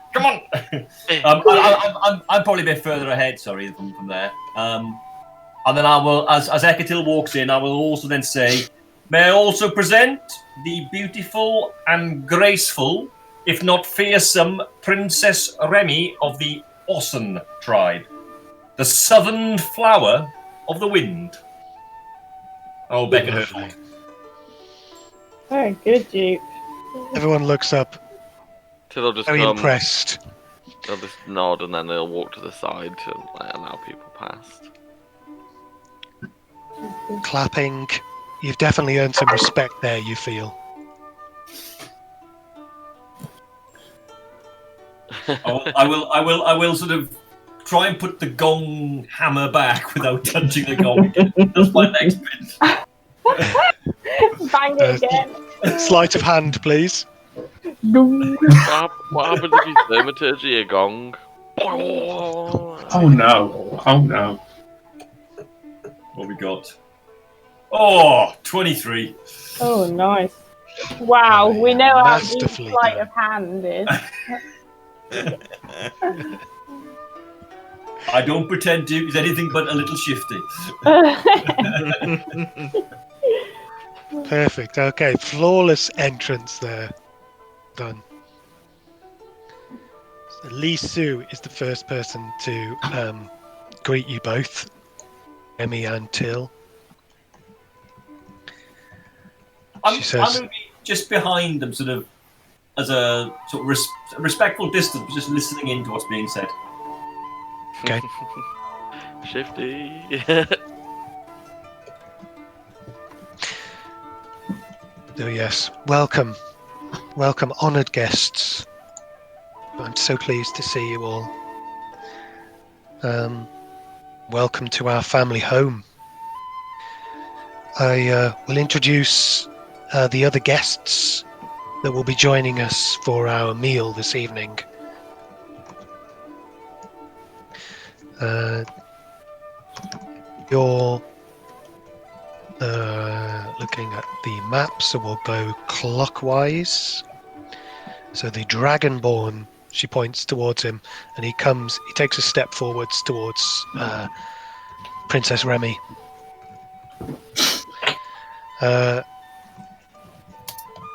I'm probably a bit further ahead, sorry, from there. And then I will, as Ekatil walks in, I will also then say, may I also present the beautiful and graceful, if not fearsome, Princess Remy of the Ossen tribe, the southern flower of the wind. Oh, Becca heard. Very good, Duke. Everyone looks up, Till just very impressed. They'll just nod and then they'll walk to the side to allow people past. Clapping. You've definitely earned some respect there, you feel. I will sort of try and put the gong hammer back without touching the gong. That's my next bit. Bang it again. Sleight of hand, please. What happens if you thaumaturgy a gong? Oh no. What we got? Oh, 23. Oh, nice. Wow, we know how deep Masterfully sleight done. of hand is. I don't pretend Duke is anything but a little shifty. Perfect. Okay, flawless entrance there. Done. Lee Sue is the first person to greet you both, Emmy and Till. I'm She says, going to be just behind them, sort of as a sort of respectful distance, just listening in to what's being said. okay. Shifty. So yes, welcome, honoured guests. I'm so pleased to see you all. Welcome to our family home. I will introduce the other guests that will be joining us for our meal this evening. You're looking at the map, so we'll go clockwise. So the Dragonborn, she points towards him, and he takes a step forwards towards Princess Remy.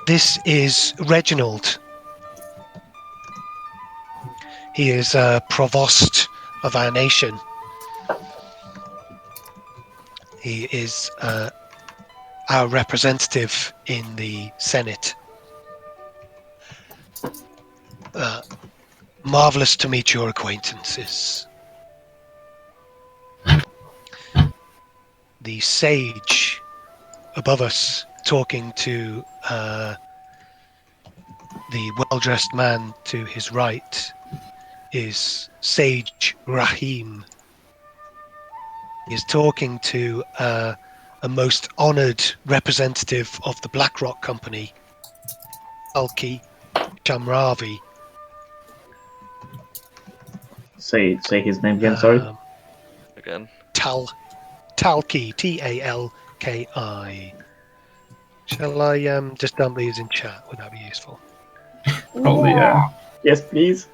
This is Reginald. He is Provost of our nation. He is our representative in the Senate. Marvelous to meet your acquaintances. The sage above us, talking to the well-dressed man to his right, is Sage Rahim. He is talking to a most honoured representative of the BlackRock Company, Alki Shamravi. Say his name again, sorry. Again. Talki, Talki. Shall I just dump these in chat? Would that be useful? Probably, yeah. Yes, please.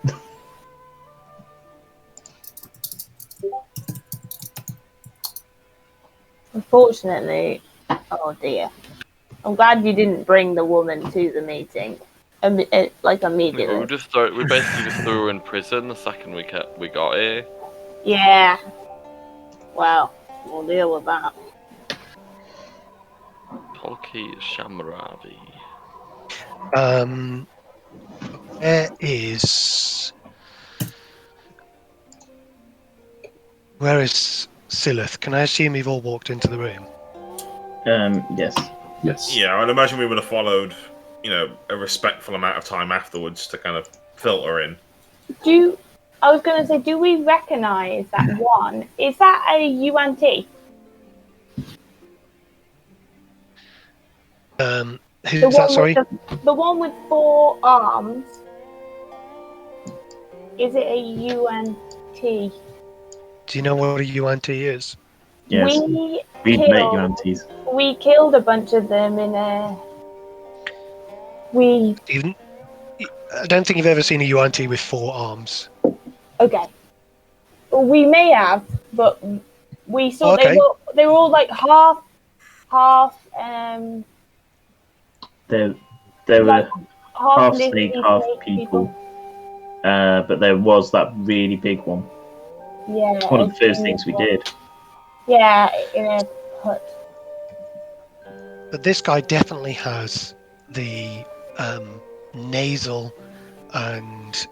Unfortunately, oh dear. I'm glad you didn't bring the woman to the meeting. Like immediately. We basically just threw her in prison the second we got here. Yeah. Well, we'll deal with that. Polki Shamravi. Where is Sylleth? Can I assume you've all walked into the room? Yes. Yes. Yeah, I'd imagine we would have followed, a respectful amount of time afterwards to kind of filter in. I was going to say, do we recognise that one? Is that a UNT? Who's that, sorry? The one with 4 arms. Is it a UNT? Do you know what a UNT is? Yes. We make UNTs. We killed a bunch of them in a... I don't think you've ever seen a UNT with 4 arms. Okay. We may have, but we saw they were all like half. They were half snake, half people. But there was that really big one. Yeah. It's one of the first things we did. Yeah, in a hut. But this guy definitely has the nasal and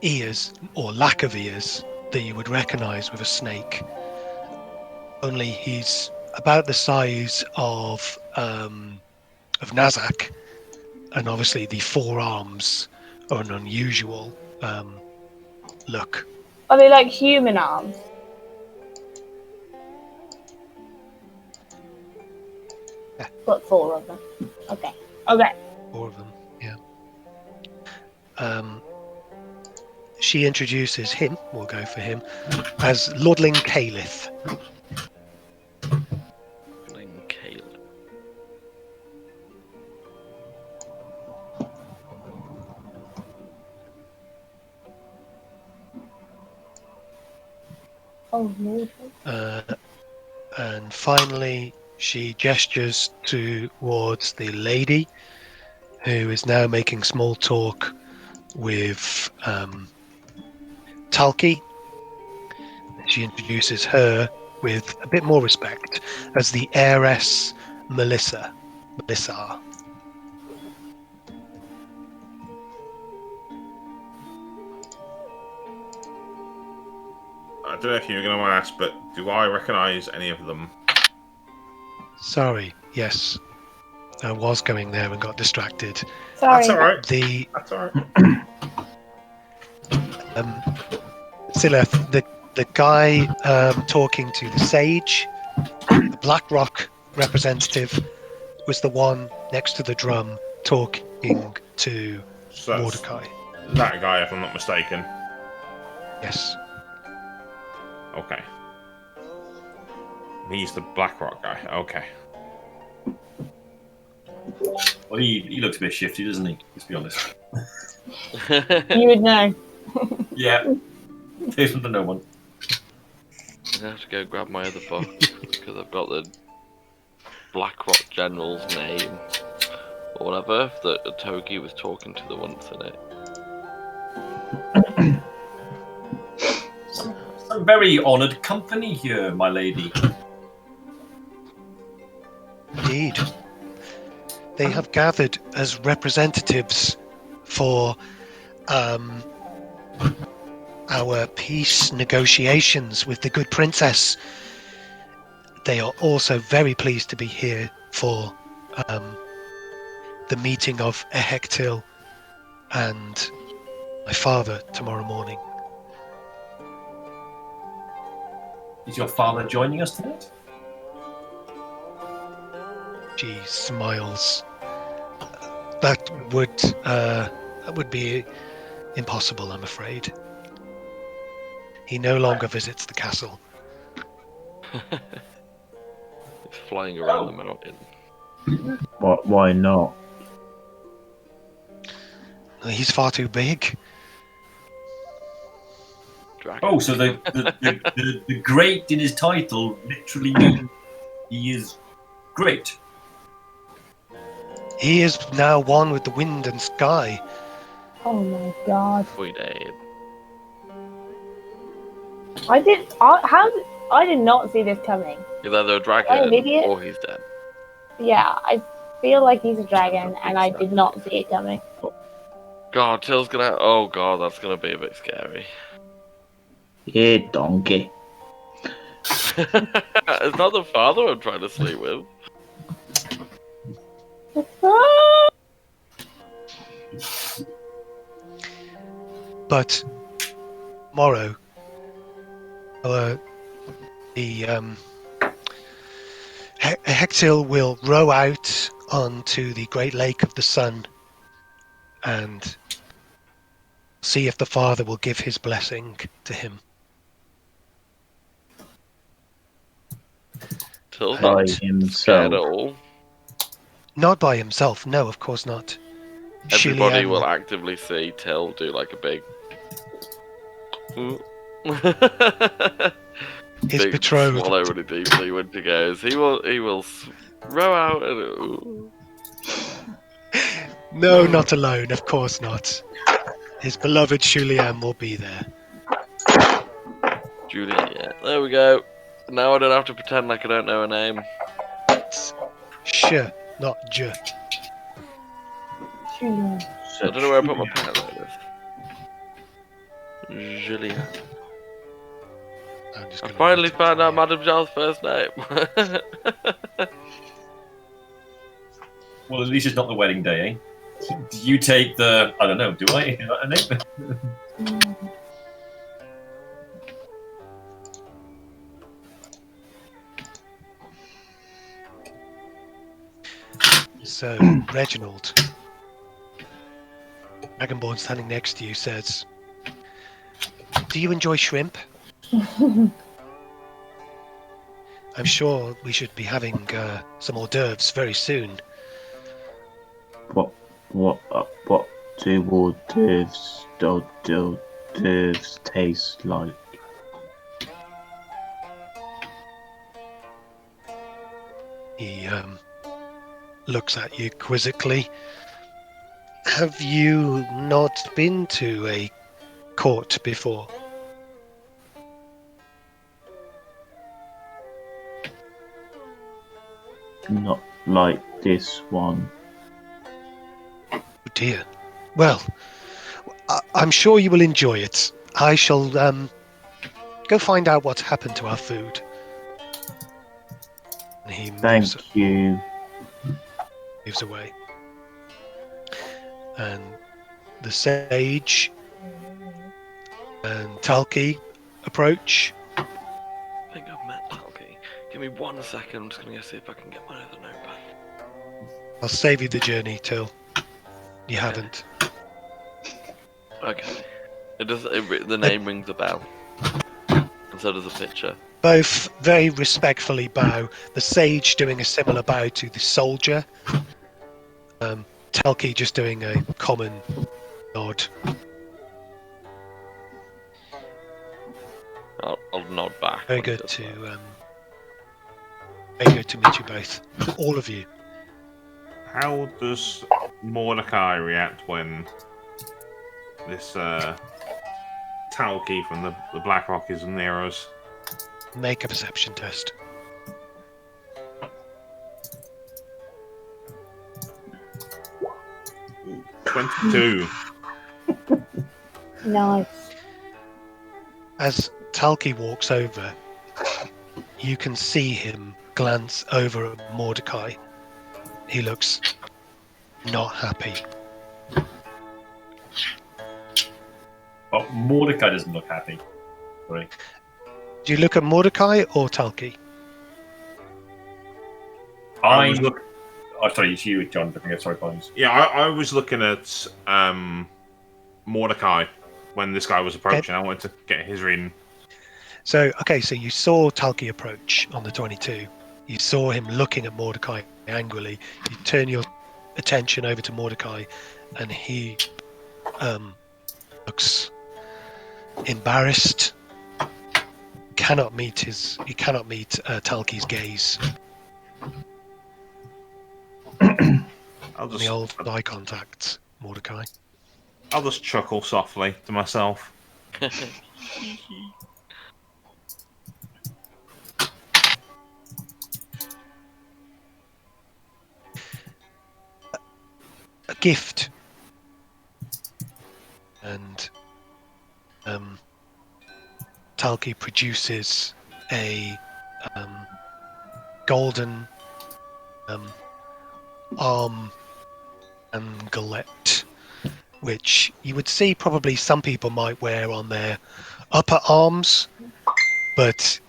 ears, or lack of ears, that you would recognise with a snake. Only he's about the size of Nazzak, and obviously the 4 arms are an unusual look. Are they like human arms? Yeah. Got 4 of them. Okay. 4 of them, yeah. She introduces him, we'll go for him, as Lordling Calith. Oh, no. And finally, she gestures towards the lady, who is now making small talk with Talki. She introduces her with a bit more respect as the heiress Melissa. Melissa. I don't know if you were going to ask, but do I recognise any of them? Sorry, yes. I was going there and got distracted. Sorry. That's all right. That's all right. Sylleth, the guy talking to the sage, the Blackrock representative, was the one next to the drum talking to Mordecai. That guy, if I'm not mistaken. Yes. Okay. He's the BlackRock guy. Okay. Well, he looks a bit shifty, doesn't he? Let's be honest. You would know. Yeah. Takes one to know one. I have to go grab my other book because I've got the BlackRock General's name or whatever that Togi was talking to the once in it. Some very honoured company here, my lady. Indeed. They have gathered as representatives for our peace negotiations with the good princess. They are also very pleased to be here for the meeting of Ehectil and my father tomorrow morning. Is your father joining us tonight? She smiles. That would be impossible, I'm afraid. He no longer visits the castle. It's flying around the mountain. Why not? He's far too big. Dragon. Oh, so the great in his title literally means he is great. He is now one with the wind and sky. Oh my god. We did. I did not see this coming. He's either a I'm an dragon idiot. or he's dead. Yeah, I feel like he's a dragon, and I did not see it coming. God, Till's gonna. Oh god, that's gonna be a bit scary. Yeah, donkey. It's not the father I'm trying to sleep with. But tomorrow, Hectil will row out onto the Great Lake of the Sun and see if the father will give his blessing to him. Till's By not himself. scared at all. Not by himself, no, of course not. Everybody Shilian will actively see Till do like a big. His big betrothed. swallow really deeply when she goes. He will row out and. Ooh. No, not alone, of course not. His beloved Julian will be there. Julia, yeah. There we go. Now I don't have to pretend like I don't know her name. Sure, not J. I don't know where I put my pen like this. Julia. I finally found out Madame Zhao's first name. Well, at least it's not the wedding day, eh? Do you take the... I don't know, do I? Is that a name? So, Reginald, Dragonborn standing next to you, says, "Do you enjoy shrimp? I'm sure we should be having some hors d'oeuvres very soon." What do hors d'oeuvres taste like? He looks at you quizzically Have you not been to a court before? Not like this one. Oh dear. Well, I'm sure you will enjoy it. I shall go find out what's happened to our food. And he moves away. And the sage and Talki approach. I think I've met Talki. Give me 1 second. I'm just going to go see if I can get my other notepad. I'll save you the journey till you haven't. Okay. The name rings a bell. And so does the picture. Both very respectfully bow. The sage doing a similar bow to the soldier. Talki just doing a common nod. I'll nod back. Very good to meet you both, all of you. How does Mordecai react when this Talki from the Black Rock is near us? Make a perception test. 22. Nice. As Talki walks over, you can see him glance over at Mordecai. He looks not happy. Oh, Mordecai doesn't look happy. Sorry. Do you look at Mordecai or Talki? I look. Oh, sorry, it's you, John. Sorry, apologies. Yeah, I was looking at Mordecai when this guy was approaching. I wanted to get his reading. So you saw Talki approach on the 22. You saw him looking at Mordecai angrily. You turn your attention over to Mordecai, and he looks embarrassed. He cannot meet Talki's gaze. The old eye contact, Mordecai. I'll just chuckle softly to myself. A gift. And Talki produces a golden arm and gullet, which you would see probably some people might wear on their upper arms, but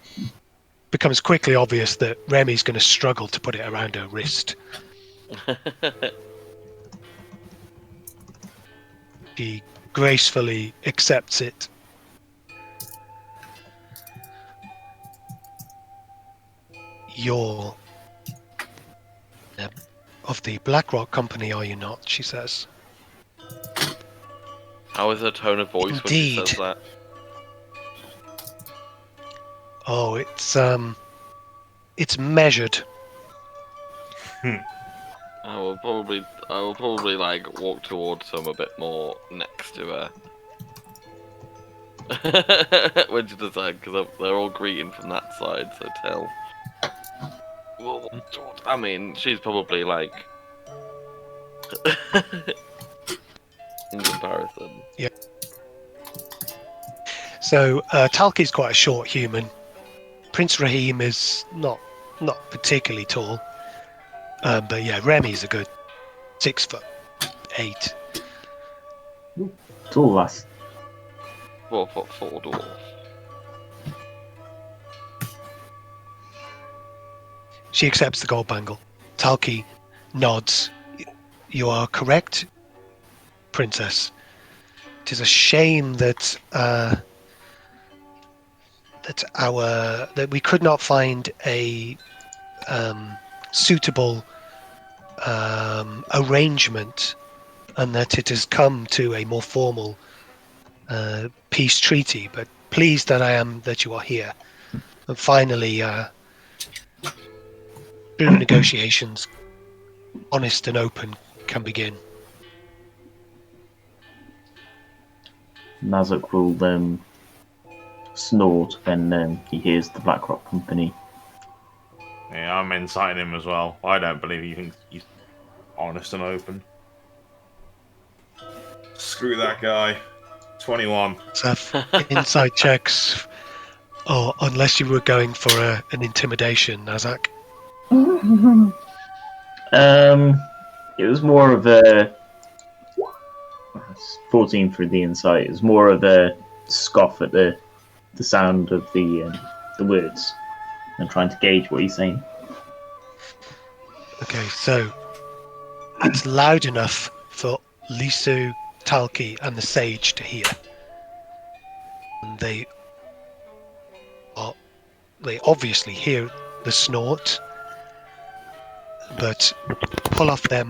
becomes quickly obvious that Remy's going to struggle to put it around her wrist. She gracefully accepts it. You're of the BlackRock Company, are you not? She says. How is her tone of voice Indeed. when she says that? Oh, it's measured. I will probably like walk towards them a bit more next to her. When she does that, because they're all greeting from that side, so tell. Well, I mean, she's probably like in comparison. Yeah. So Talki's quite a short human. Prince Raheem is not particularly tall. But yeah, Remy's a good 6'8". Tall lass. 4'4" dwarf. She accepts the gold bangle. Talki nods. You are correct, Princess. It is a shame that that we could not find a suitable arrangement, and that it has come to a more formal peace treaty. But pleased that I am that you are here, and finally, through negotiations, honest and open can begin. Nazzak will snort when he hears the Blackrock Company. Yeah, I'm inciting him as well. I don't believe he thinks he's honest and open. Screw that guy. 21. So inside checks, or unless you were going for an intimidation, Nazzak. It was more of a 14 for the insight. It was more of a scoff at the sound of the words and trying to gauge what he's saying. Okay, so it's loud enough for Lisu, Talki, and the Sage to hear. And they obviously hear the snort, but pull off their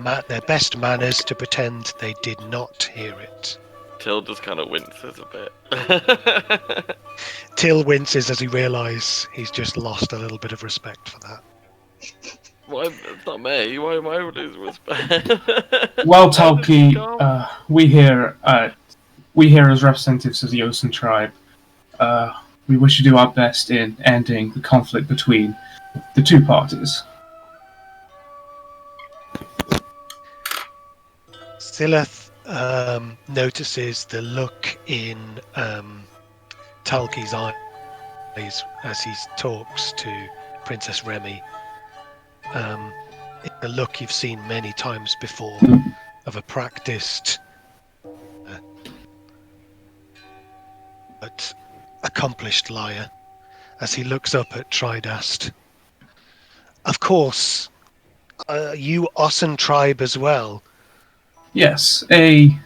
best manners to pretend they did not hear it. Till just kind of winces a bit. Till winces as he realises he's just lost a little bit of respect for that. Why? It's not me. Why am I losing respect? Well, Talki, we here as representatives of the Ocean tribe, we wish to do our best in ending the conflict between the two parties. Sylleth notices the look in Talki's eyes as he talks to Princess Remy. It's a look you've seen many times before of a practiced but accomplished liar as he looks up at Tridast. Of course, you Ossen tribe as well. Yes, a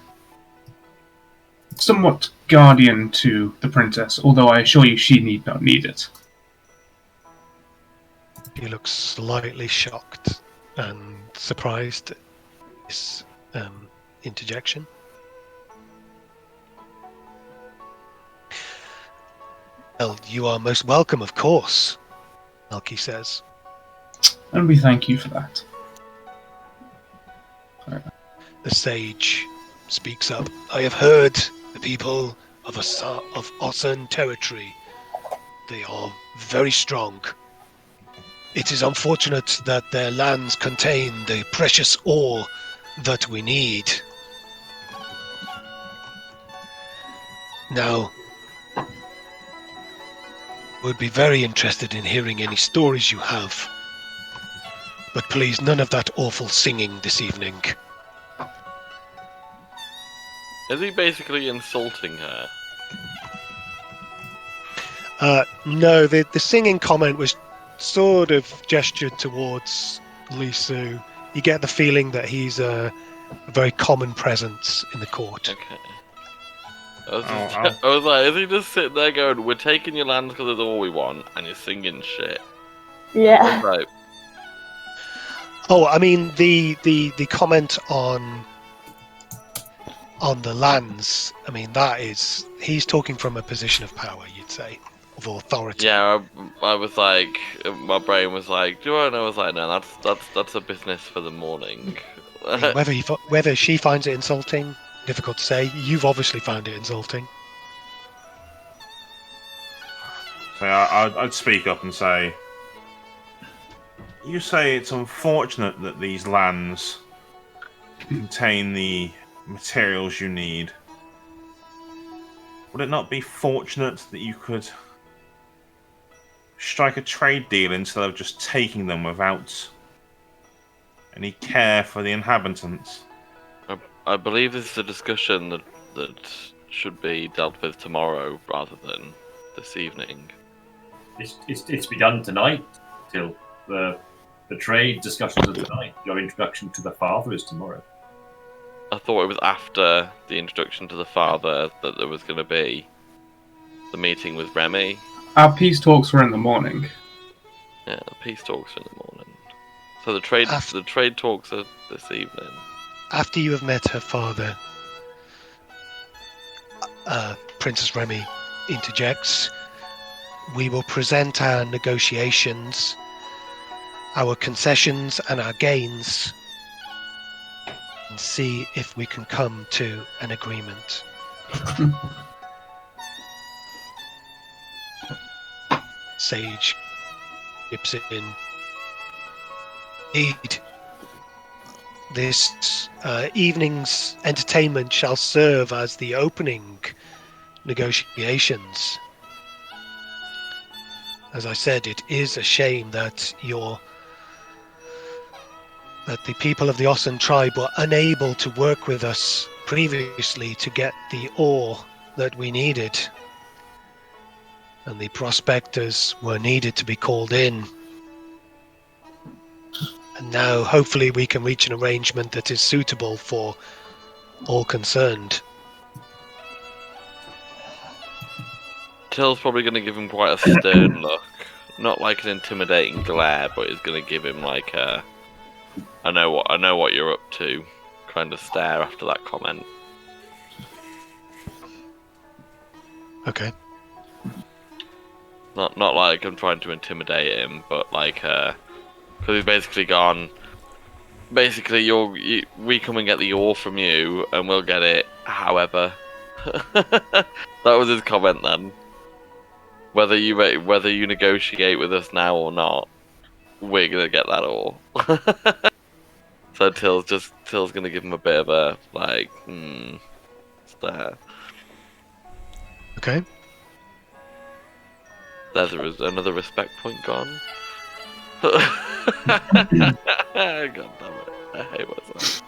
somewhat guardian to the princess, although I assure you she need not need it. He looks slightly shocked and surprised at this interjection. Well, you are most welcome, of course, Melky says. And we thank you for that. The sage speaks up. I have heard the people of Ossen territory. They are very strong. It is unfortunate that their lands contain the precious ore that we need. Now, would be very interested in hearing any stories you have. But please, none of that awful singing this evening. Is he basically insulting her? No, the singing comment was sort of gestured towards Lisu. You get the feeling that he's a very common presence in the court. Okay. I was like, is he just sitting there going, we're taking your land because it's all we want, and you're singing shit? Yeah. Right. Oh, I mean, the comment on the lands, I mean, that is, he's talking from a position of power, you'd say, of authority. Yeah, I was like, my brain was like, do I know? I was like, no, that's a business for the morning. Whether she finds it insulting, difficult to say. You've obviously found it insulting. So I'd speak up and say, you say it's unfortunate that these lands contain the materials you need. Would it not be fortunate that you could strike a trade deal instead of just taking them without any care for the inhabitants? I believe this is a discussion that should be dealt with tomorrow rather than this evening. It's to be done tonight, Till. The trade discussions are tonight. Your introduction to the father is tomorrow. I thought it was after the introduction to the father that there was going to be the meeting with Remy. Our peace talks were in the morning. Yeah, the peace talks are in the morning. So the trade talks are this evening. After you have met her father, Princess Remy interjects. We will present our negotiations, our concessions and our gains, and see if we can come to an agreement. sage chips in. Indeed, this evening's entertainment shall serve as the opening negotiations. As I said, it is a shame that the people of the Ossan tribe were unable to work with us previously to get the ore that we needed. And the prospectors were needed to be called in. And now, hopefully, we can reach an arrangement that is suitable for all concerned. Till's probably going to give him quite a stern look. Not like an intimidating glare, but he's going to give him like a I know what you're up to kind of stare after that comment. Okay. Not like I'm trying to intimidate him, but like because he's basically gone. Basically, we come and get the ore from you, and we'll get it. However, that was his comment then. Whether you negotiate with us now or not, we're gonna get that ore. So Till's gonna give him a bit of a like stare. Okay. There's another respect point gone. God damn it! I hate myself.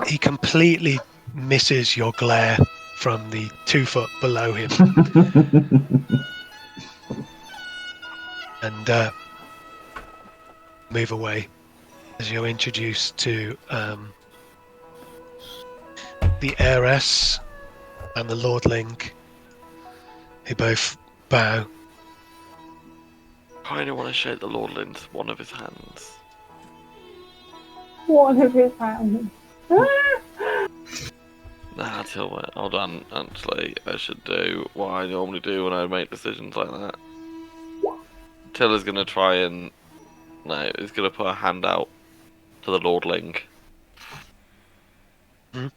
He completely misses your glare from the 2 foot below him. And move away as you're introduced to the heiress and the lordling, who both bow. I kind of want to shake the lordling's one of his hands. One of his hands. Nah, hold on. Actually, I should do what I normally do when I make decisions like that. Till is gonna try and he's gonna put a hand out to the lordling. Hmm?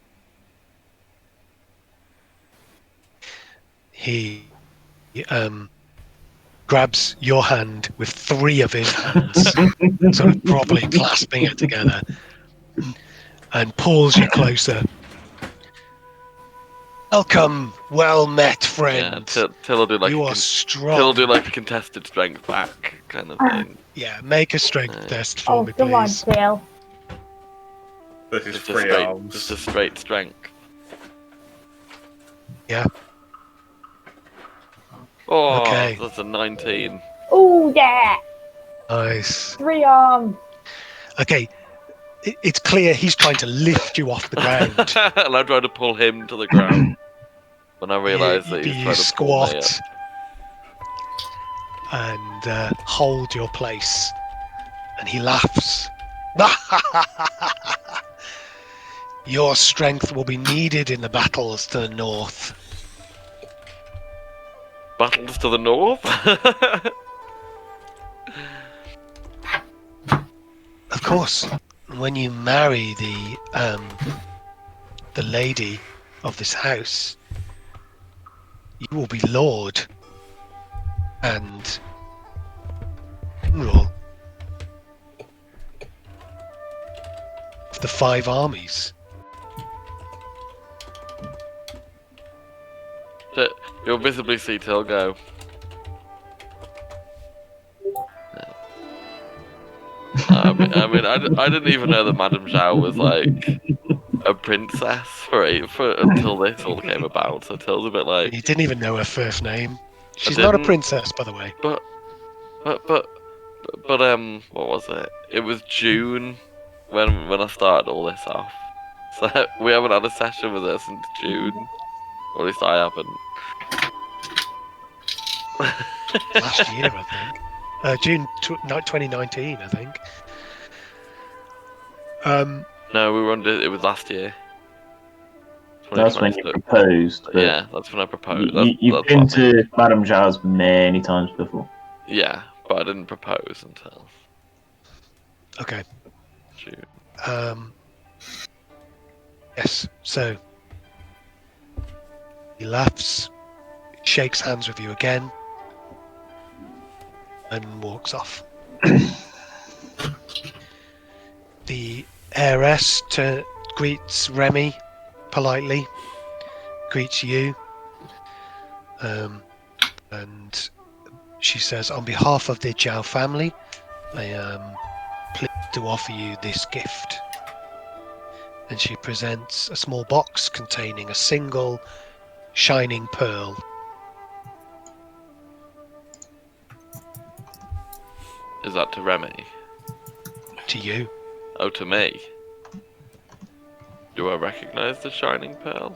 He grabs your hand with 3 of his hands, sort of properly clasping it together, and pulls you closer. Welcome, well met, friend. Yeah, Till will do like you are strong. Till will do like a contested strength back kind of thing. Yeah, make a strength test for me, come please. on, Till. This is Just 3 arms. Just a straight strength. Yeah. Oh, Okay. that's a 19. Oh yeah, Nice. 3 arms. Okay, it's clear he's trying to lift you off the ground. And I tried to pull him to the ground when I realised that he was you trying to pull me up. squat and hold your place, and he laughs. Your strength will be needed in the battles to the north. Battles to the north? Of course, when you marry the lady of this house, you will be lord and general of the 5 armies. You'll visibly see Till go. I didn't even know that Madame Zhao was like a princess until this all came about. So Till's a bit like. You didn't even know her first name. She's not a princess, by the way. But what was it? It was June when I started all this off. So we haven't had a session with her since June. Or at least I haven't. Last year, I think. June 2019, I think. No, we were under. It was last year. That's when you proposed. Yeah, that's when I proposed. You've been to Madame Zhao's many times before. Yeah, but I didn't propose until. Okay. June. Yes. So He laughs, shakes hands with you again, and walks off. The heiress greets Remy politely, greets you, and she says, on behalf of the Zhao family, I am pleased to offer you this gift. And she presents a small box containing a single shining pearl. Is that to Remy? To you. Oh, to me. Do I recognise the shining pearl?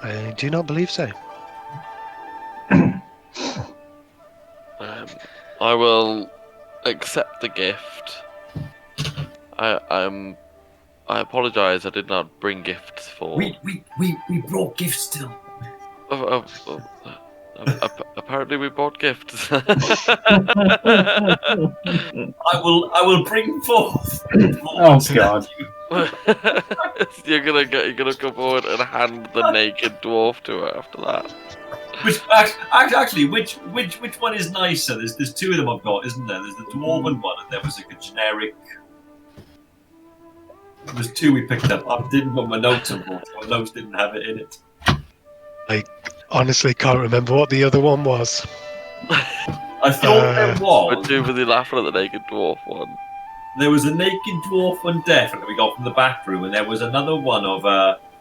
I do not believe so. I will accept the gift. I apologise. I did not bring gifts for. We brought gifts still. Apparently, we bought gifts. I will bring forth. Oh God! You're gonna come forward and hand the naked dwarf to her after that. Which one is nicer? There's two of them I've got, isn't there? There's the dwarven one, and there was like a generic. There's two we picked up. I didn't put my notes on, but my notes didn't have it in it. I honestly can't remember what the other one was. I thought there was. We're too busy laughing at the naked dwarf one. There was a naked dwarf one, definitely we got from the back room, and there was another one of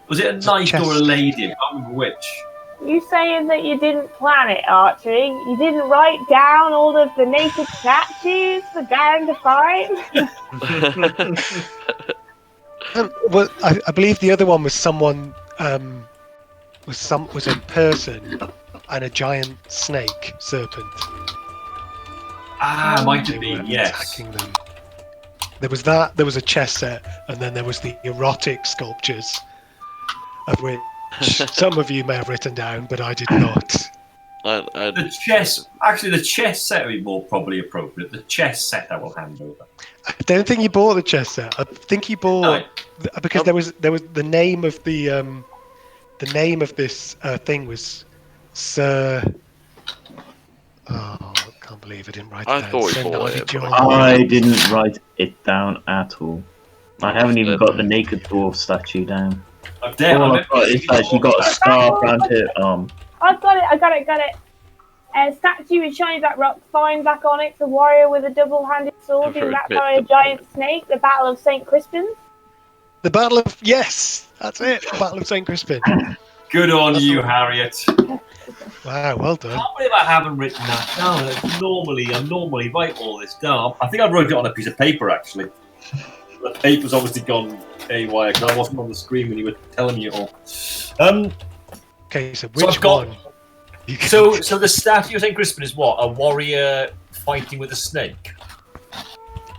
was it a knight or a lady? I can't remember which. You saying that you didn't plan it, Archie? You didn't write down all of the naked statues for Darren to find? Well, I believe the other one was someone was a person and a giant snake serpent. Might They have been, were yes. attacking them. There was that. There was a chess set, and then there was the erotic sculptures, of which some of you may have written down, but I did not. The chess set would be more probably appropriate. The chess set I will hand over. I don't think you bought the chess set. I think you bought because there was the name of the name of this thing was Sir. Oh, I can't believe I didn't write it down. thought you bought it. I didn't write it down at all. I haven't even got the naked dwarf statue down. All I've got is that she got a scarf around her arm. I've got it. I got it. A statue with shiny black rock, fine black onyx, a warrior with a double-handed sword being backed by a giant snake, the Battle of St. Crispin. The Battle of... Yes! That's it! The Battle of St. Crispin. Good on you, Harriet. Wow, well done. I can't believe I haven't written that down. I normally write all this down. I think I wrote it on a piece of paper, actually. The paper's obviously gone haywire because I wasn't on the screen when you were telling me it all. Okay, so which one? So the statue of St. Crispin is what? A warrior fighting with a snake?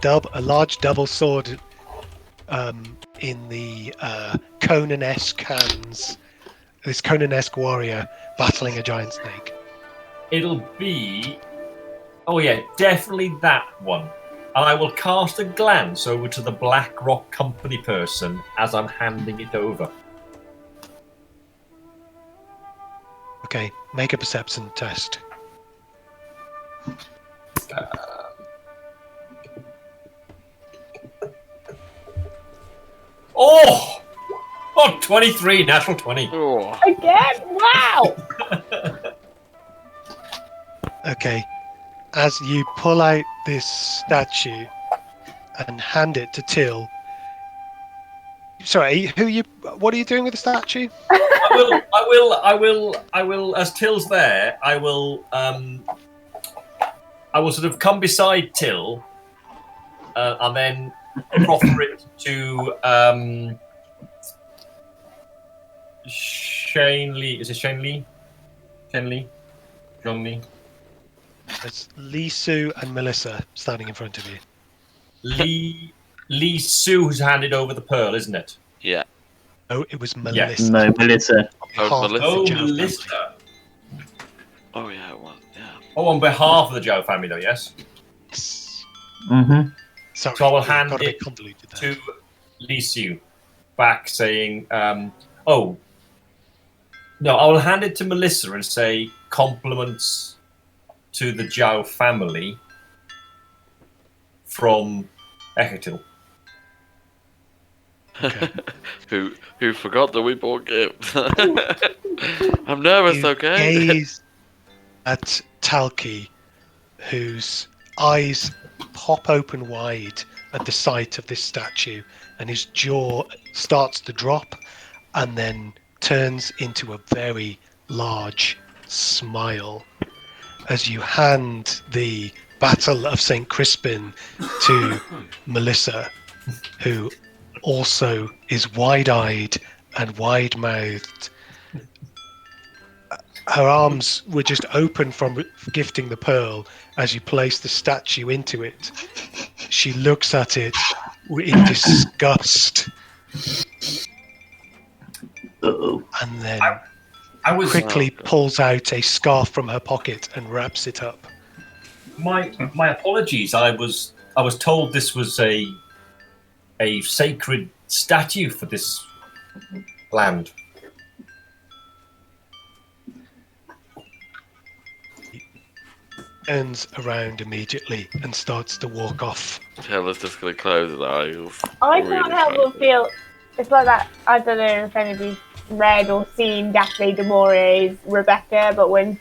A large double sword in the Conan-esque hands. This Conan-esque warrior battling a giant snake. It'll be... Oh yeah, definitely that one. And I will cast a glance over to the Black Rock Company person as I'm handing it over. Okay, make a perception test. Oh! 23, natural 20. Oh. Again? Wow! Okay, as you pull out this statue and hand it to Till. Sorry, what are you doing with the statue? I will, as Till's there, I will sort of come beside Till, and then proffer it to, Shane Lee. Is it Shane Lee? Shane Lee? John Lee? It's Lee Sue and Melissa standing in front of you. Lee Sue who's handed over the pearl, isn't it? Yeah. Oh, it was Melissa. Yes. No, Melissa. Melissa. Oh yeah, it was. Yeah. Oh, on behalf of the Zhao family, though, yes. Yes. Mm-hmm. Sorry, So I will hand got a bit it convoluted there. to Lisu back saying, "Oh, no, I will hand it to Melissa and say compliments to the Zhao family from Eketil." Okay. Who forgot that we bought gifts? I'm nervous, You okay? gaze at Talki, whose eyes pop open wide at the sight of this statue, and his jaw starts to drop and then turns into a very large smile as you hand the Battle of St. Crispin to Melissa, who also is wide-eyed and wide-mouthed. Her arms were just open from gifting the pearl as you place the statue into it. She looks at it in disgust. Uh-oh. And then I was quickly pulls out a scarf from her pocket and wraps it up. my apologies. I was told this was a sacred statue for this land. Turns around immediately and starts to walk off. Taylor's just gonna close his eyes. I Really can't help but feel it's like that. I don't know if anybody's read or seen Daphne du Maurier's Rebecca, but when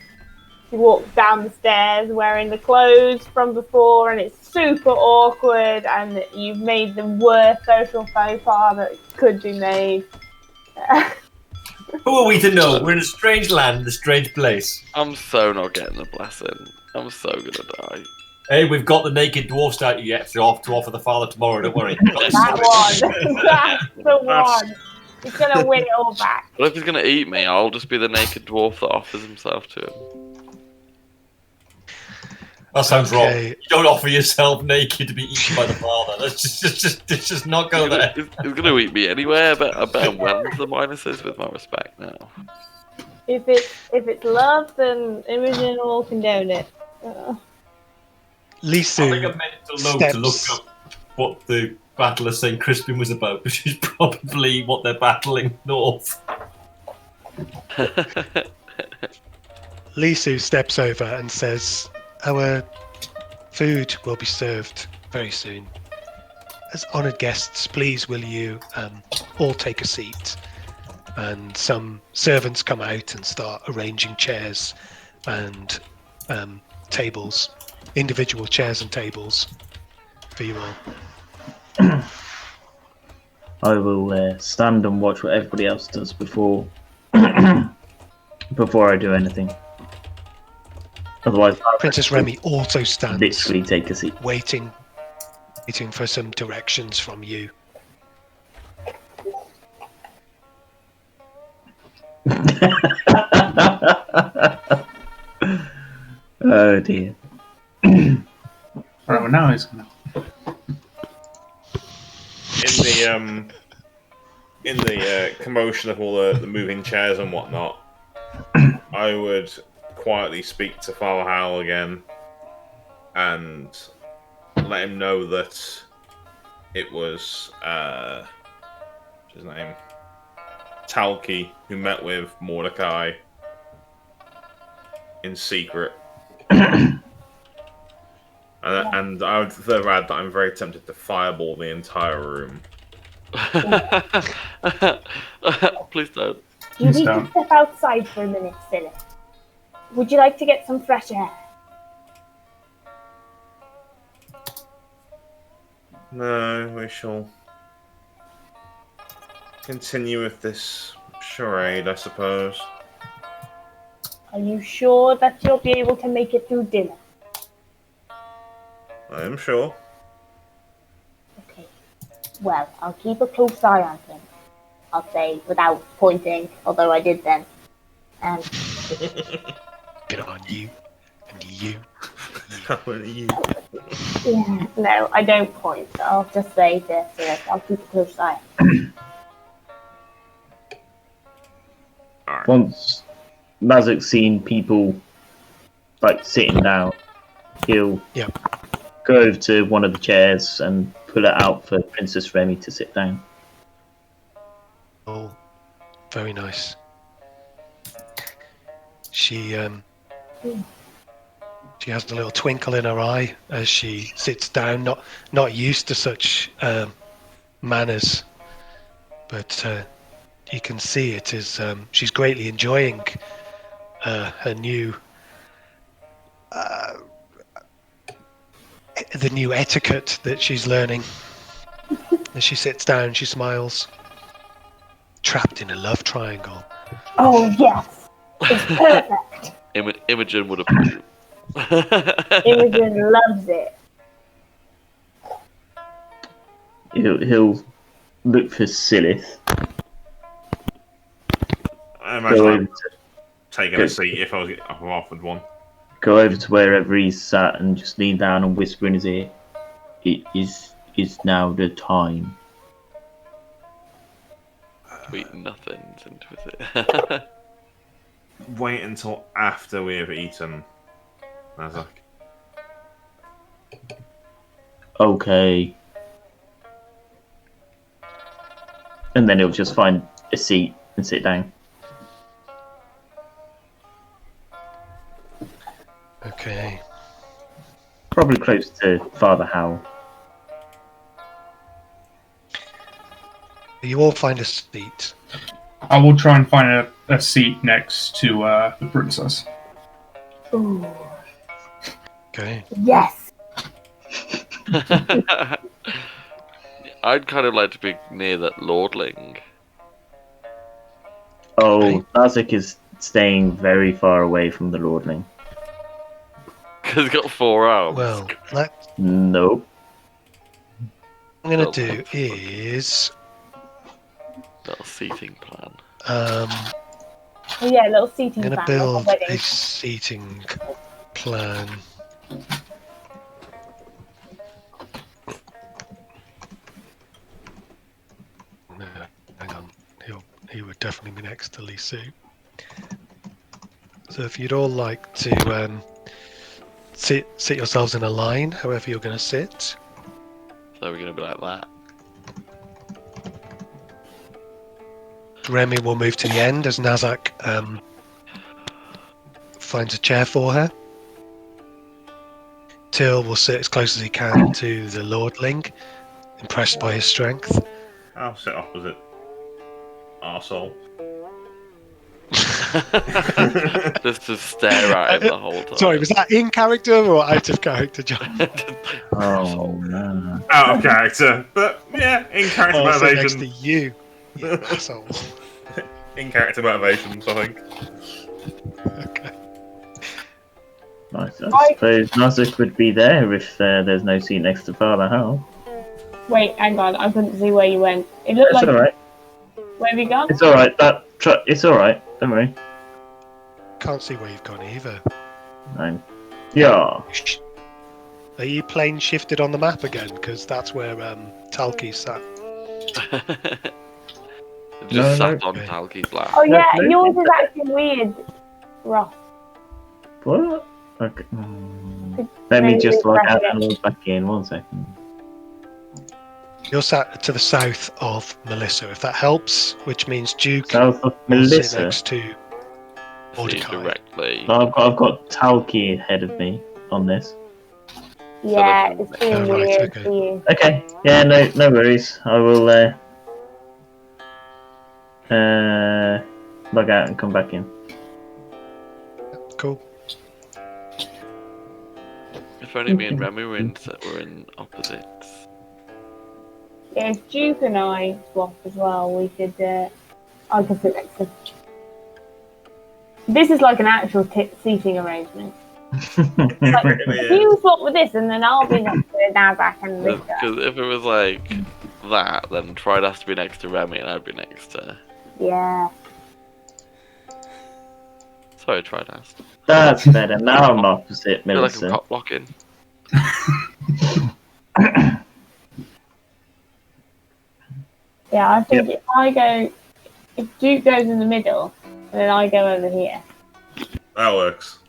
she walks down the stairs wearing the clothes from before, and it's super awkward, and you've made the worst social faux pas that could be made. Who are we to know? We're in a strange land, a strange place. I'm so not getting the blessing. I'm so gonna die. Hey, we've got the naked dwarf statue yet to offer the father tomorrow. Don't worry. That one. That's the one. He's gonna win it all back. Well, if he's gonna eat me, I'll just be the naked dwarf that offers himself to him. That sounds Okay. wrong. You don't offer yourself naked to be eaten by the father. Let's just not go there. He's gonna eat me anyway. I better weld the minuses with my respect now. If it's love, then Imogen will condone it. I Lisu think I meant to look up what the Battle of St. Crispin was about, which is probably what they're battling north. Lisu steps over and says, "Our food will be served very soon. As honoured guests, please will you all take a seat?" And some servants come out and start arranging chairs and tables, individual chairs and tables for you all. I will stand and watch what everybody else does before before I do anything. Otherwise, Princess Remy also stands, literally take a seat. waiting for some directions from you. Oh dear. Right, well now he's gonna. In the commotion of all the moving chairs and whatnot, I would quietly speak to Father Howl again and let him know that it was what's his name, Talki, who met with Mordecai in secret. And I would further add that I'm very tempted to fireball the entire room. Please don't. You need to step outside for a minute, Sylleth. Would you like to get some fresh air? No, we shall continue with this charade, I suppose. Are you sure that you'll be able to make it through dinner? I am sure. Okay. Well, I'll keep a close eye on him. I'll say without pointing, although I did then. Good on you. And you. Yeah, no, I don't point. I'll just say to Sylleth, I'll keep a close eye. Once Nazzak's seen people like sitting down, he'll go over to one of the chairs and pull it out for Princess Remy to sit down. Oh, very nice. She has a little twinkle in her eye as she sits down, not used to such manners, but you can see it is she's greatly enjoying her new the new etiquette that she's learning. As she sits down, she smiles. Trapped in a love triangle. Oh yes, it's perfect. Imogen would approve. Imogen loves it. He'll look for Sylleth. I imagine I'm taking a seat if I'm offered one. Go over to wherever he's sat and just lean down and whisper in his ear. It is now the time. Tweet nothing into it. Wait until after we have eaten, Nazzak. Okay. And then he'll just find a seat and sit down. Okay. Probably close to Father Howl. You all find a seat. I will try and find a seat next to the princess. Ooh. Okay. Yes. I'd kind of like to be near that lordling. Oh, Okay. Nazzak is staying very far away from the lordling. Because he's got 4 arms. Well, what Nope. I'm going to do is Little seating plan. Oh yeah, a little seating I'm going to plan. build like a a wedding. seating plan. No, hang on. He would definitely be next to Lisu. So if you'd all like to sit yourselves in a line, however you're going to sit. So we're going to be like that. Remy will move to the end as Nazzak finds a chair for her. Till will sit as close as he can to the lordling, impressed by his strength. I'll sit opposite. Arsehole. Just to stare at him the whole time. Sorry, was that in character or out of character, John? Oh, no. Out of character, but yeah, in character Oh, sit next motivation. to you, you asshole. In character motivations, I think. Okay. Nice. I suppose Nazzak would be there if there's no seat next to Father Howl. Wait, hang on. I couldn't see where you went. It looked It's like. alright. Where have you gone? It's alright. It's alright. Don't worry. Can't see where you've gone either. No. Yeah. Are you plane shifted on the map again? Because that's where Talki's sat. Just No, sat no. on Talki's lap. Oh yeah, No, yours is acting weird, Ross. What? Okay. Let me Maybe just log refresh out it. and log back in. 1 second. You're sat to the south of Melissa, if that helps, which means Duke South of will sit Melissa. next to See Mordecai. directly. No, I've got Talki ahead of me on this. Yeah, that's- it's being Oh, right, weird okay. for you. Okay. Yeah. No worries. I will log out and come back in. Cool. If only me and Remy were in opposites. Yeah, if Duke and I swap as well, we could. I could sit next to. This is like an actual seating arrangement. Like, if you swap with this, and then I'll be next to Nazzak and this guy. Because if it was like that, then Tridast to be next to Remy and I'd be next to... Yeah. Sorry, Tridast. That's better. Now I'm opposite I feel like I'm Melissa. cock blocking. Yeah, I think if Duke goes in the middle, and then I go over here. That works.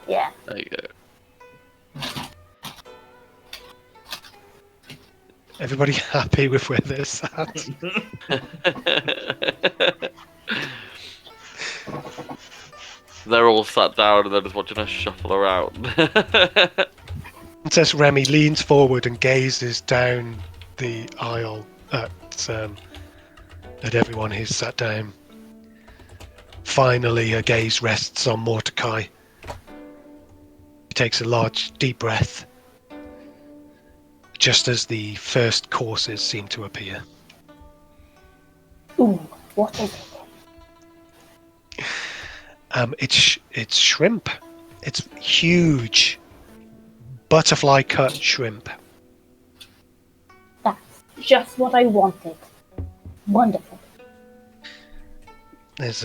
Yeah. There you go. Everybody happy with where they're sat? They're all sat down and they're just watching us shuffle around. Princess Remy leans forward and gazes down the aisle at everyone who's sat down. Finally, her gaze rests on Mordecai. He takes a large, deep breath, just as the first courses seem to appear. Ooh, what is it? It's shrimp. It's huge, butterfly-cut shrimp. That's just what I wanted. Wonderful. There's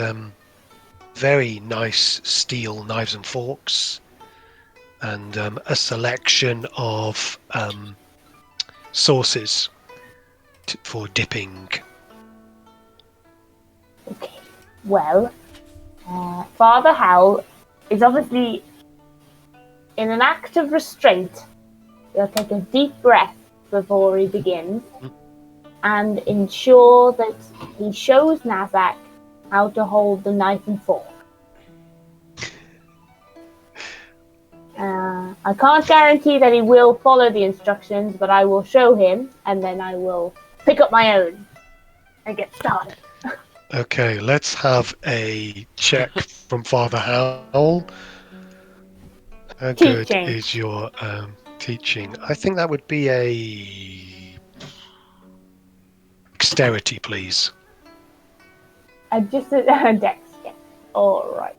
very nice steel knives and forks, and a selection of sauces for dipping. Okay. Well, Father Howl is obviously in an act of restraint. He'll take a deep breath before he begins and ensure that he shows Nazzak how to hold the knife and fork. I can't guarantee that he will follow the instructions, but I will show him, and then I will pick up my own and get started. Okay, let's have a check from Father Howl. How good Teaching. is your teaching? I think that would be a dexterity, please. Just a dex, yeah. Alright.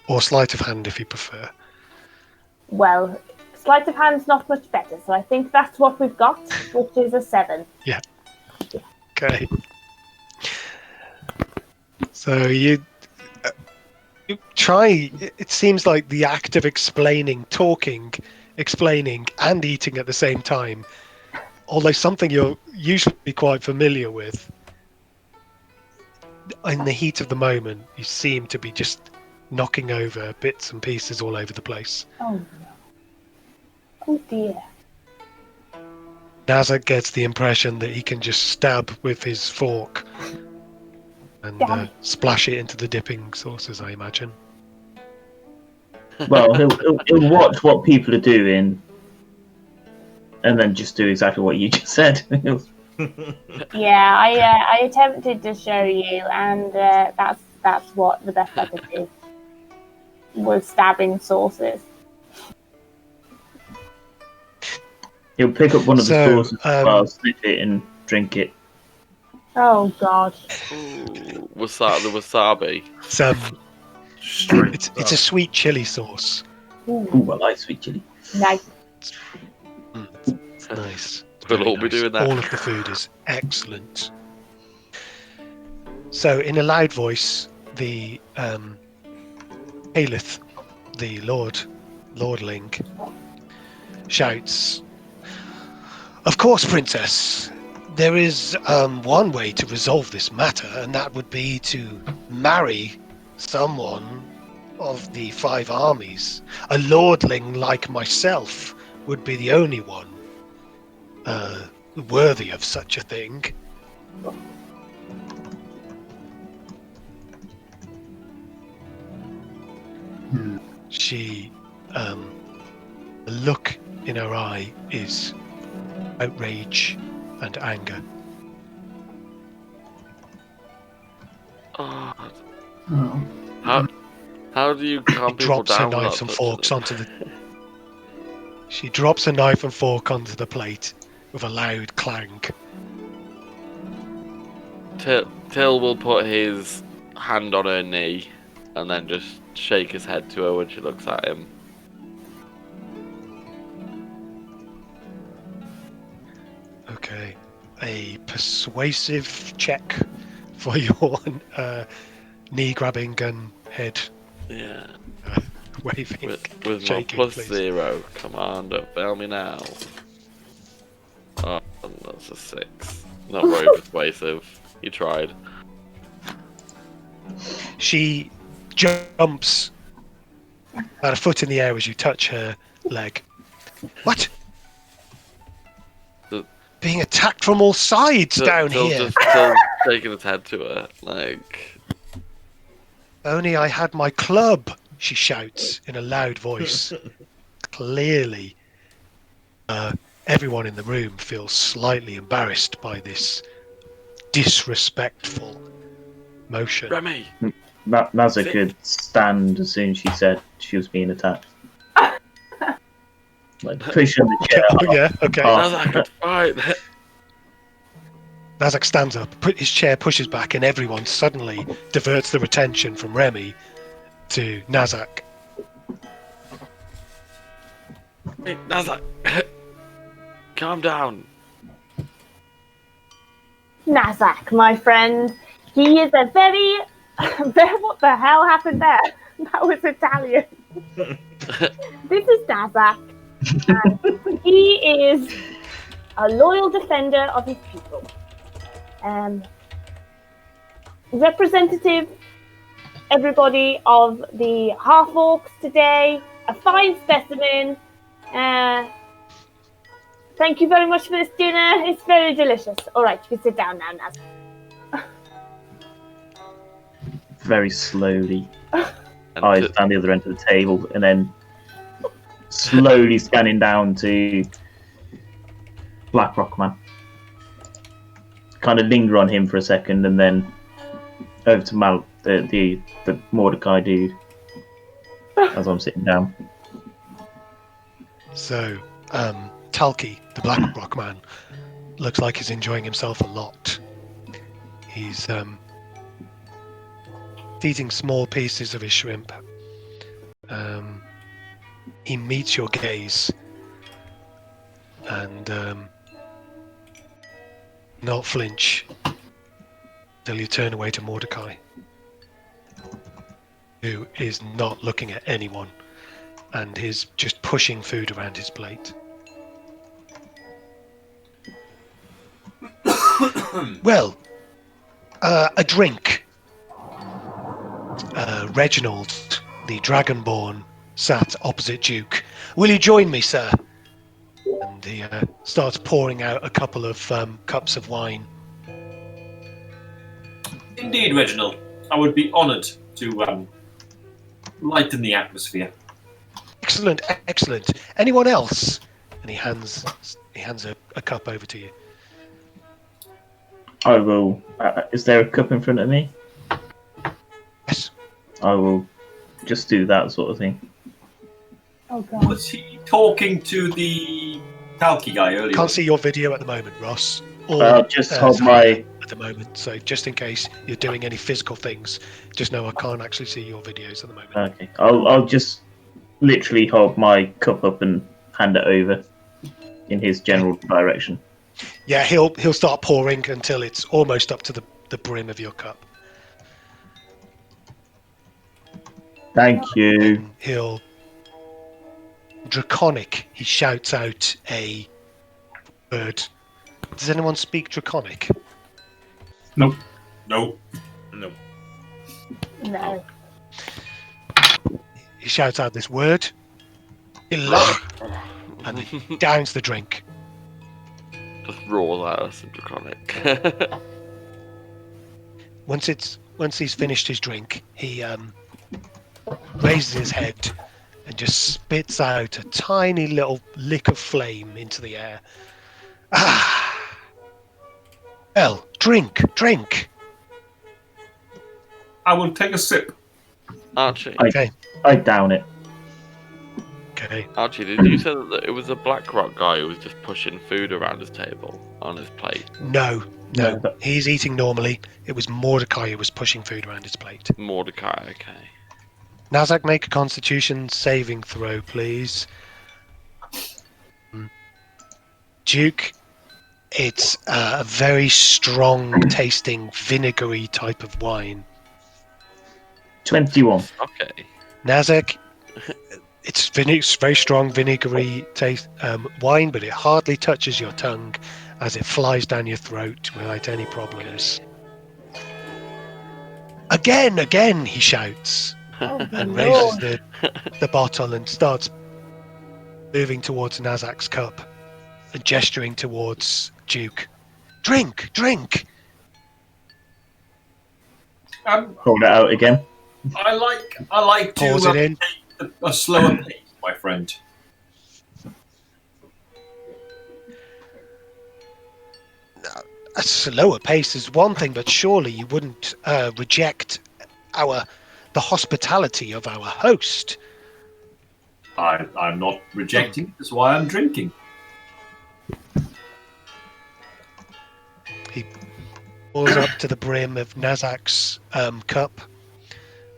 Or sleight of hand if you prefer. Well, sleight of hand's not much better, so I think that's what we've got, which is a 7. Yeah. Okay. So you try. It seems like the act of explaining, and eating at the same time, although something you're usually quite familiar with, in the heat of the moment, you seem to be just knocking over bits and pieces all over the place. Oh no. Oh dear. Nazzak gets the impression that he can just stab with his fork and splash it into the dipping sauces, I imagine. Well, he'll watch what people are doing and then just do exactly what you just said. Yeah, I attempted to show you, and that's what the best I could do. Was stabbing sauces. He'll pick up one of the sauces as well, sniff it and drink it. Oh god. Ooh, the wasabi. It's a sweet chili sauce. Ooh, I like sweet chili. Nice. It's nice. We'll all be doing that. All of the food is excellent. So, in a loud voice, the Sylleth, the lordling, shouts, "Of course, Princess. There is one way to resolve this matter, and that would be to marry someone of the 5 armies. A lordling like myself would be the only one worthy of such a thing." She, the look in her eye is outrage and anger. Oh. How do you calm people Drops her down? knives and forks onto the. She drops a knife and fork onto the plate with a loud clang. Till will put his hand on her knee and then just shake his head to her when she looks at him. Okay, a persuasive check for your knee grabbing and head waving. With my shaking, plus please. 0. Come on, don't fail me now. Oh, that's a 6. Not very persuasive. You tried. She jumps about a foot in the air as you touch her leg. What? The- Being attacked from all sides down here. Till's shaking his head to her, like... Only I had my club, she shouts in a loud voice. Clearly, everyone in the room feels slightly embarrassed by this disrespectful motion. Remy! Nazzak could stand as soon as she said she was being attacked. Like pushing the chair. Oh yeah, okay. Nazzak, it's fine. Nazzak stands up, his chair pushes back, and everyone suddenly diverts their attention from Remy to Nazzak. Hey, Nazzak! Calm down. Nazzak, my friend. He is a very... What the hell happened there? That was Italian. This is Nazzak. And he is a loyal defender of his people. Representative, everybody, of the half-orcs today. A fine specimen. Thank you very much for this dinner. It's very delicious. All right, you can sit down now, Nazzak. Very slowly, eyes down the other end of the table, and then slowly scanning down to Black Rock Man. Kind of linger on him for a second, and then over to the Mordecai dude as I'm sitting down. So, Talki, the Black Rock Man, looks like he's enjoying himself a lot. He's eating small pieces of his shrimp. He meets your gaze and not flinch till you turn away to Mordecai, who is not looking at anyone and is just pushing food around his plate. Well, a drink. Reginald, the Dragonborn, sat opposite Duke. Will you join me, sir? And he starts pouring out a couple of cups of wine. Indeed, Reginald. I would be honoured to lighten the atmosphere. Excellent, excellent. Anyone else? And he hands a cup over to you. I will. Is there a cup in front of me? Yes. I will just do that sort of thing. Oh god. Was he talking to the Talki guy earlier? Can't see your video at the moment, Ross. Just hold my... At the moment, so just in case you're doing any physical things, just know I can't actually see your videos at the moment. Okay. I'll just literally hold my cup up and hand it over in his general direction. Yeah, he'll start pouring until it's almost up to the brim of your cup. Thank you. He'll Draconic. He shouts out a word. Does anyone speak Draconic? Nope. No. No. He shouts out this word. And he downs the drink. Just roar at us in Draconic. Once he's finished his drink, he raises his head and just spits out a tiny little lick of flame into the air. Ah! Well, drink. I will take a sip. Archie. Okay. I down it. Okay. Archie, did you say that it was a BlackRock guy who was just pushing food around his table on his plate? No. He's eating normally. It was Mordecai who was pushing food around his plate. Mordecai, okay. Nazzak, make a Constitution saving throw, please. Duke, it's a very strong tasting vinegary type of wine. 21. Okay. Nazzak, it's very strong vinegary taste wine, but it hardly touches your tongue as it flies down your throat without any problems. Again, he shouts. Oh, And Lord. raises the bottle and starts moving towards Nazzak's cup and gesturing towards Duke. Drink, drink. Hold it out again. I like to Pause it in. take a slower pace, my friend. A slower pace is one thing, but surely you wouldn't reject the hospitality of our host. I'm not rejecting. That's why I'm drinking. He pours up to the brim of Nazzak's cup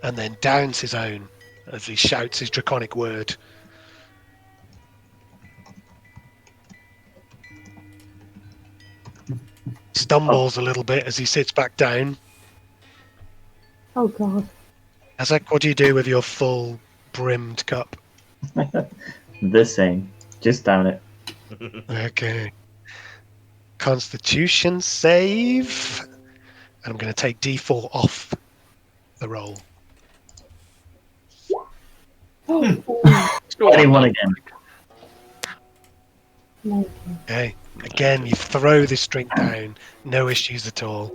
and then downs his own as he shouts his draconic word. Stumbles a little bit as he sits back down. Oh god. Nazzak, what do you do with your full brimmed cup? The same. Just down it. Okay. Constitution save. And I'm going to take D4 off the roll. 21 again. Okay. Again, you throw this drink down. No issues at all.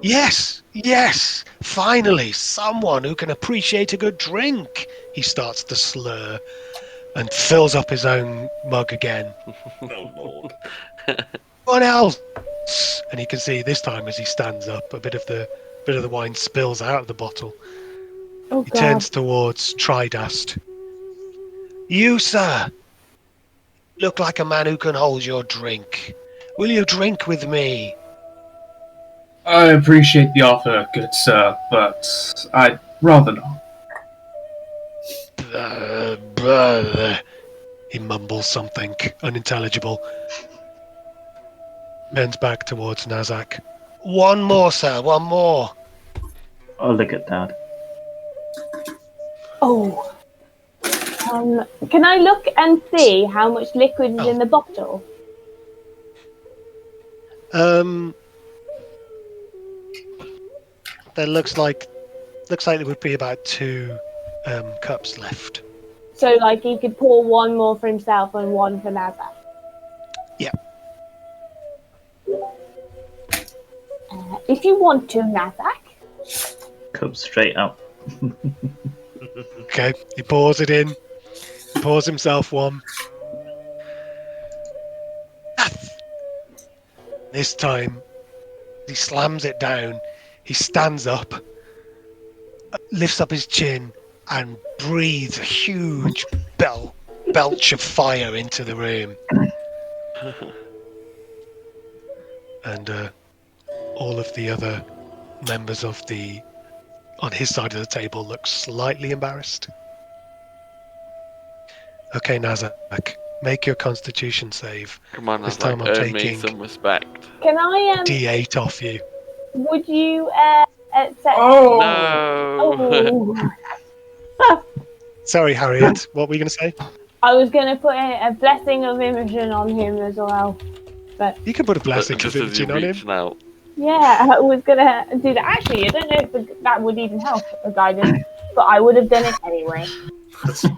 Yes! Yes! Finally, someone who can appreciate a good drink! He starts to slur and fills up his own mug again. Oh, Lord. What else? And you can see this time as he stands up, a bit of the wine spills out of the bottle. Oh He god. turns towards Tridast. You, sir, look like a man who can hold your drink. Will you drink with me? I appreciate the offer, good sir, but I'd rather not. He mumbles something unintelligible. Turns back towards Nazzak. One more, sir, one more. Oh, look at Dad. Oh. Can I look and see how much liquid is in the bottle? There looks like there would be about 2 cups left. So, like, he could pour one more for himself and one for Nazzak. Yeah. If you want to, Nazzak. Cup straight out. Okay, he pours it in. He pours himself one. This time, he slams it down. He stands up, lifts up his chin, and breathes a huge belch of fire into the room. And all of the other members on his side of the table look slightly embarrassed. Okay, Nazzak, make your Constitution save. Come on, This Nazzak, time I'm earn me taking some respect. Can I, D8 off you. would you, set... No! Oh. Sorry, Harriet. What were you going to say? I was going to put a blessing of Imogen on him as well. But You can put a blessing Just as you on him. reach out. yeah, I was going to do that. Actually, I don't know if that would even help a guidance, but I would have done it anyway.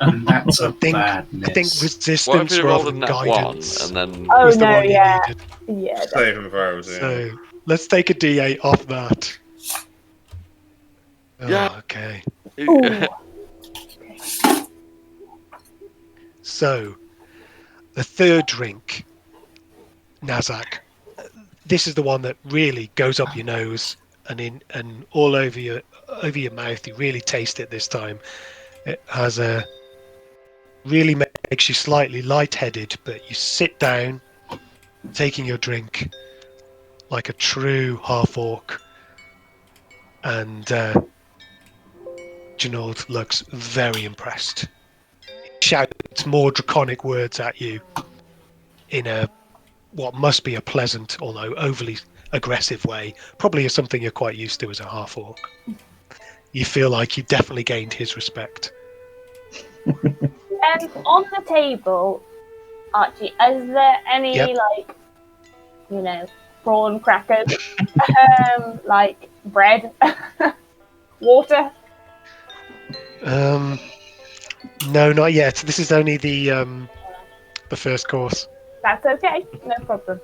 And that's a I think badness. What if resistance you rather rolled a than net guidance 1 and then... Oh, was the no, one you yeah. needed. Yeah. Save him for hours, yeah. So let's take a D8 off that. Oh, Yeah. okay. Ooh. So the third drink, Nazzak. This is the one that really goes up your nose and all over your mouth. You really taste it this time. It has really makes you slightly lightheaded, but you sit down, taking your drink like a true half-orc, and Reginald looks very impressed. He shouts more draconic words at you in what must be a pleasant, although overly aggressive way. Probably is something you're quite used to as a half-orc. You feel like you've definitely gained his respect. On the table, Archie, is there any, prawn crackers, like bread, water? No, not yet. This is only the first course. That's okay. No problem.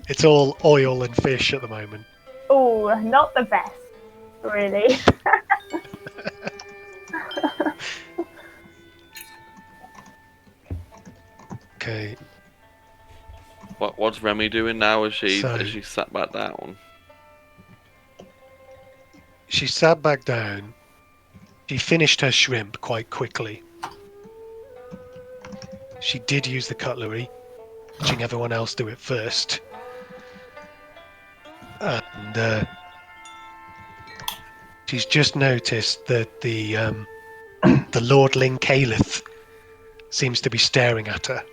It's all oil and fish at the moment. Oh, not the best, really. Okay. What's Remy doing now? As she So- as she sat back down? She sat back down. She finished her shrimp quite quickly. She did use the cutlery, watching everyone else do it first. And she's just noticed that the the lordling Sylleth seems to be staring at her.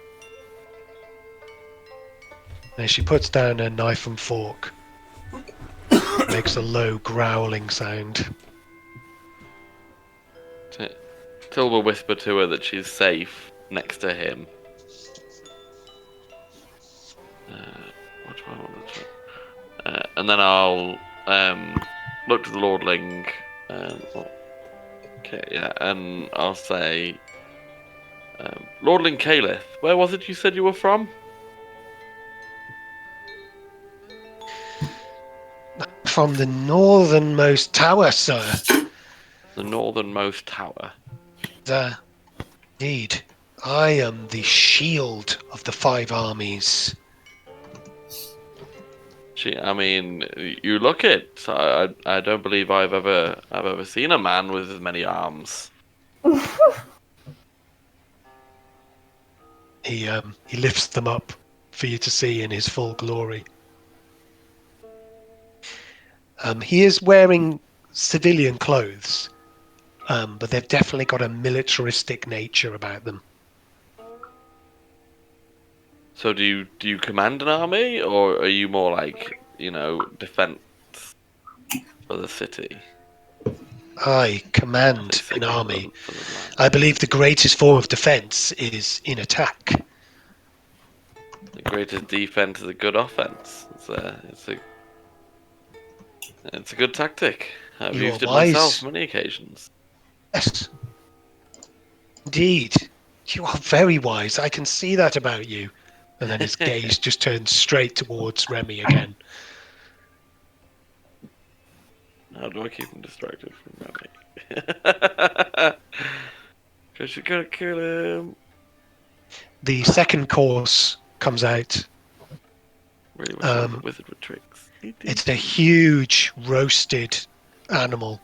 And she puts down her knife and fork. Makes a low growling sound. Tilda whisper to her that she's safe next to him. And then I'll look to the lordling. Okay, yeah, and I'll say, Lordling Sylleth, where was it you said you were from? From the northernmost tower, sir. The northernmost tower. Indeed. I am the shield of the 5 armies. I mean, you look it. I don't believe I've ever seen a man with as many arms. He lifts them up for you to see in his full glory. He is wearing civilian clothes, but they've definitely got a militaristic nature about them. So do you command an army, or are you more like, defense for the city? I command an army. I believe the greatest form of defense is in attack. The greatest defense is a good offense. It's a good tactic. I've You used are it wise. myself many occasions. Yes. Indeed. You are very wise. I can see that about you. And then his gaze just turns straight towards Remy again. How do I keep him distracted from Remy? Because you're gonna kill him. The second course comes out. Really wish I was a wizard with tricks. It's a huge roasted animal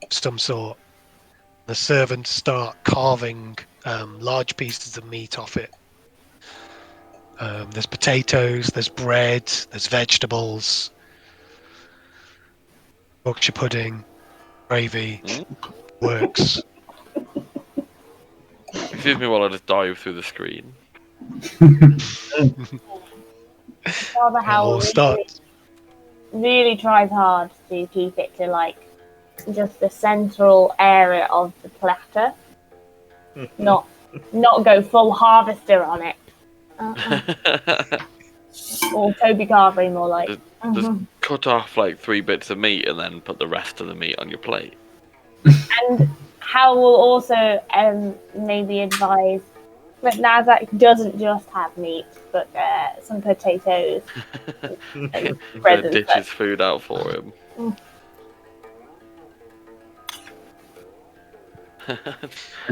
of some sort. The servants start carving large pieces of meat off it. There's potatoes, there's bread, there's vegetables, Yorkshire pudding, gravy, works. Excuse me while I just dive through the screen. Father Howl start. really tries hard to keep it to just the central area of the platter. not go full harvester on it. Or Toby Carvery, more like. Just cut off 3 bits of meat and then put the rest of the meat on your plate. And Howl will also maybe advise that Nazzak doesn't just have meat, but some potatoes, and bread and Ditch such. his food out for him.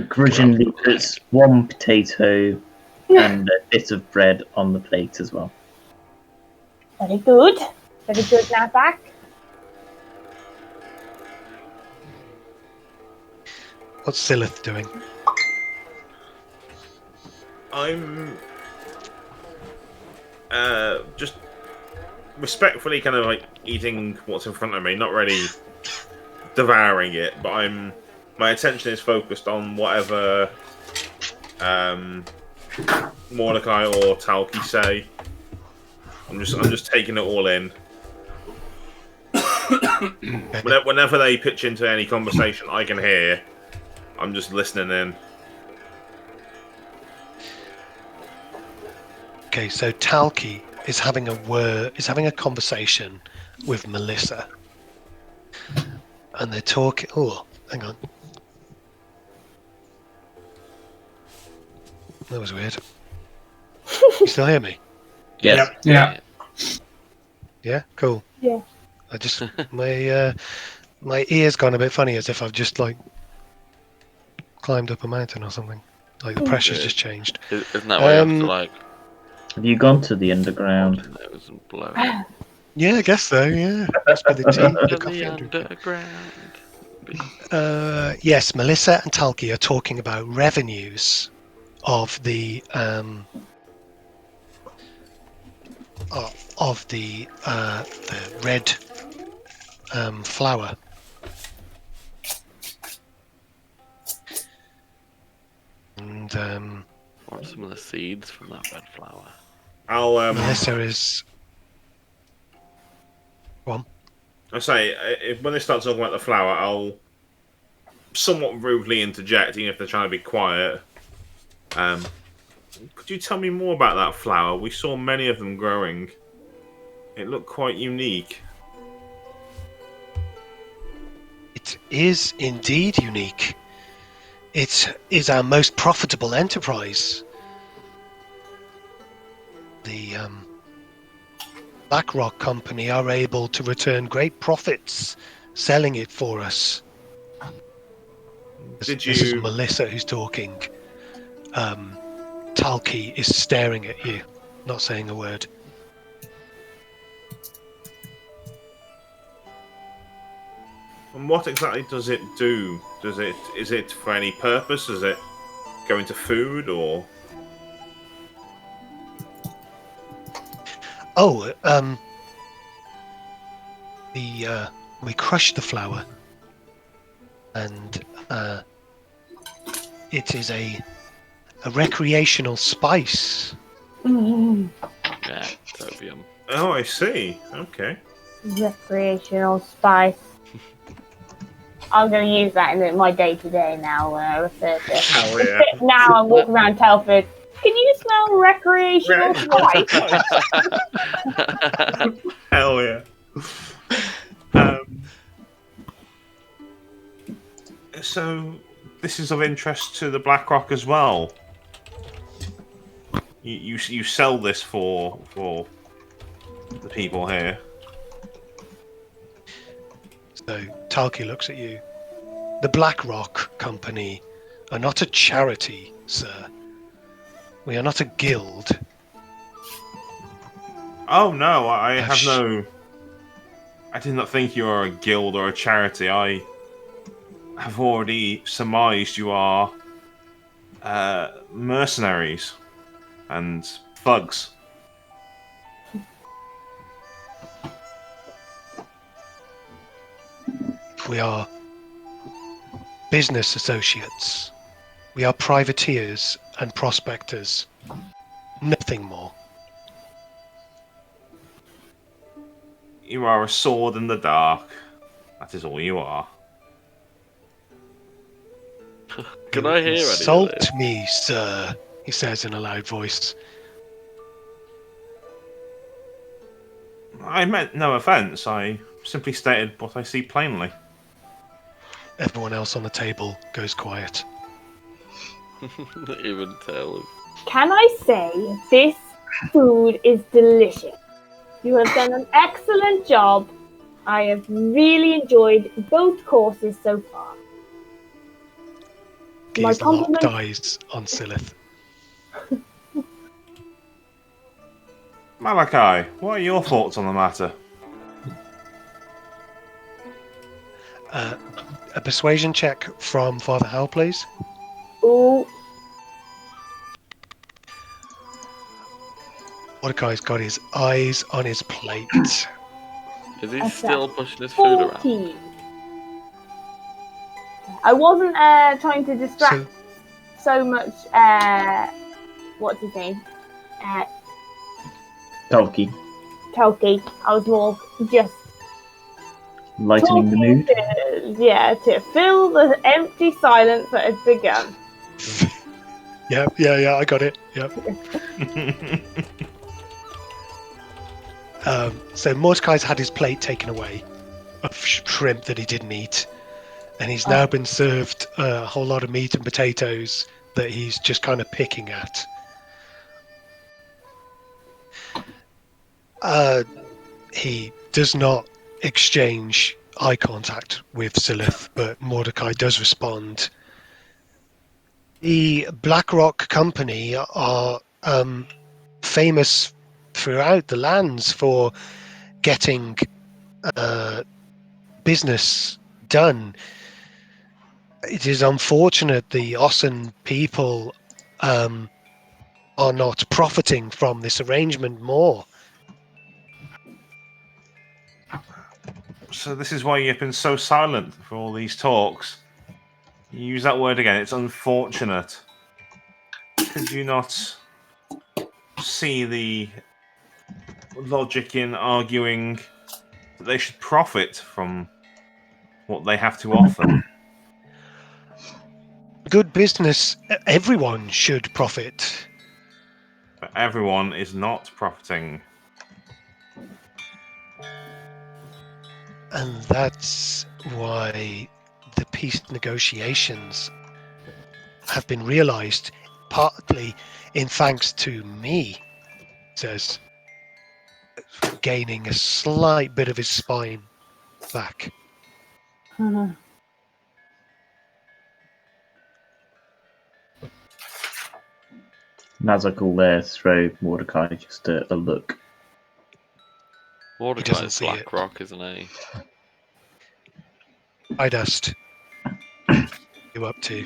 Grudgingly puts 1 potato and a bit of bread on the plate as well. Very good, Nazzak. What's Sylleth doing? I'm just respectfully kind of eating what's in front of me, not really devouring it, but my attention is focused on whatever Mordecai or Talki say. I'm just taking it all in. Whenever they pitch into any conversation I can hear, I'm just listening in. Okay, so Talki is having a conversation with Melissa, and they're talking. Oh, hang on. That was weird. You still hear me? Yes. Yeah. Yeah, cool. Yeah. I just my ear's gone a bit funny, as if I've just like climbed up a mountain or something. Like the pressure's just changed. Isn't that why you have to like Have you gone to the underground? nose and blow? Yeah, I guess so. Yeah, must be the tea, the coffee underground. Yes, Melissa and Talki are talking about revenues of the red flower. And What are some of the seeds from that red flower? I'll Melissa is. Go on. I say when they start talking about the flower, I'll somewhat rudely interject, even if they're trying to be quiet. Could you tell me more about that flower? We saw many of them growing. It looked quite unique. It is indeed unique. It is our most profitable enterprise. The BlackRock company are able to return great profits selling it for us. Did This is you- Melissa who's talking. Talki is staring at you, not saying a word. And what exactly does it do? Is it for any purpose? Does it go into food or? Oh, we crushed the flower, and it is a recreational spice. Yeah, opium. Oh, I see. Okay. Recreational spice. I'm going to use that in my day-to-day now. Research. Oh yeah. Now I'm walking around Telford. Can you smell recreational spice? Hell yeah. So this is of interest to the BlackRock as well. You sell this for the people here. So Talki looks at you. The BlackRock company are not a charity, sir. We are not a guild. Oh no, I have no. I did not think you were a guild or a charity. I have already surmised you are mercenaries and thugs. We are business associates. We are privateers and prospectors. Nothing more. You are a sword in the dark. That is all you are. Can I hear any of Insult this? me, sir, he says in a loud voice. I meant no offence. I simply stated what I see plainly. Everyone else on the table goes quiet. Even tell. Can I say this food is delicious? You have done an excellent job. I have really enjoyed both courses so far. My He's locked compliments. eyes on Sylleth. Malachi, what are your thoughts on the matter? A persuasion check from Father Howl, please. Ooh, Mordecai's got his eyes on his plate. Is he That's still pushing his food around? 14. I wasn't trying to distract so much. What's his name? Talkie, Telki. I was more just lightening the mood. to fill the empty silence that had begun. Yeah, I got it. Yep. So Mordecai's had his plate taken away of shrimp that he didn't eat, and he's now been served a whole lot of meat and potatoes that he's just kind of picking at. He does not exchange eye contact with Sylleth, but Mordecai does respond. The BlackRock Company are famous throughout the lands for getting business done. It is unfortunate the Ossen people are not profiting from this arrangement more. So this is why you've been so silent for all these talks. You use that word again. It's unfortunate. Could you not see the logic in arguing that they should profit from what they have to offer? Good business, everyone should profit. But everyone is not profiting. And that's why the peace negotiations have been realized, partly in thanks to me, says, gaining a slight bit of his spine back. Nazzak will there throw Mordecai just a look. Mordecai's BlackRock, isn't he? Tridast, you up to?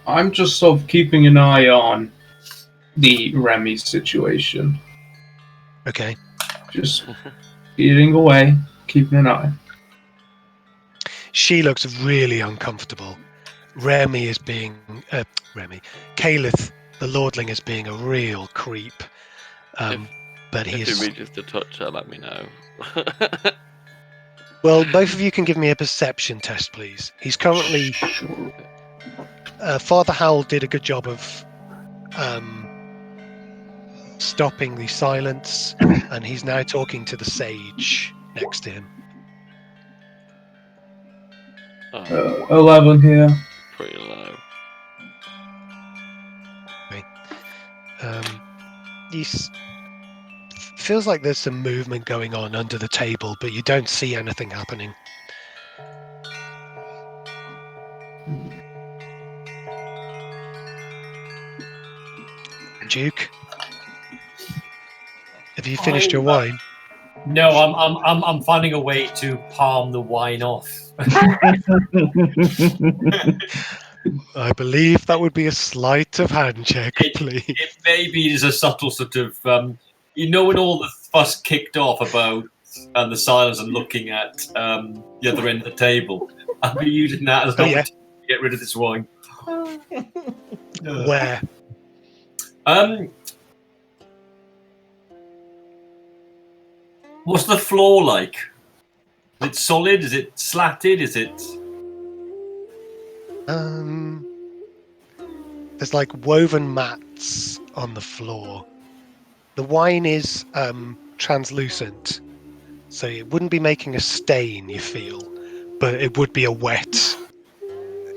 I'm just sort of keeping an eye on the Remy situation. Okay. Just eating away, keeping an eye. She looks really uncomfortable. Remy is being... Calith, the Lordling, is being a real creep. But if he reaches to touch her, let me know. Well, both of you can give me a perception test, please. He's currently... Sure. Father Howl did a good job of stopping the silence, and he's now talking to the sage next to him. 11 here. Pretty low. Feels like there's some movement going on under the table, but you don't see anything happening. Duke, have you finished your wine? No, I'm finding a way to palm the wine off. I believe that would be a sleight of hand check, please. It maybe is a subtle sort of, when all the fuss kicked off about the silence and looking at the other end of the table, I'll be using that as to get rid of this wine. Where? What's the floor like? Is it solid? Is it slatted? Is it? There's like woven mats on the floor. The wine is translucent, so it wouldn't be making a stain, you feel, but it would be a wet.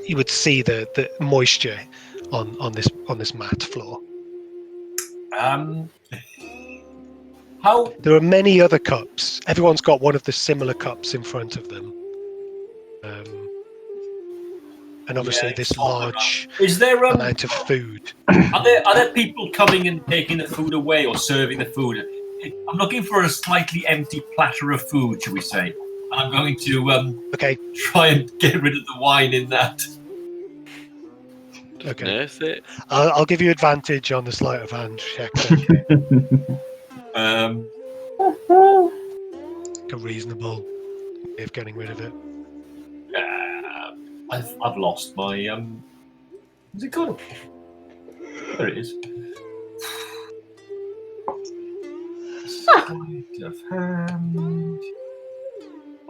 You would see the moisture on this matte floor. How? There are many other cups. Everyone's got one of the similar cups in front of them. And obviously this large amount of food. Are there people coming and taking the food away or serving the food? I'm looking for a slightly empty platter of food, shall we say? And I'm going to try and get rid of the wine in that. Just nurse it. I'll give you advantage on the sleight of hand check. A reasonable way of getting rid of it. I've lost my what's it called? There it is. Sleight of hand.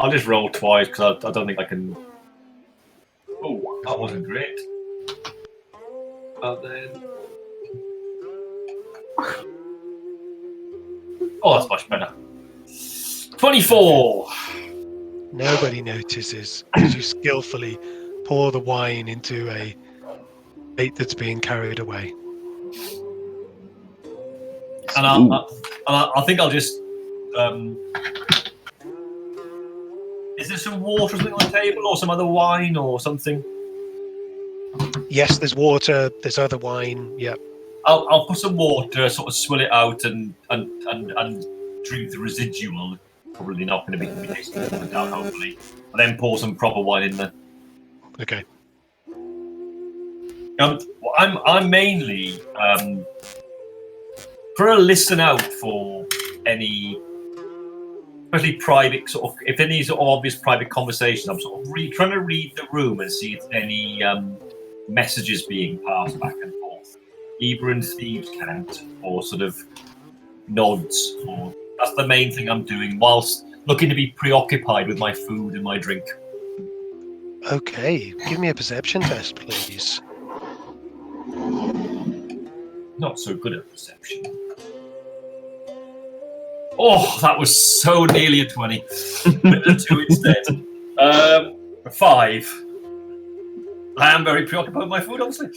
I'll just roll twice because I don't think I can. Oh, that wasn't great. And then. Oh, that's much better. 24. Nobody notices as you skillfully pour the wine into a weight that's being carried away. And I think I'll just. Is there some water or something on the table, or some other wine, or something? Yes, there's water. There's other wine. Yep. I'll put some water, sort of swill it out, and drink the residual. Probably not going to be tasting it down, hopefully. And then pour some proper wine in there. Okay. I'm mainly for a listen out for any, especially private sort of, if any sort of obvious private conversations. I'm sort of trying to read the room and see if any messages being passed back and forth, either in thieves' cant or sort of nods. Or that's the main thing I'm doing, whilst looking to be preoccupied with my food and my drink. Okay, give me a perception test, please. Not so good at perception. Oh, that was so nearly a 20. With a 2 instead. 5. I am very preoccupied with my food, obviously.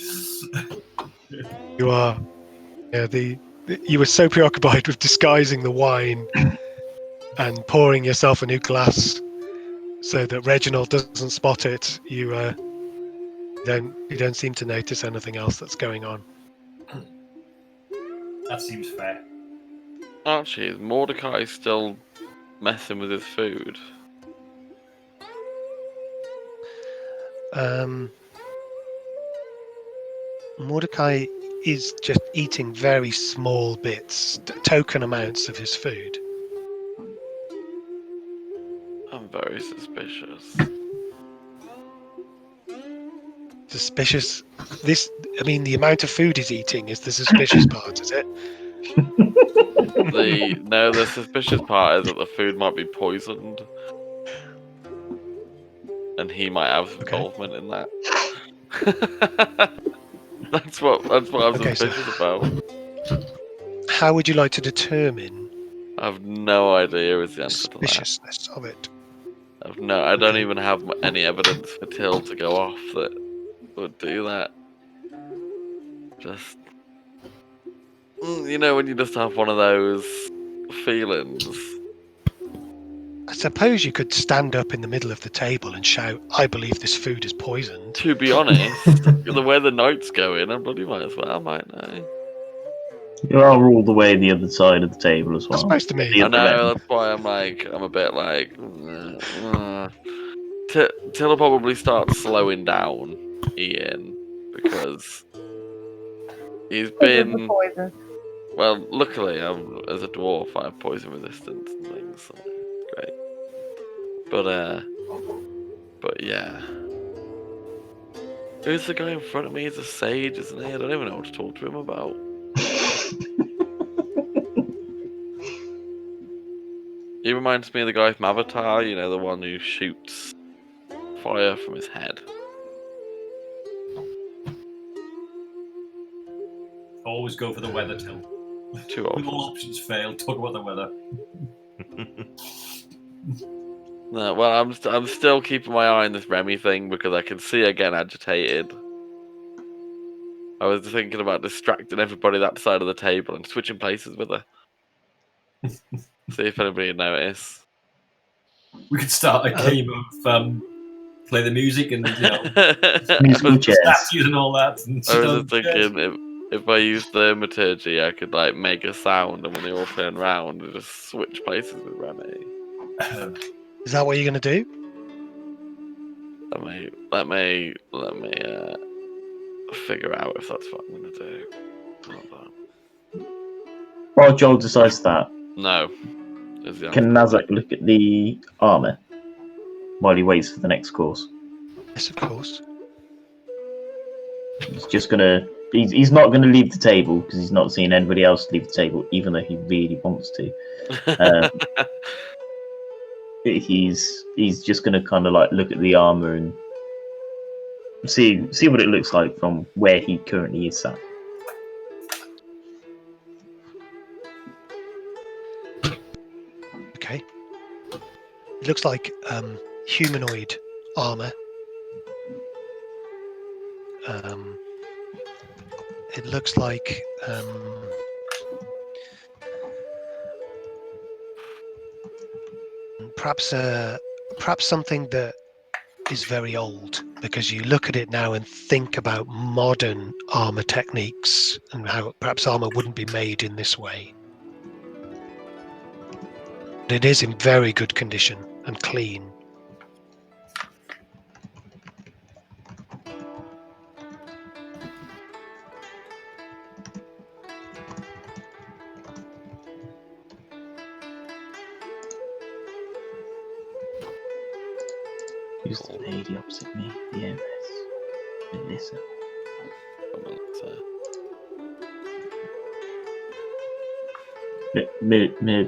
You are. Yeah, you were so preoccupied with disguising the wine and pouring yourself a new glass so that Reginald doesn't spot it. You don't seem to notice anything else that's going on. That seems fair. Actually, is Mordecai still messing with his food? Mordecai is just eating very small bits, token amounts of his food. I'm very suspicious. Suspicious? The amount of food he's eating is the suspicious part, is it? The suspicious part is that the food might be poisoned, and he might have involvement in that. That's what I'm suspicious about. How would you like to determine? I have no idea is the answer to that. Suspiciousness of it. I don't even have any evidence for Till to go off that would do that. Just, when you just have one of those feelings. I suppose you could stand up in the middle of the table and shout, "I believe this food is poisoned." To be honest, the way the night's going, I bloody might as well, might know. You are all the way the other side of the table as well. That's supposed to mean. I know, that's why I'm a bit like... Till will probably start slowing down Ian, because he's been... Well, luckily, as a dwarf, I have poison resistance and things, so great. But yeah. Who's the guy in front of me? He's a sage, isn't he? I don't even know what to talk to him about. He reminds me of the guy from Avatar, the one who shoots fire from his head. Always go for the weather, Till. Too often. When all options fail, talk about the weather. No, well, I'm still keeping my eye on this Remy thing because I can see her getting agitated. I was thinking about distracting everybody that side of the table and switching places with her. See if anybody would notice. We could start a game of play the music and musical chairs, statues and all that. And I was just thinking if I used thaumaturgy, I could make a sound, and when they all turn round, I just switch places with Remy. Is that what you're going to do? Let me figure out if that's what I'm going to do. Hold on. While Joel decides that, no. Can Nazzak look at the armour while he waits for the next course? Yes, of course. He's just gonna. He's not going to leave the table because he's not seen anybody else leave the table, even though he really wants to. He's just going to kind of look at the armour and see what it looks like from where he currently is sat. Okay. It looks like humanoid armour. it looks like perhaps something that is very old, because you look at it now and think about modern armor techniques and how perhaps armor wouldn't be made in this way. But it is in very good condition and clean. Who's the lady opposite me? The Empress. Melissa.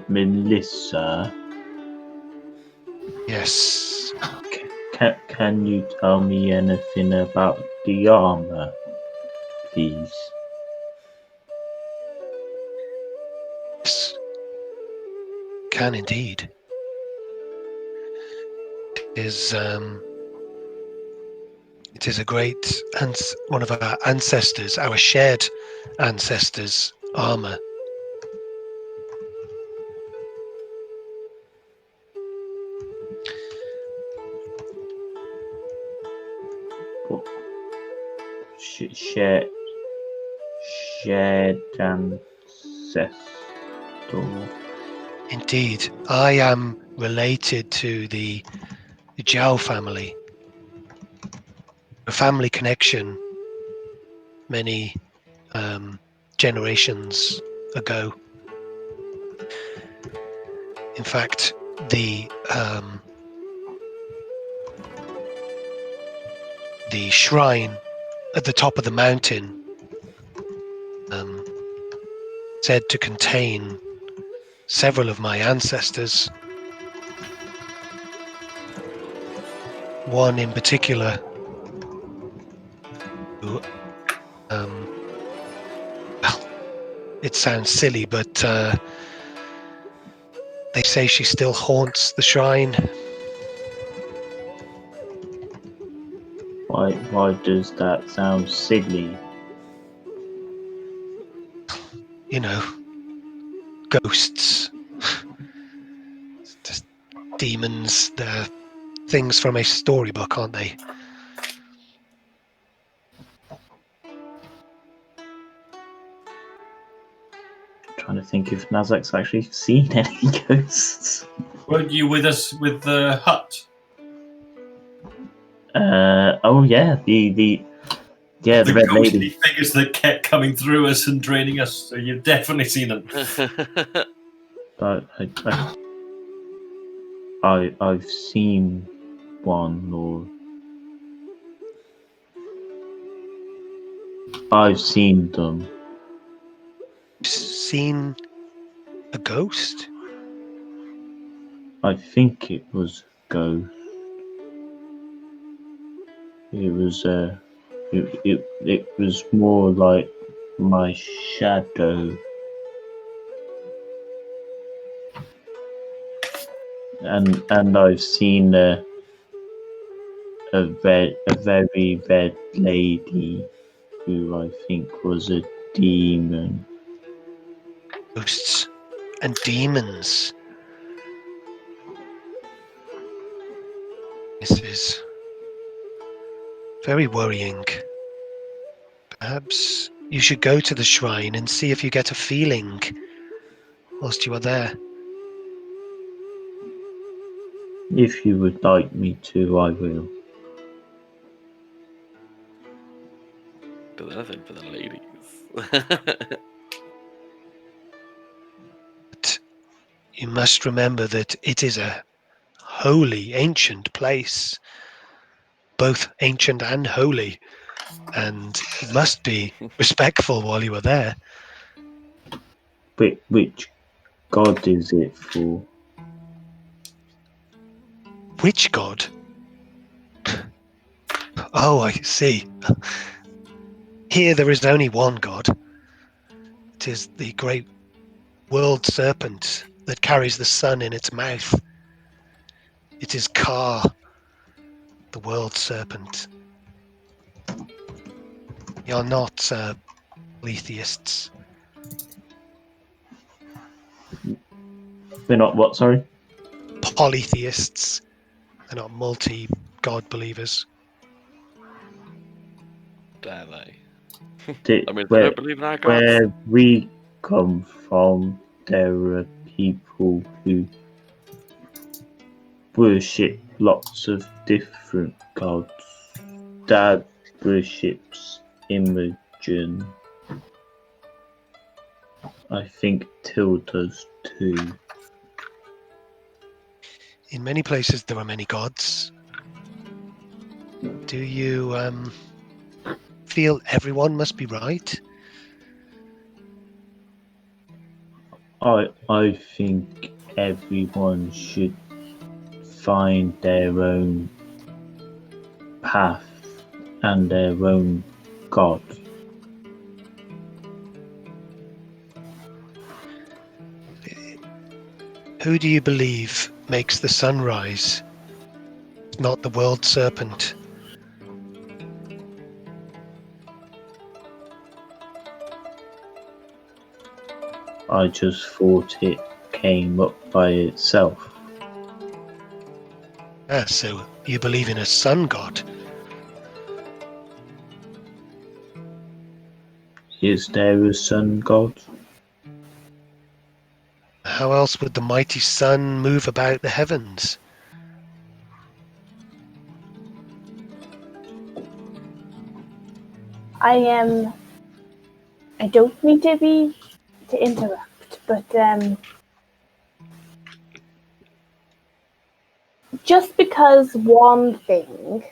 Melissa. Yes. Can you tell me anything about the armor, please? Yes. Can indeed. It is a great one of our ancestors, our shared ancestors' armor. Shared ancestor. Indeed, I am related to the Zhao family. A family connection many generations ago. In fact, the shrine at the top of the mountain said to contain several of my ancestors. One in particular who, well, it sounds silly, but they say she still haunts the shrine. Why does that sound silly? You know, ghosts, just demons. They're things from a storybook, aren't they? Trying to think if Nazzak's actually seen any ghosts. Weren't you with us with the hut? Oh yeah, the red ghostly lady. figures that kept coming through us and draining us. So you've definitely seen them. But I've seen one, or I've seen them. Seen a ghost? I think it was ghost. It was it was more like my shadow. And I've seen a very red lady who I think was a demon. Ghosts and demons. This is very worrying. Perhaps you should go to the shrine and see if you get a feeling whilst you are there. If you would like me to, I will. Do anything for the ladies. But you must remember that it is a holy, ancient place. Both ancient and holy. And you must be respectful while you are there. Which god is it for? Which god? Oh, I see. Here there is only one god. It is the great world serpent that carries the sun in its mouth. It is Ka, the world serpent. You're not polytheists. We're not what? Sorry. Polytheists. They're not multi-god believers. Dare they? Did, I mean, they don't believe in our gods. where we come from, there are people who worship lots of different gods. Dad worships Imogen. I think Till does too. In many places, there are many gods. Do you feel everyone must be right? I think everyone should find their own path and their own god. Who do you believe makes the sun rise? Not the world serpent. I just thought it came up by itself. Ah, so you believe in a sun god? Is there a sun god? How else would the mighty sun move about the heavens? I don't mean to interrupt, but just because one thing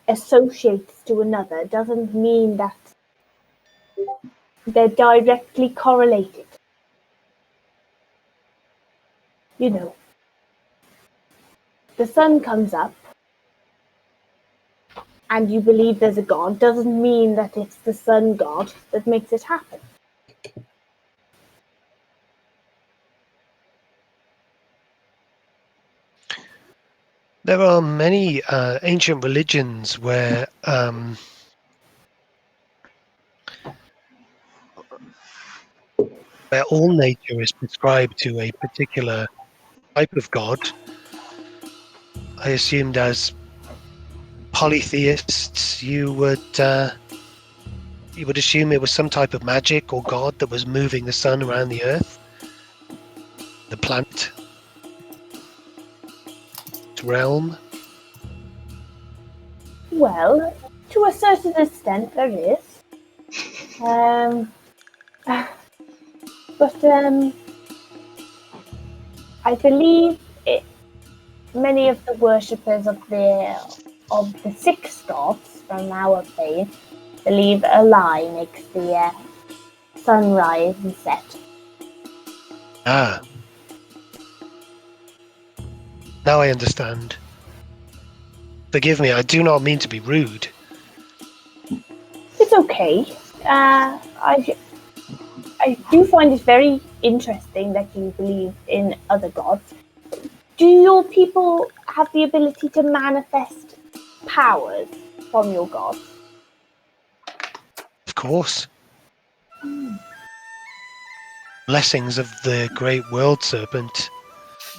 associates to another doesn't mean that they're directly correlated. You know, the sun comes up and you believe there's a god doesn't mean that it's the sun god that makes it happen. There are many ancient religions where all nature is prescribed to a particular type of god. I assumed as polytheists, you would assume it was some type of magic or god that was moving the sun around the earth, the planet realm. Well, to a certain extent, there is. But I believe many of the worshippers of the six gods from our faith believe a lie makes the sun rise and set. Ah. Now I understand. Forgive me, I do not mean to be rude. It's okay. I do find it very interesting that you believe in other gods. Do your people have the ability to manifest powers from your gods? Of course. Blessings of the great world serpent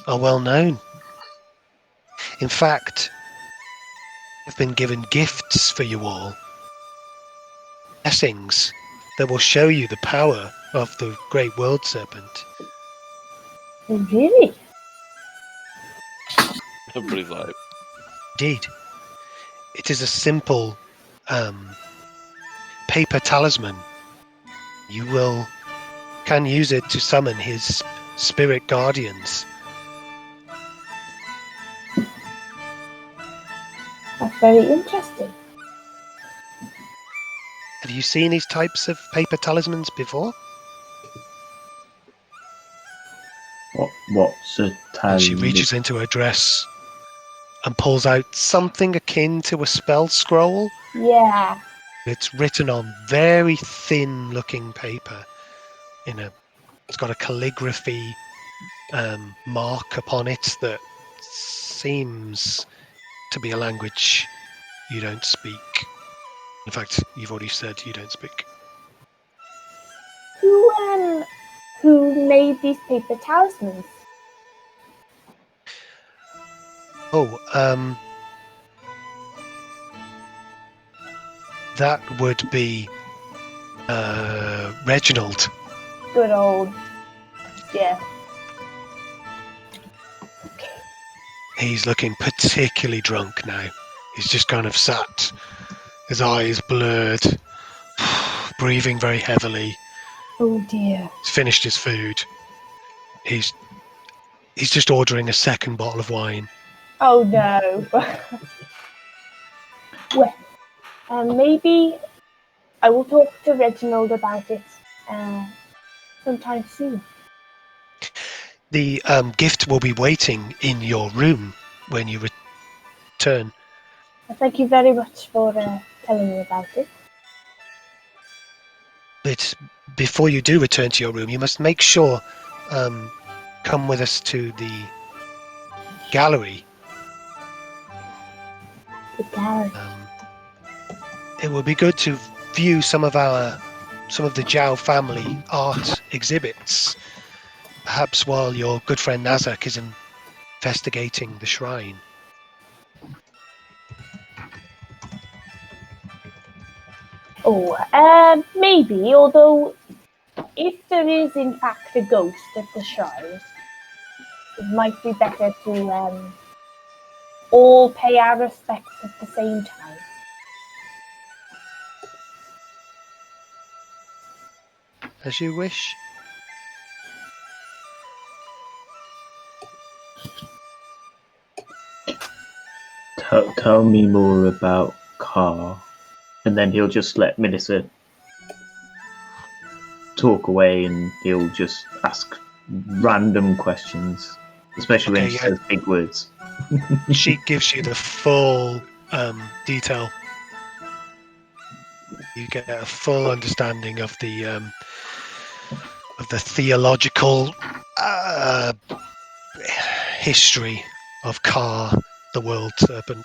are well known. In fact, I've been given gifts for you all. Blessings that will show you the power of the great world serpent. Really? Everybody's like, Indeed. It is a simple paper talisman. You can use it to summon his spirit guardians. That's very interesting. Have you seen these types of paper talismans before? What's a And talisman? she reaches into her dress and pulls out something akin to a spell scroll. Yeah. It's written on very thin-looking paper. It's got a calligraphy mark upon it that seems to be a language you don't speak. In fact, you've already said you don't speak. who made these paper talismans? Oh, that would be Reginald. Good old, yeah. He's looking particularly drunk now. He's just kind of sat, his eyes blurred, breathing very heavily. Oh dear. He's finished his food. He's just ordering a second bottle of wine. Oh no. Well, maybe I will talk to Reginald about it sometime soon. The gift will be waiting in your room when you return. Thank you very much for telling me about it. But before you do return to your room, you must make sure come with us to the gallery. The gallery. It would be good to view some of the Zhao family art exhibits. Perhaps while your good friend Nazzak is investigating the shrine. Oh, maybe, although if there is in fact a ghost at the shrine, it might be better to all pay our respects at the same time. As you wish. Tell me more about Car. And then he'll just let Melissa talk away and he'll just ask random questions, especially when she says big words. She gives you the full detail. You get a full understanding of the theological history of Ka, the world serpent.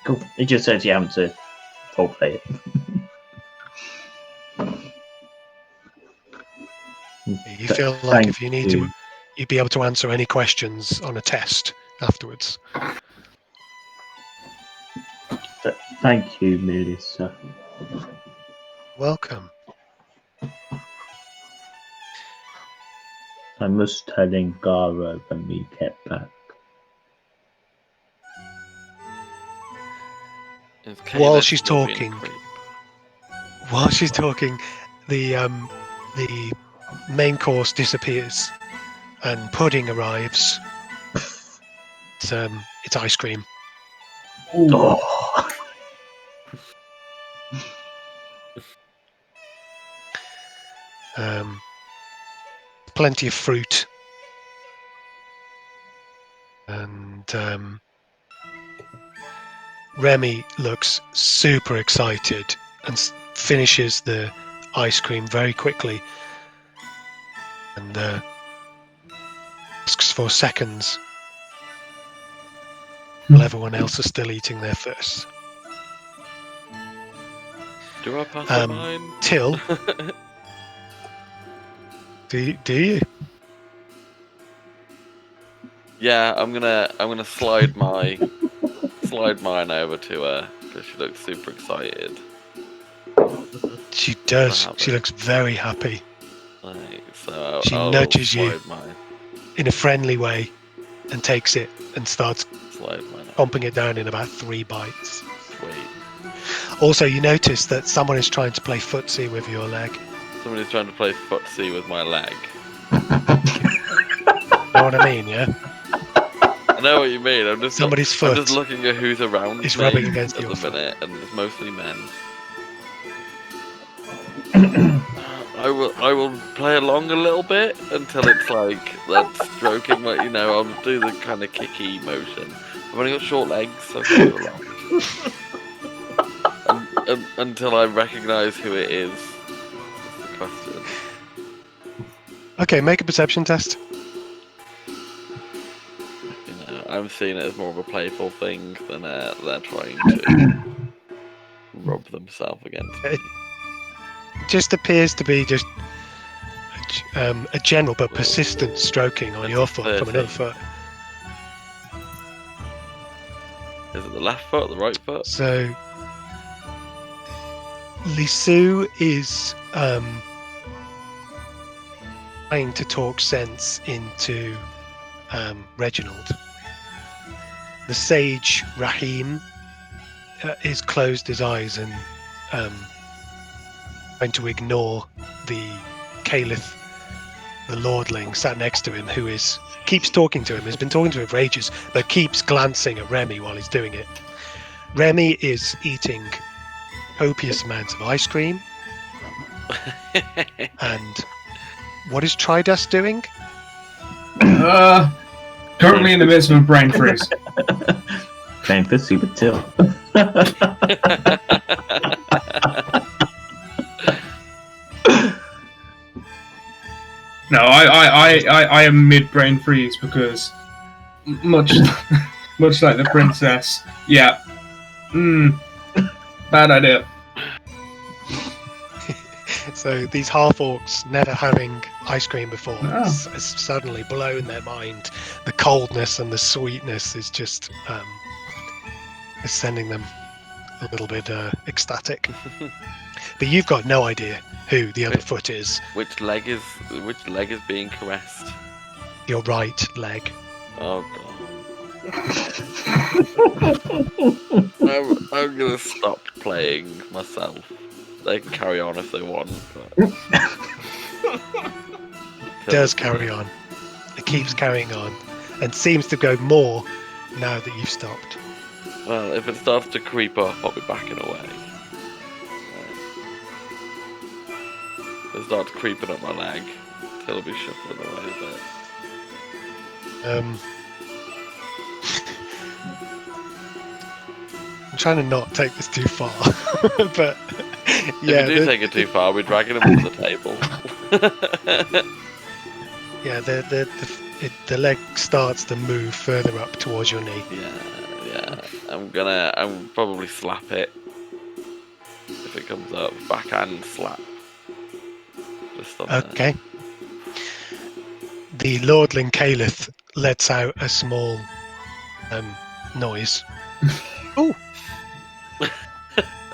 Cool. It just says you haven't to roleplay it. You feel like if you need to, you'd be able to answer any questions on a test afterwards. Thank you, Melissa. Welcome. I must tell Ngara when we get back. While she's talking, the main course disappears, and pudding arrives. It's ice cream. Oh. Plenty of fruit, and Remy looks super excited and finishes the ice cream very quickly and asks for seconds while everyone else is still eating their first. Do I pass mine? Till, do you? Yeah, I'm gonna slide mine over to her because she looks super excited. She does. She looks very happy. Right, so she nudges you in a friendly way and takes it and starts pumping it down in about 3 bites. Sweet. Also, you notice that someone is trying to play footsie with your leg. Somebody's trying to play footsie with my leg. Know what I mean, yeah? I know what you mean. I'm just looking at who's around is me rubbing against at your the minute, and it's mostly men. I will play along a little bit until it's like that's stroking my, I'll do the kind of kicky motion. I've only got short legs, so I can go along. Until I recognise who it is. That's the question. Okay, make a perception test. I'm seeing it as more of a playful thing than they're trying to. themselves against It just appears to be just a general but persistent stroking on your foot from another foot. Is it the left foot or the right foot? So Lisu is trying to talk sense into Reginald. The sage Rahim is closed his eyes and trying to ignore the Caliph, the lordling, sat next to him, who keeps talking to him. Has been talking to him for ages, but keeps glancing at Remy while he's doing it. Remy is eating copious amounts of ice cream. And what is Tridast doing? Currently in the midst of a brain freeze. Playing for Super Till. No, I am mid brain freeze because much like the princess. Yeah. Bad idea. So these half-orcs, never having ice cream before, has suddenly blown their mind. The coldness and the sweetness is just is sending them a little bit ecstatic. But you've got no idea who the other foot is. Which leg is being caressed? Your right leg. Oh god. I'm gonna stop playing myself. They can carry on if they want. But... It does carry on. It keeps carrying on, and seems to go more now that you've stopped. Well, if it starts to creep up, I'll be backing away. If it starts creeping up my leg, it'll be shuffling away a bit. I'm trying to not take this too far, but yeah. If you do take it too far, we're dragging him off the table. Yeah, the leg starts to move further up towards your knee. Yeah. I'll probably slap it if it comes up. Backhand slap. Just on Okay. There. The lordling Caliph lets out a small noise. Ooh.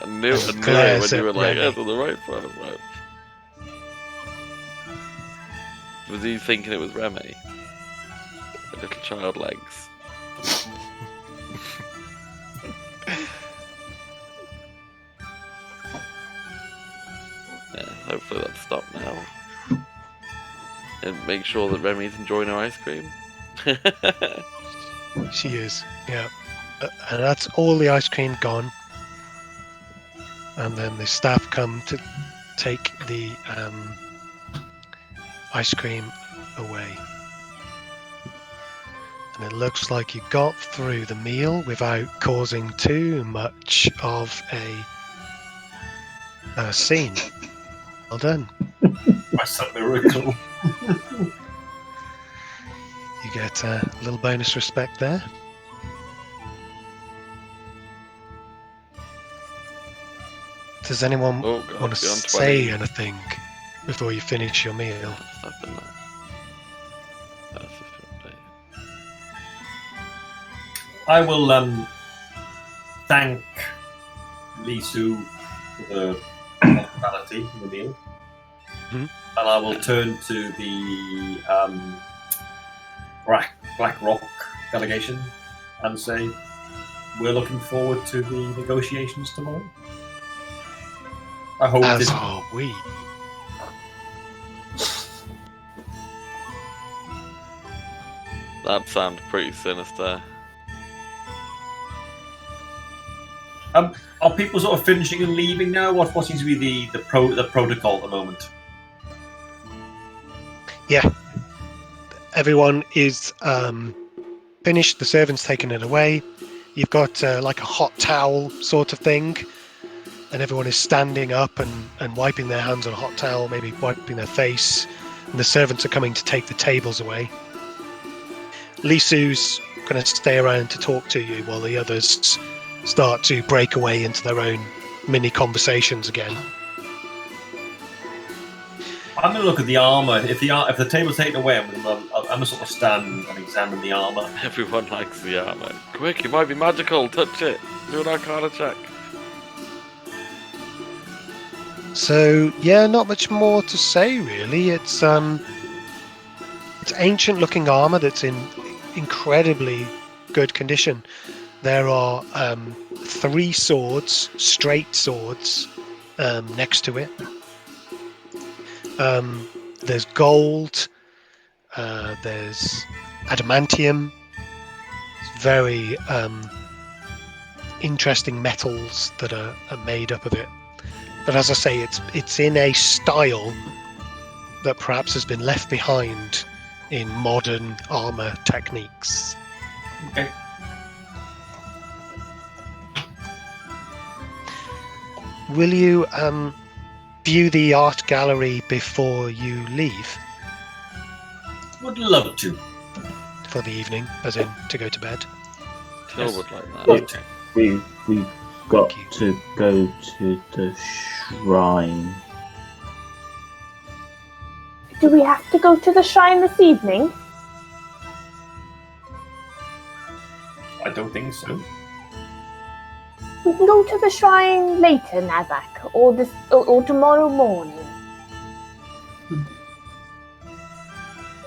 I knew it when you were like, that's on the right front of it. Was he thinking it was Remy? The little child legs. Yeah, hopefully that's stopped now. And make sure that Remy's enjoying her ice cream. She is, yeah. And that's all the ice cream gone. And then the staff come to take the ice cream away. And it looks like you got through the meal without causing too much of a scene. Well done. That's a miracle. You get a little bonus respect there. Does anyone want to say anything before you finish your meal? I will thank Lisu for the hospitality in the meal. Mm-hmm. And I will turn to the Black Rock delegation and say, we're looking forward to the negotiations tomorrow. I hope As are we. That sounds pretty sinister. Are people sort of finishing and leaving now? What seems to be the protocol at the moment? Yeah. Everyone is finished. The servant's taken it away. You've got like a hot towel sort of thing. And everyone is standing up and wiping their hands on a hot towel, maybe wiping their face. And the servants are coming to take the tables away. Lisu's going to stay around to talk to you while the others start to break away into their own mini conversations again. I'm going to look at the armour. If the table's taken away, I'm going to sort of stand and examine the armour. Everyone likes the armour. Quick, it might be magical. Touch it. Do an Arcana check. So yeah, not much more to say really. It's ancient-looking armour that's in incredibly good condition. There are 3 swords, straight swords, next to it. There's gold. There's adamantium. It's very interesting metals that are made up of it. But as I say, it's in a style that perhaps has been left behind in modern armor techniques. Okay. Will you view the art gallery before you leave Would love to. for the evening, as in to go to bed? Till Yes. would like that. But we've got to go to the shrine. Do we have to go to the shrine this evening? I don't think so. We can go to the shrine later, Nazzak, or tomorrow morning.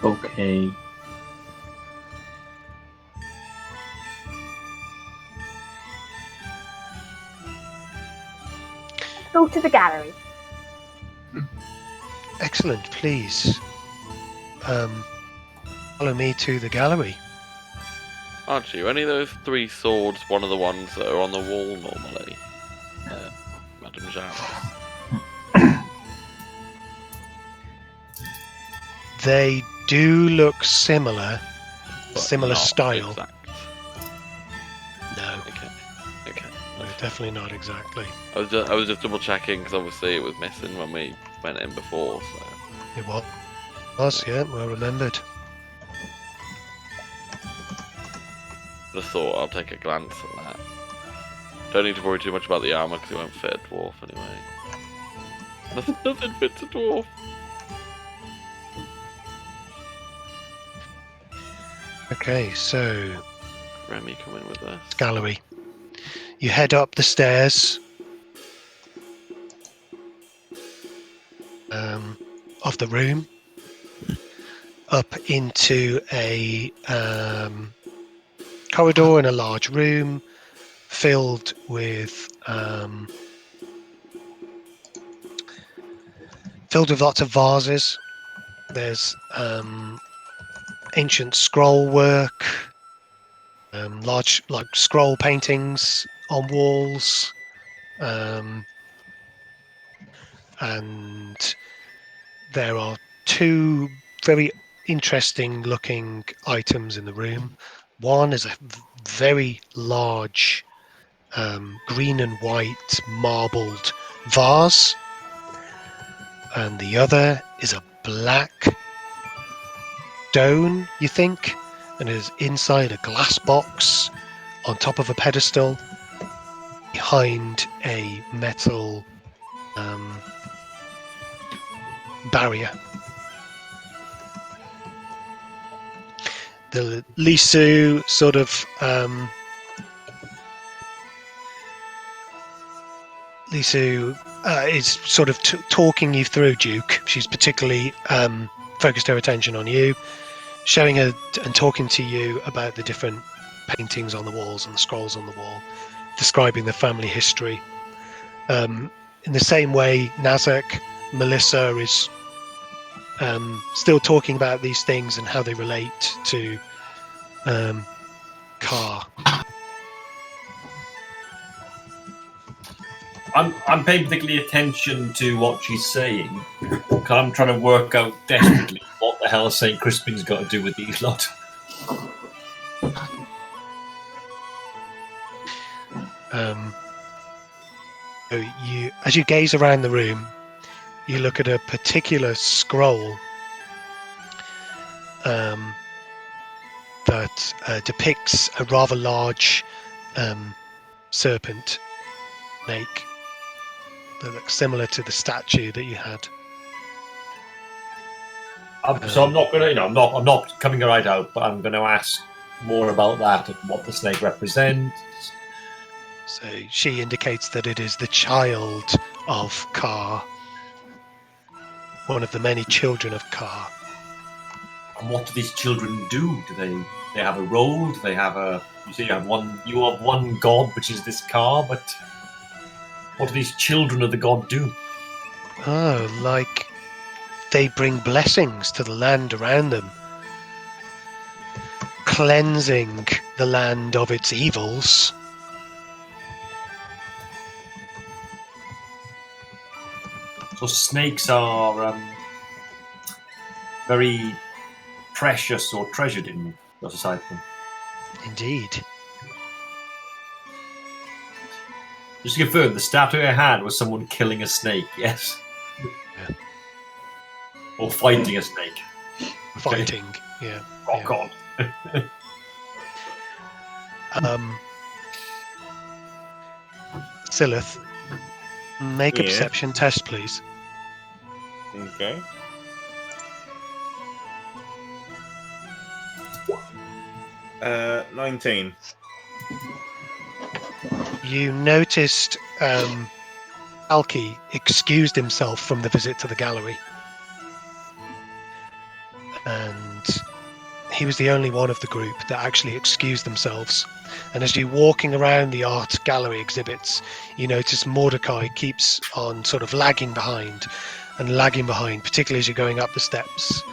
Okay. Go to the gallery. Excellent, please. Follow me to the gallery. Aren't you? Any of those 3 swords one of the ones that are on the wall normally? Madame Jeanne. They do look similar, But similar not style. exact. No, Okay. no, definitely not exactly. I was just double checking because obviously it was missing when we went in before. So It was, yeah, well remembered. just thought I'll take a glance at that. Don't need to worry too much about the armor because it won't fit a dwarf anyway. Nothing fits a dwarf. Okay, so Remy coming with us. gallery. You head up the stairs of the room, up into a corridor in a large room filled with lots of vases. There's ancient scroll work, large like scroll paintings on walls, and there are 2 very interesting looking items in the room. One is a very large green and white marbled vase, and the other is a black stone, you think, and is inside a glass box on top of a pedestal behind a metal barrier. The Lisu sort of is sort of talking you through, Duke. She's particularly focused her attention on you, showing her and talking to you about the different paintings on the walls and the scrolls on the wall, describing the family history. In the same way, Nazzak, Melissa is still talking about these things and how they relate to Car. I'm paying particularly attention to what she's saying, because I'm trying to work out desperately what the hell St. Crispin's got to do with these lot. So as you gaze around the room, you look at a particular scroll that depicts a rather large serpent snake that looks similar to the statue that you had. So I'm not going to, I'm not coming right out, but I'm going to ask more about that and what the snake represents. So she indicates that it is the child of Ka, one of the many children of Ka. And what do these children do? Do they have a role? Do they have a? You say you have one god, which is this Ka, but what do these children of the god do? Oh, like they bring blessings to the land around them, cleansing the land of its evils. So snakes are very precious or treasured in your society. Indeed. Just to confirm, the statue I had was someone killing a snake, yes? Yeah. Or fighting a snake. Fighting, yeah. Rock on. Sylleth, make a perception test, please. Okay. Uh, 19. You noticed Alki excused himself from the visit to the gallery. And he was the only one of the group that actually excused themselves. And as you're walking around the art gallery exhibits, you notice Mordecai keeps on sort of lagging behind, particularly as you're going up the steps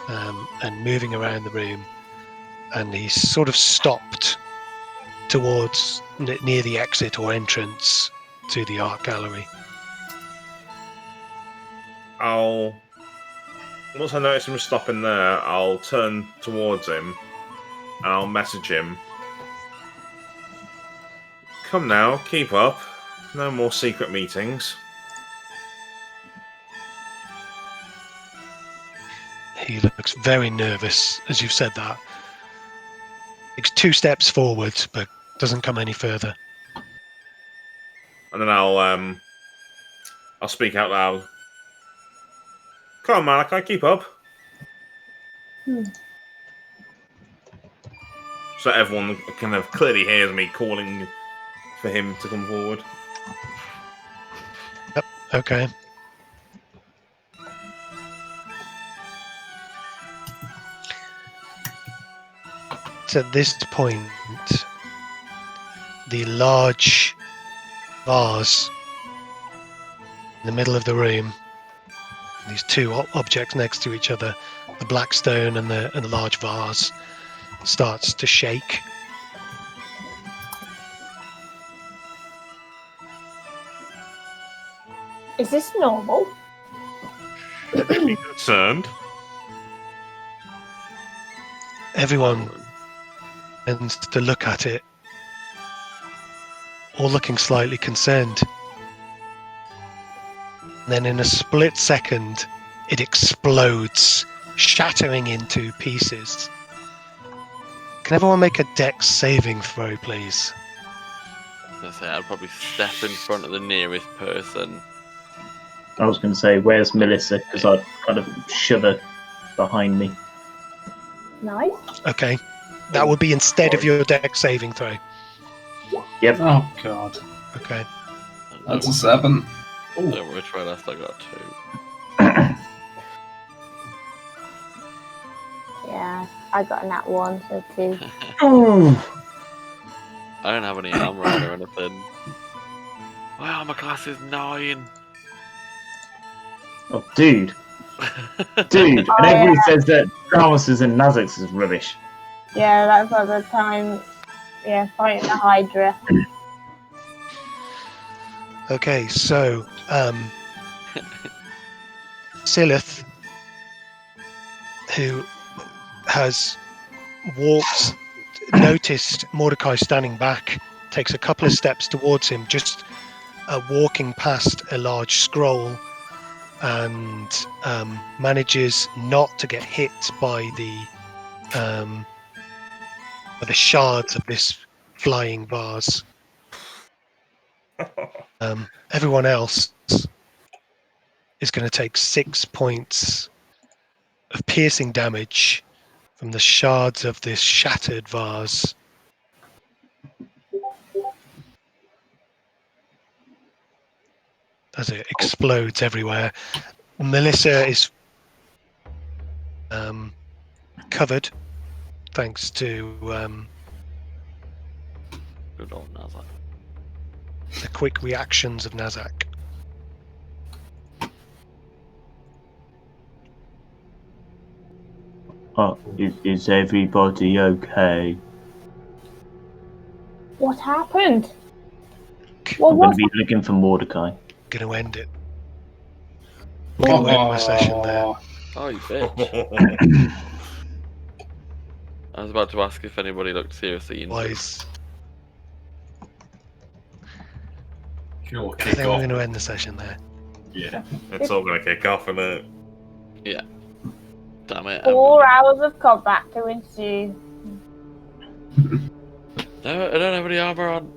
and moving around the room. And he's sort of stopped towards near the exit or entrance to the art gallery. Once I notice him stopping there, I'll turn towards him and I'll message him. Come now, keep up. No more secret meetings. He looks very nervous as you've said that. Takes 2 steps forward, but doesn't come any further. And then I'll speak out loud. Come on, Malachi, keep up. So everyone kind of clearly hears me calling for him to come forward. Yep, okay. At this point, the large vase in the middle of the room, these 2 objects next to each other, the black stone and the large vase, starts to shake. Is this normal? Be concerned. Everyone tends to look at it, all looking slightly concerned. And then in a split second, it explodes, shattering into pieces. Can everyone make a dex saving throw, please? I'd probably step in front of the nearest person. I was going to say, where's Melissa? Because I'd kind of shove her behind me. Nice. Okay. That would be instead of your dex saving throw. Yep. Oh, God. Okay. That's a 7. Don't worry, Tridast, I got 2. Yeah, I got a nat 1, so 2. I don't have any armor on or anything. Wow, my class is 9. Oh, dude. Dude, and everybody says that Dramus's and Nazzak's is rubbish. Yeah, that's at the time. Yeah, fighting the Hydra. Okay, so Sylleth, who has noticed Mordecai standing back, takes a couple of steps towards him, just walking past a large scroll, and manages not to get hit by the shards of this flying vase. Everyone else is going to take 6 points of piercing damage from the shards of this shattered vase. As it explodes everywhere. Melissa is covered, thanks to Good old Nazzak. the quick reactions of Nazzak. Oh, is everybody okay? What happened? I'm What going was to be looking for Mordecai. Going to end it. Going to end my session there. Oh, you bitch. I was about to ask if anybody looked seriously injured. Wise. Sure, I kick think we're off. going to end the session there. Yeah. It's all going to kick off, isn't it? Yeah. Damn it. 4 hours of combat to ensue. No, I don't have any armor on.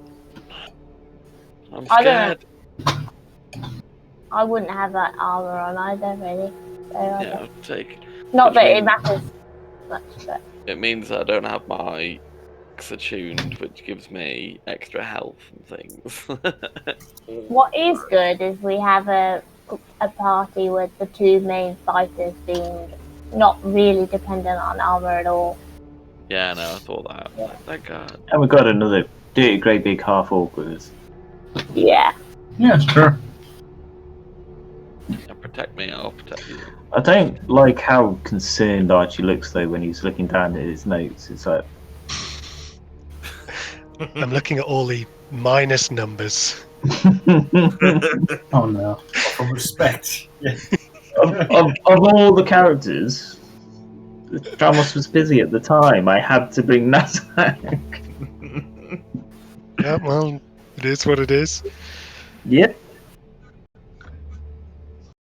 I'm I don't scared. I wouldn't have that armor on either, really. So Yeah, I'll take. not which that it means- matters much, but It means that I don't have my axe attuned, which gives me extra health and things. what is good is we have a party with the 2 main fighters being not really dependent on armor at all. Yeah, no, I thought that. Like, thank God. And we've got another dirty great big half orc with us. Yeah. Yeah, sure. Yeah, protect me, I'll protect you. I don't like how concerned Archie looks though when he's looking down at his notes. It's like I'm looking at all the minus numbers. Oh no. From respect. Yeah. of all the characters, Tramos was busy at the time. I had to bring Nazzak. Yeah, well, it is what it is. Yep.